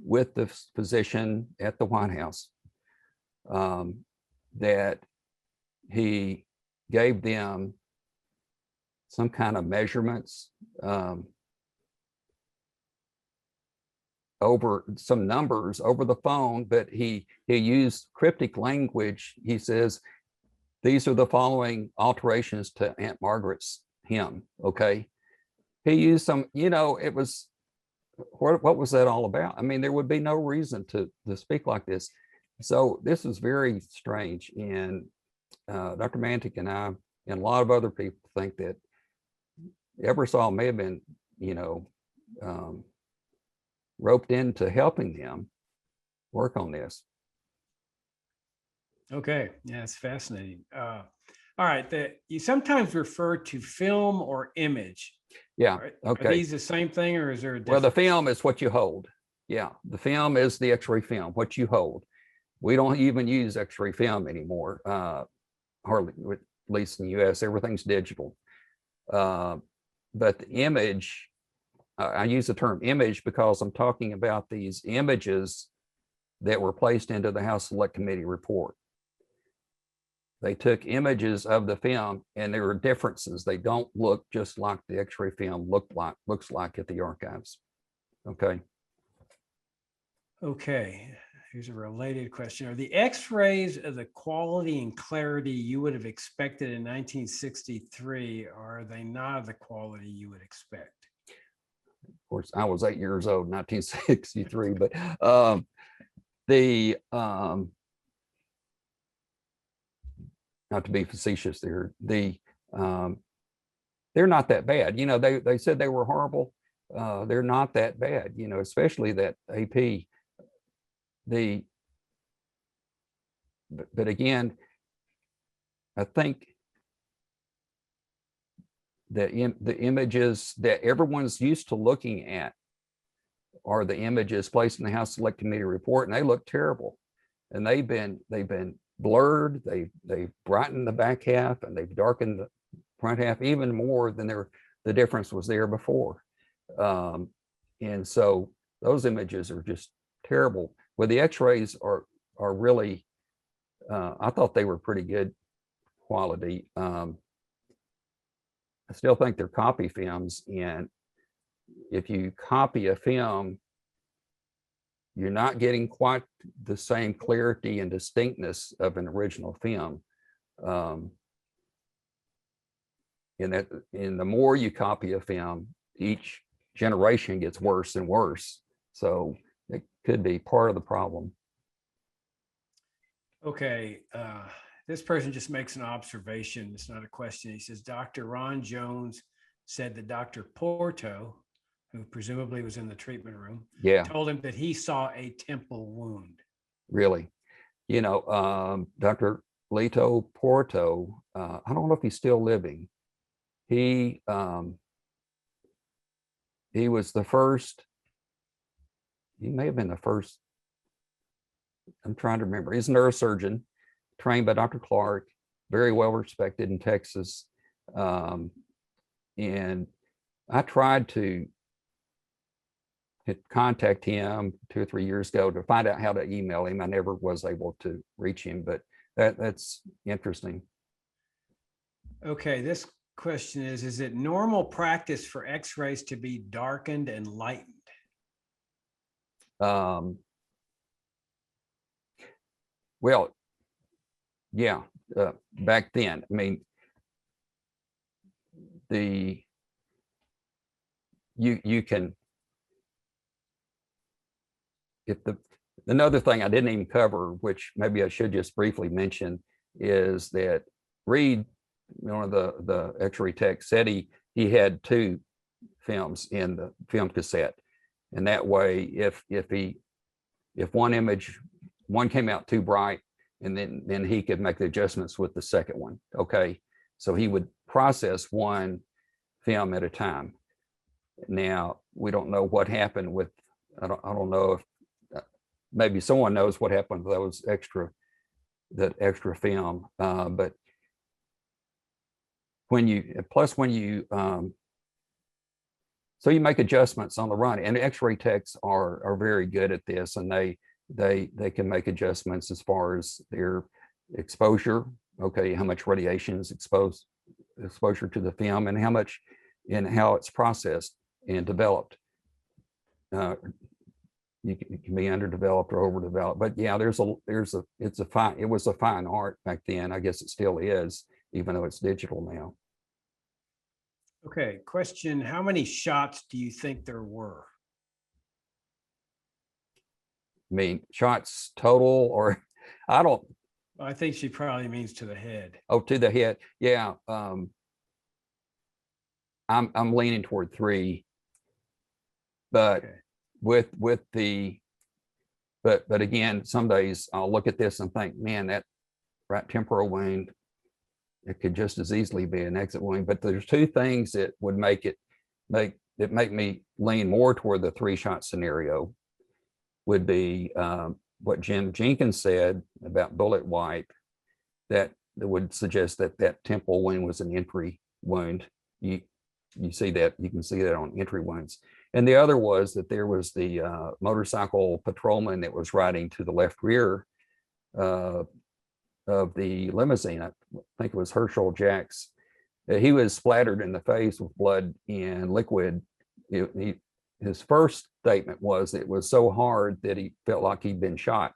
with the physician at the White House, that he gave them some kind of measurements over some numbers over the phone, but he used cryptic language. He says, these are the following alterations to Aunt Margaret's hymn. Okay. He used some, you know, it was, what was that all about? I mean, there would be no reason to speak like this. So this is very strange. And Dr. Mantic and I, and a lot of other people think that Ebersol may have been, you know, roped into helping them work on this. Okay, yeah, it's fascinating. All right, you sometimes refer to film or image. Yeah, Are okay. these the same thing, or is there a Well, the difference? film is what you hold. Yeah, the film is the X-ray film, what you hold. We don't even use X-ray film anymore, hardly, at least in the US, everything's digital. But the image, I use the term image because I'm talking about these images that were placed into the House Select Committee report. They took images of the film and there are differences. They don't look just like the X-ray film looks like at the archives. Okay. Okay, here's a related question. Are the X-rays of the quality and clarity you would have expected in 1963, or are they not of the quality you would expect? Of course, I was 8 years old in 1963, but not to be facetious there, they're not that bad. You know, they said they were horrible. They're not that bad, you know, especially that AP. But again, I think that the images that everyone's used to looking at are the images placed in the House Select Committee report, and they look terrible. And they've been blurred. They've brightened the back half and they've darkened the front half even more than the difference was there before. And so those images are just terrible. Well, the X-rays are really, I thought they were pretty good quality. I still think they're copy films, and if you copy a film, you're not getting quite the same clarity and distinctness of an original film. And the more you copy a film, each generation gets worse and worse. So it could be part of the problem. Okay, this person just makes an observation. It's not a question. He says, Dr. Ron Jones said that Dr. Porto, who presumably was in the treatment room, told him that he saw a temple wound. Really? You know, Dr. Lito Porto, I don't know if he's still living. He was the first, he may have been the first, I'm trying to remember. He's a neurosurgeon trained by Dr. Clark, very well respected in Texas. And I tried to contact him 2 or 3 years ago to find out how to email him. I never was able to reach him, but that's interesting. Okay, this question is it normal practice for X-rays to be darkened and lightened? Well, yeah, back then, I mean, you can, if another thing I didn't even cover, which maybe I should just briefly mention, is that Reed, one of the X-ray techs, said he had 2 films in the film cassette, and that way if one came out too bright, and then he could make the adjustments with the second one. Okay, so he would process one film at a time. Now we don't know what happened with, I don't know if maybe someone knows what happened with that extra film, but when you so you make adjustments on the run, and X-ray techs are very good at this, and they can make adjustments as far as their exposure. Okay, how much radiation is exposure to the film, and how much and how it's processed and developed. You can be underdeveloped or overdeveloped, but yeah, it was a fine art back then. I guess it still is, even though it's digital now. Okay, question, how many shots do you think there were? I mean, shots total, or I don't. I think she probably means to the head. Oh, to the head. Yeah. I'm leaning toward 3, but okay. But again, some days I'll look at this and think, man, right temporal wound. It could just as easily be an exit wound, but there's two things that would make me lean more toward the 3-shot scenario. Would be what Jim Jenkins said about bullet wipe, that would suggest that that temporal wound was an entry wound. You see that, you can see that on entry wounds. And the other was that there was the motorcycle patrolman that was riding to the left rear of the limousine. I think it was Herschel Jacks. He was splattered in the face with blood and liquid. His first statement was it was so hard that he felt like he'd been shot.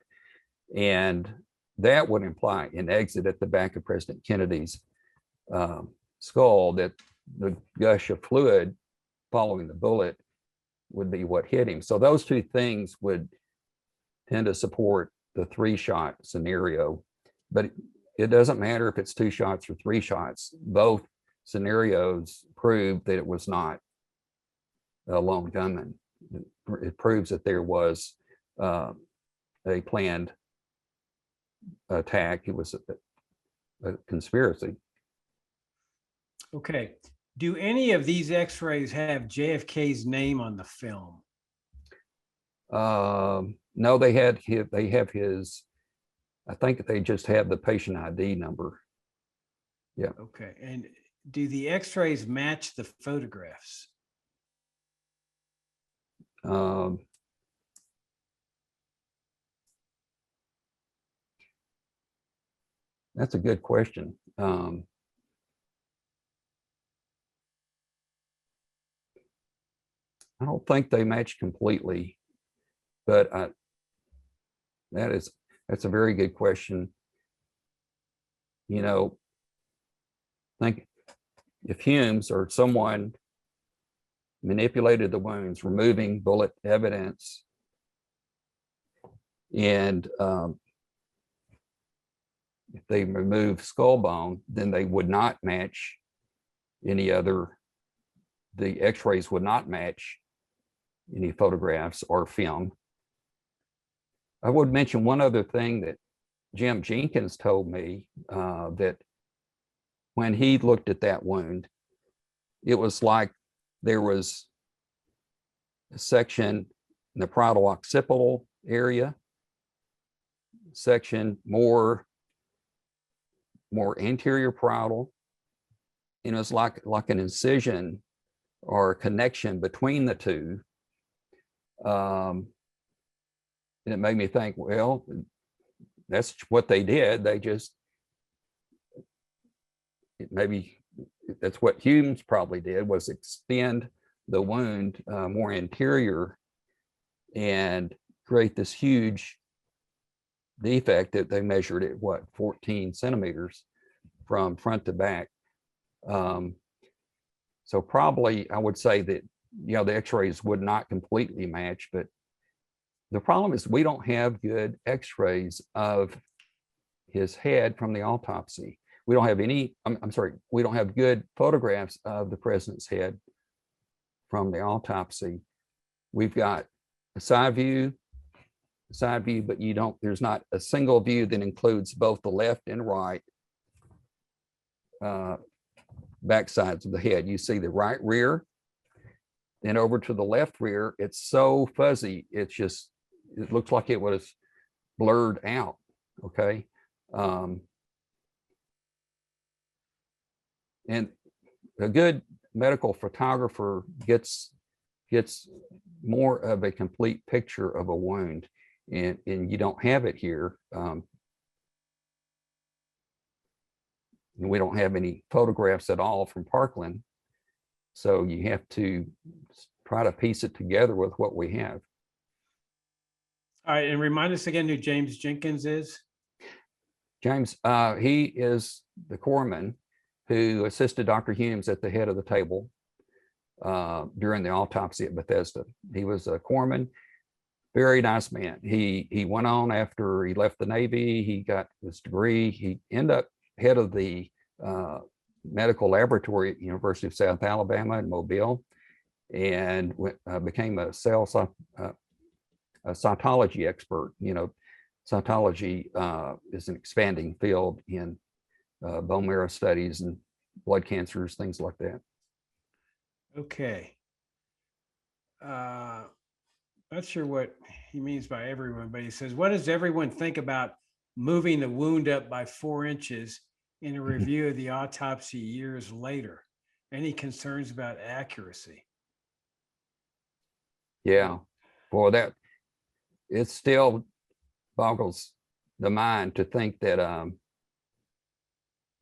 And that would imply an exit at the back of President Kennedy's skull, that the gush of fluid following the bullet would be what hit him. So those two things would tend to support the 3-shot scenario. But it doesn't matter if it's 2 shots or 3 shots. Both scenarios prove that it was not a lone gunman. It proves that there was a planned attack. It was a conspiracy. Okay. Do any of these x-rays have JFK's name on the film? No, they have his, I think they just have the patient ID number. Yeah. Okay. And do the x-rays match the photographs? That's a good question. I don't think they match completely, but that's a very good question. You know, think if Humes or someone manipulated the wounds, removing bullet evidence, and if they remove skull bone, then they would not match any other, the x-rays would not match any photographs or film. I would mention one other thing that Jim Jenkins told me, that when he looked at that wound, it was like there was a section in the parietal occipital area, section more anterior parietal, and it was like an incision or a connection between the two. And it made me think, well, that's what they did. They just, maybe that's what Humes probably did, was extend the wound more anterior and create this huge defect that they measured at what, 14 centimeters from front to back. So probably I would say that, you know, the x-rays would not completely match, but the problem is we don't have good x-rays of his head from the autopsy. We don't have any, I'm sorry, we don't have good photographs of the president's head from the autopsy. We've got a side view, but you don't, there's not a single view that includes both the left and right back sides of the head. You see the right rear, then over to the left rear, it's so fuzzy, it's just, it looks like it was blurred out, okay? And a good medical photographer gets more of a complete picture of a wound, and you don't have it here. And we don't have any photographs at all from Parkland, so you have to try to piece it together with what we have. All right, and remind us again who James Jenkins is. James, he is the corpsman who assisted Dr. Humes at the head of the table during the autopsy at Bethesda. He was a corpsman, very nice man. He went on after he left the Navy, he got his degree, he ended up head of the medical laboratory at University of South Alabama in Mobile, and became a cytology expert, you know, cytology is an expanding field in bone marrow studies and blood cancers, things like that. Okay. Not sure what he means by everyone, but he says, what does everyone think about moving the wound up by 4 inches in a review of the autopsy years later? Any concerns about accuracy? Yeah, boy, that it still boggles the mind to think that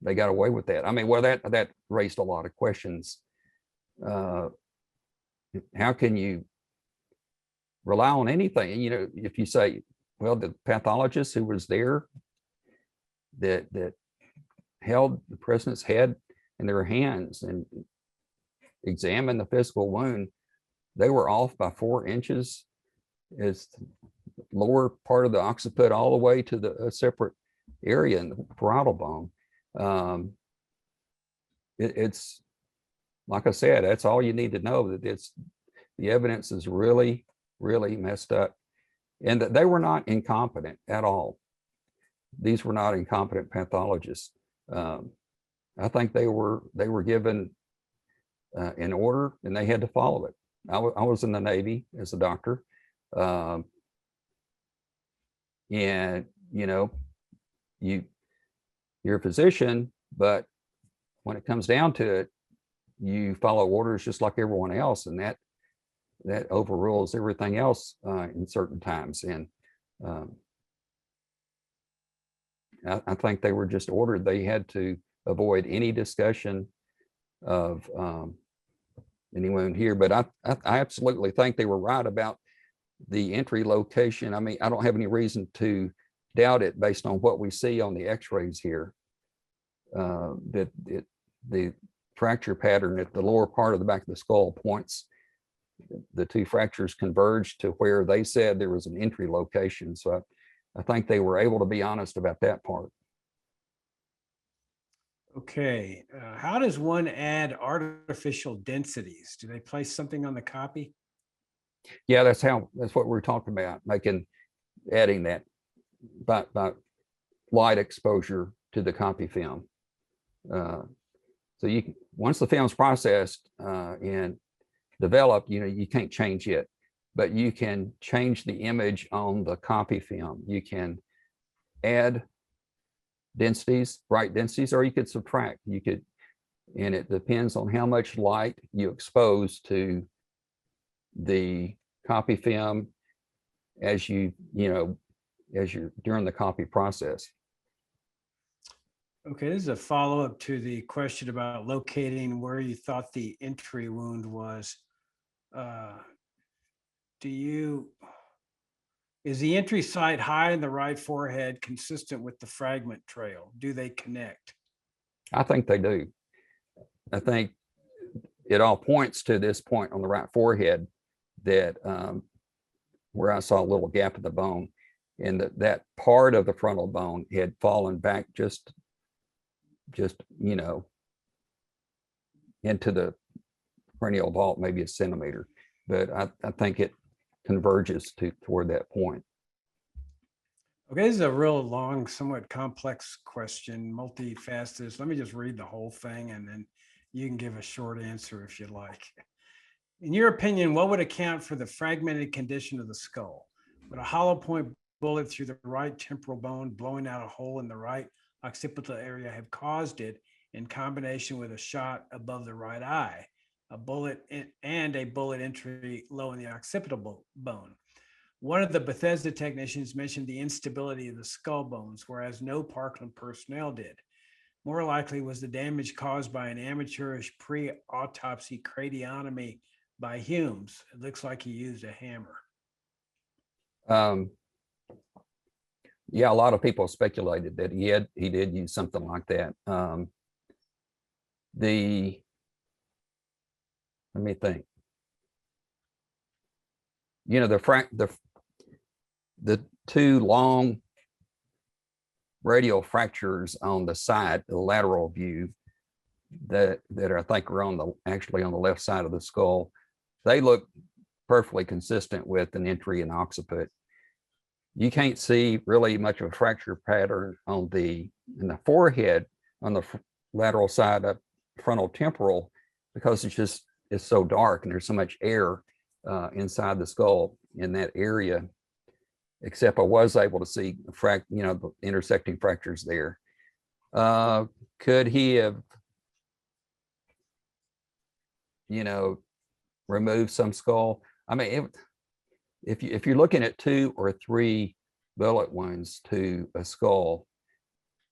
they got away with that. I mean, well, that raised a lot of questions. How can you rely on anything? You know, if you say, well, the pathologist who was there that held the president's head in their hands and examined the physical wound, they were off by 4 inches as lower part of the occiput all the way to the separate area in the parietal bone. It's like I said, that's all you need to know, that the evidence is really, really messed up, and that they were not incompetent at all. These were not incompetent pathologists. I think they were given an order and they had to follow it. I was in the Navy as a doctor, and you know, you're a physician, but when it comes down to it, you follow orders just like everyone else, and that overrules everything else in certain times. And I think they were just ordered. They had to avoid any discussion of any wound here. But I absolutely think they were right about the entry location. I mean, I don't have any reason to doubt it based on what we see on the x-rays here, that the fracture pattern at the lower part of the back of the skull points, the 2 fractures converged to where they said there was an entry location. So I think they were able to be honest about that part. Okay. How does one add artificial densities? Do they place something on the copy? Yeah, that's what we're talking about, adding that by light exposure to the copy film. So once the film's processed and developed, you can't change it, but you can change the image on the copy film. You can add densities, bright densities, or you could subtract. And it depends on how much light you expose to the copy film as you're during the copy process. Okay, this is a follow-up to the question about locating where you thought the entry wound was. Is the entry site high in the right forehead consistent with the fragment trail? Do they connect? I think they do. I think it all points to this point on the right forehead that where I saw a little gap in the bone, and that part of the frontal bone had fallen back just into the cranial vault, maybe a centimeter, but I think it converges toward that point. Okay, this is a real long, somewhat complex question, multifaceted. Let me just read the whole thing and then you can give a short answer if you like. In your opinion, what would account for the fragmented condition of the skull? Would a hollow point bullet through the right temporal bone blowing out a hole in the right occipital area have caused it, in combination with a shot above the right eye, a bullet entry low in the occipital bone? One of the Bethesda technicians mentioned the instability of the skull bones, whereas no Parkland personnel did. More likely was the damage caused by an amateurish pre-autopsy craniotomy by Humes. It looks like he used a hammer. Yeah, a lot of people speculated that he did use something like that. Let me think. The 2 long radial fractures on the side, the lateral view, that I think are actually on the left side of the skull, they look perfectly consistent with an entry in occiput. you can't see really much of a fracture pattern on in the forehead on the lateral side of frontal temporal, because it's so dark and there's so much air inside the skull in that area. Except I was able to see the intersecting fractures there. Could he have, removed some skull? I mean, if you're looking at 2 or 3 bullet wounds to a skull,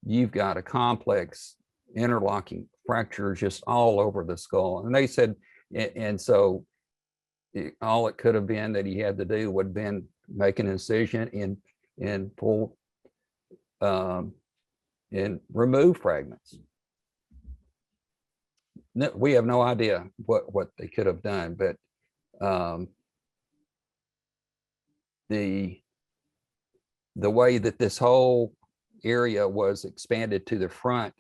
you've got a complex interlocking fractures just all over the skull. And they said, and so all it could have been that he had to do would have been make an incision and pull and remove fragments. No, we have no idea what they could have done, but the way that this whole area was expanded to the front,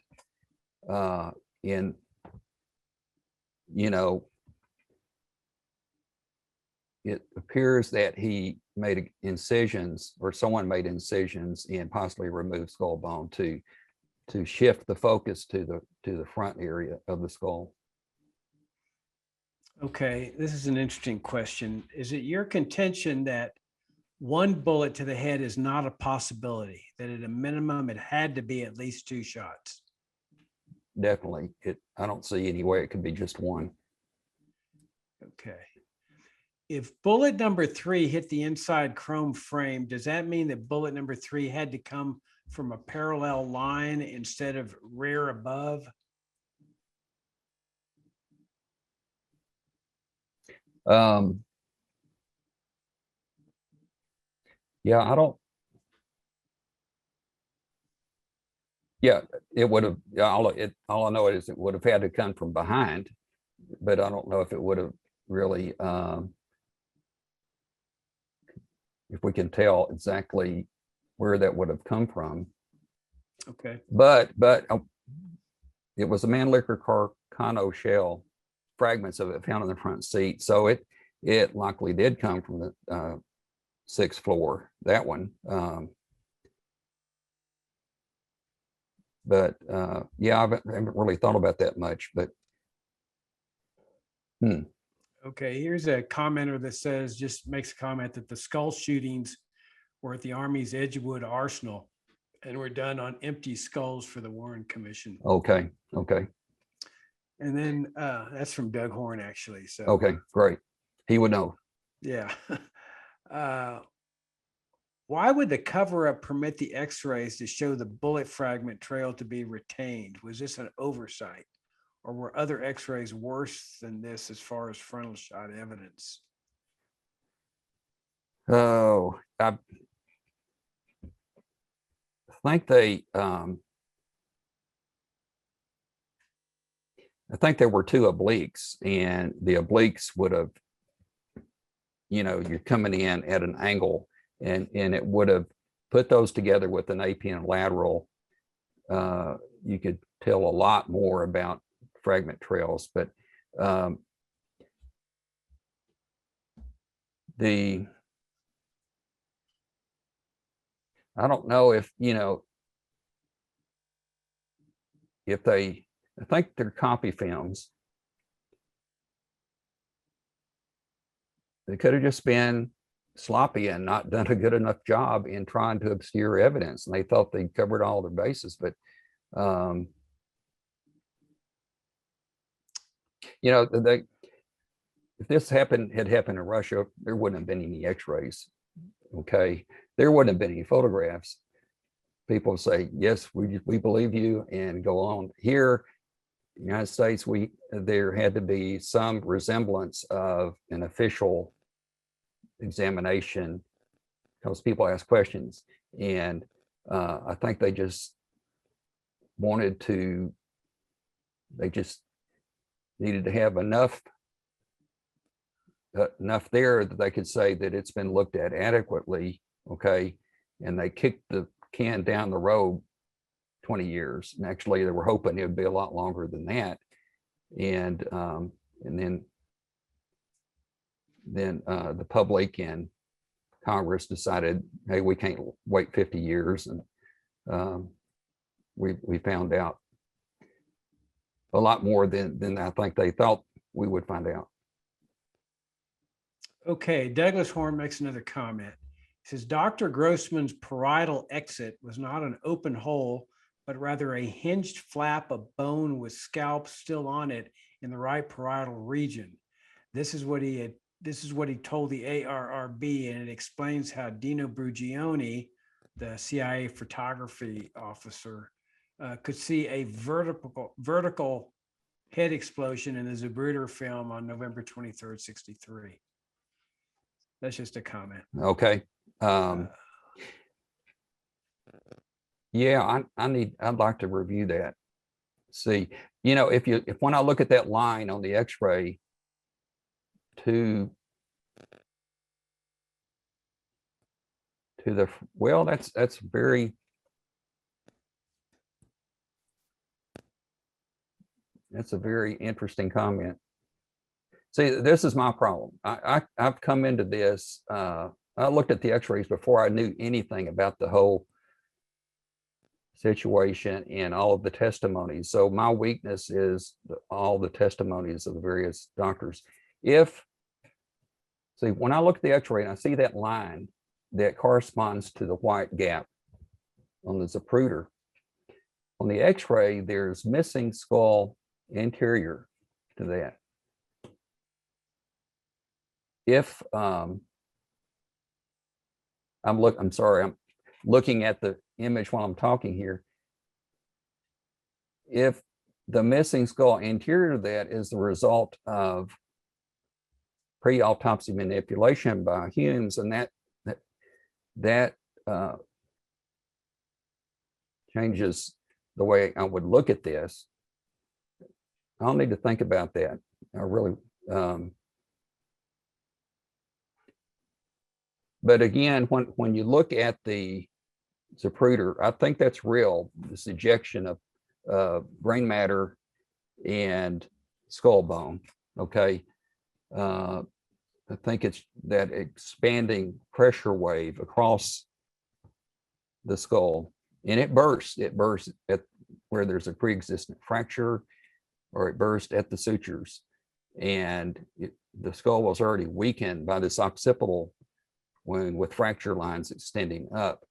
it appears that he made incisions, or someone made incisions and possibly removed skull bone to shift the focus to the front area of the skull. Okay, this is an interesting question. Is it your contention that one bullet to the head is not a possibility, that at a minimum it had to be at least 2 shots? Definitely. I don't see any way it could be just one. Okay. If bullet number 3 hit the inside chrome frame, does that mean that bullet number 3 had to come from a parallel line instead of rear above? Yeah, it would have, all I know is it would have had to come from behind, but I don't know if it would have really, if we can tell exactly where that would have come from. Okay. But it was a Mannlicher Carcano shell, fragments of it found in the front seat. So it likely did come from the 6th floor, that one. But yeah, I haven't really thought about that much, but. Okay, here's a commenter that says, just makes a comment that the skull shootings were at the Army's Edgewood Arsenal and were done on empty skulls for the Warren Commission. Okay. And then that's from Doug Horn, actually. So okay, great. He would know. Yeah. Why would the cover-up permit the x-rays to show the bullet fragment trail to be retained? Was this an oversight, or were other x-rays worse than this as far as frontal shot evidence? Oh, I think I think there were 2 obliques, and the obliques would have, you're coming in at an angle, and it would have put those together with an AP and lateral. You could tell a lot more about fragment trails, but I don't know if, I think they're copy films. They could have just been sloppy and not done a good enough job in trying to obscure evidence, and they thought they covered all their bases. But if this had happened in Russia, there wouldn't have been any x-rays. Okay, there wouldn't have been any photographs. People say, yes, we believe you, and go on. Here, United States, there had to be some resemblance of an official examination, because people ask questions, and I think they just needed to have enough there that they could say that it's been looked at adequately. Okay, and they kicked the can down the road 20 years, and actually they were hoping it would be a lot longer than that. And then the public and Congress decided, hey, we can't wait 50 years. And we found out a lot more than I think they thought we would find out. Okay, Douglas Horn makes another comment. He says, Dr. Grossman's parietal exit was not an open hole, but rather a hinged flap of bone with scalp still on it in the right parietal region. This is what he told the ARRB, and it explains how Dino Brugioni, the CIA photography officer, could see a vertical head explosion in the Zapruder film on November 23rd, 63. That's just a comment. Okay. Yeah, I'd like to review that. See, you know, if when I look at that line on the X-ray to the, well, that's very, that's a very interesting comment. See, this is my problem. I've come into this, I looked at the X-rays before I knew anything about the whole situation and all of the testimonies. So my weakness is all the testimonies of the various doctors. See, when I look at the X-ray and I see that line that corresponds to the white gap on the Zapruder, on the X-ray, there's missing skull anterior to that. If I'm looking at the image while I'm talking here. If the missing skull anterior to that is the result of pre-autopsy manipulation by Humes, and that changes the way I would look at this. I'll need to think about that. I really, but again, when you look at the Zapruder, I think that's real. This ejection of brain matter and skull bone. Okay, I think it's that expanding pressure wave across the skull, and it bursts. It bursts at where there's a pre-existent fracture, or it bursts at the sutures, and the skull was already weakened by this occipital wound with fracture lines extending up.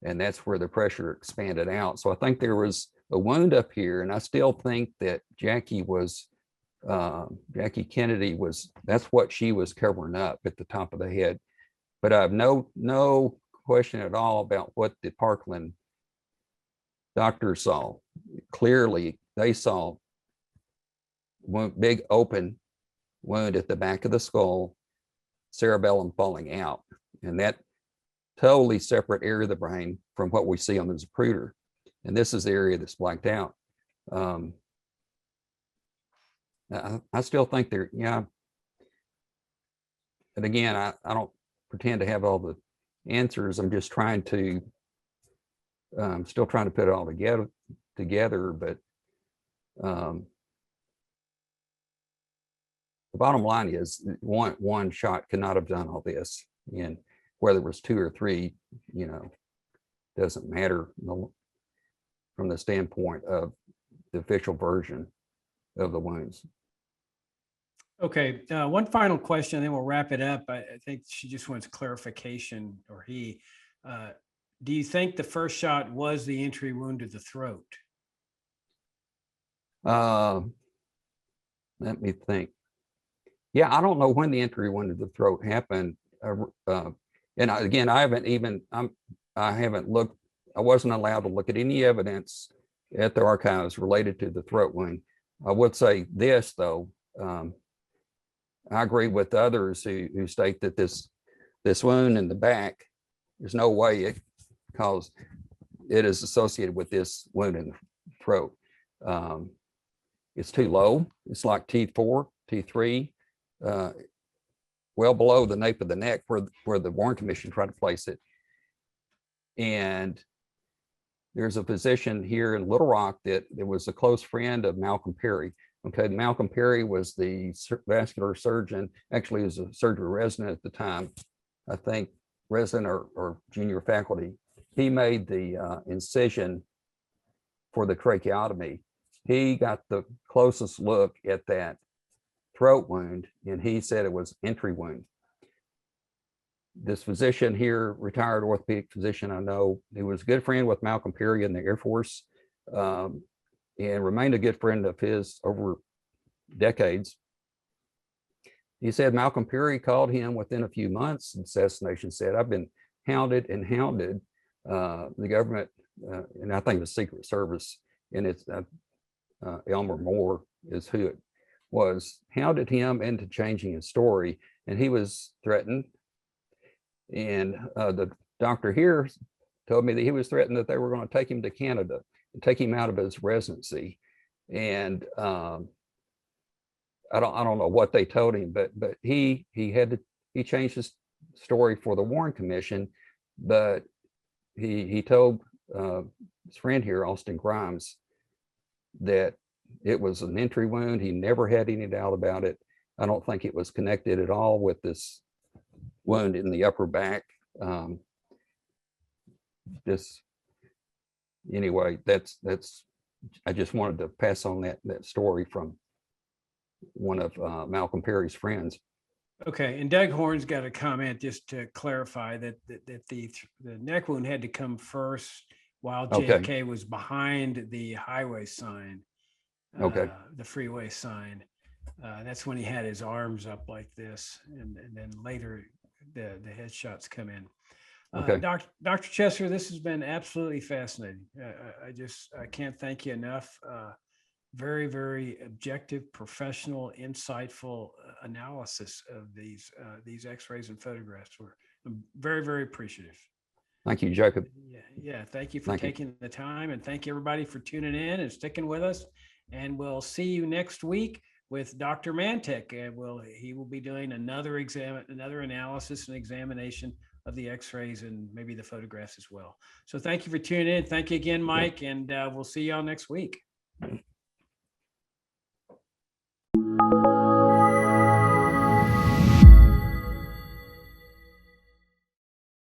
And that's where the pressure expanded out. So I think there was a wound up here, and I still think that Jackie Kennedy was, that's what she was covering up at the top of the head. But I have no question at all about what the Parkland doctors saw. Clearly, they saw one big open wound at the back of the skull, cerebellum falling out, and that totally separate area of the brain from what we see on the Zapruder. And this is the area that's blacked out. I still think there, yeah. And again, I don't pretend to have all the answers. I'm just trying to, still trying to put it all together, but the bottom line is one shot could not have done all this. And whether it was 2 or 3, doesn't matter from the standpoint of the official version of the wounds. Okay, one final question, then we'll wrap it up. I think she just wants clarification, or he. Do you think the first shot was the entry wound to the throat? Let me think. Yeah, I don't know when the entry wound to the throat happened. And again, I haven't looked, I wasn't allowed to look at any evidence at the archives related to the throat wound. I would say this though, I agree with others who state that this wound in the back, there's no way it is associated with this wound in the throat. It's too low. It's like T4, T3, well below the nape of the neck where the Warren Commission tried to place it. And there's a physician here in Little Rock that was a close friend of Malcolm Perry. Okay, Malcolm Perry was the vascular surgeon, actually was a surgery resident at the time. I think resident or junior faculty, he made the incision for the tracheotomy. He got the closest look at that throat wound, and he said it was entry wound. This physician here, retired orthopedic physician I know, he was a good friend with Malcolm Perry in the Air Force, and remained a good friend of his over decades. He said Malcolm Perry called him within a few months, and Assassination said, "I've been hounded and hounded." The government, and I think the Secret Service, and it's Elmer Moore is who it was, hounded him into changing his story, and he was threatened. And the doctor here told me that he was threatened that they were going to take him to Canada and take him out of his residency. And I don't know what they told him, but he changed his story for the Warren Commission, but he told his friend here, Austin Grimes, that it was an entry wound. He never had any doubt about it. I don't think it was connected at all with this wound in the upper back. Anyway, that's I just wanted to pass on that story from one of Malcolm Perry's friends. Okay, and Doug Horn's got a comment just to clarify that the neck wound had to come first while JFK was behind the highway sign, Okay. The freeway sign. That's when he had his arms up like this, and then later the headshots come in. Okay. Dr. Chesser, this has been absolutely fascinating. I can't thank you enough. Very, very objective, professional, insightful analysis of these X-rays and photographs. I'm very, very appreciative. Thank you, Jacob. Yeah. Thank you for taking the time, and thank you everybody for tuning in and sticking with us. And we'll see you next week with Dr. Mantek, and he will be doing another analysis and examination of the X-rays and maybe the photographs as well. So thank you for tuning in. Thank you again, Mike, and we'll see y'all next week.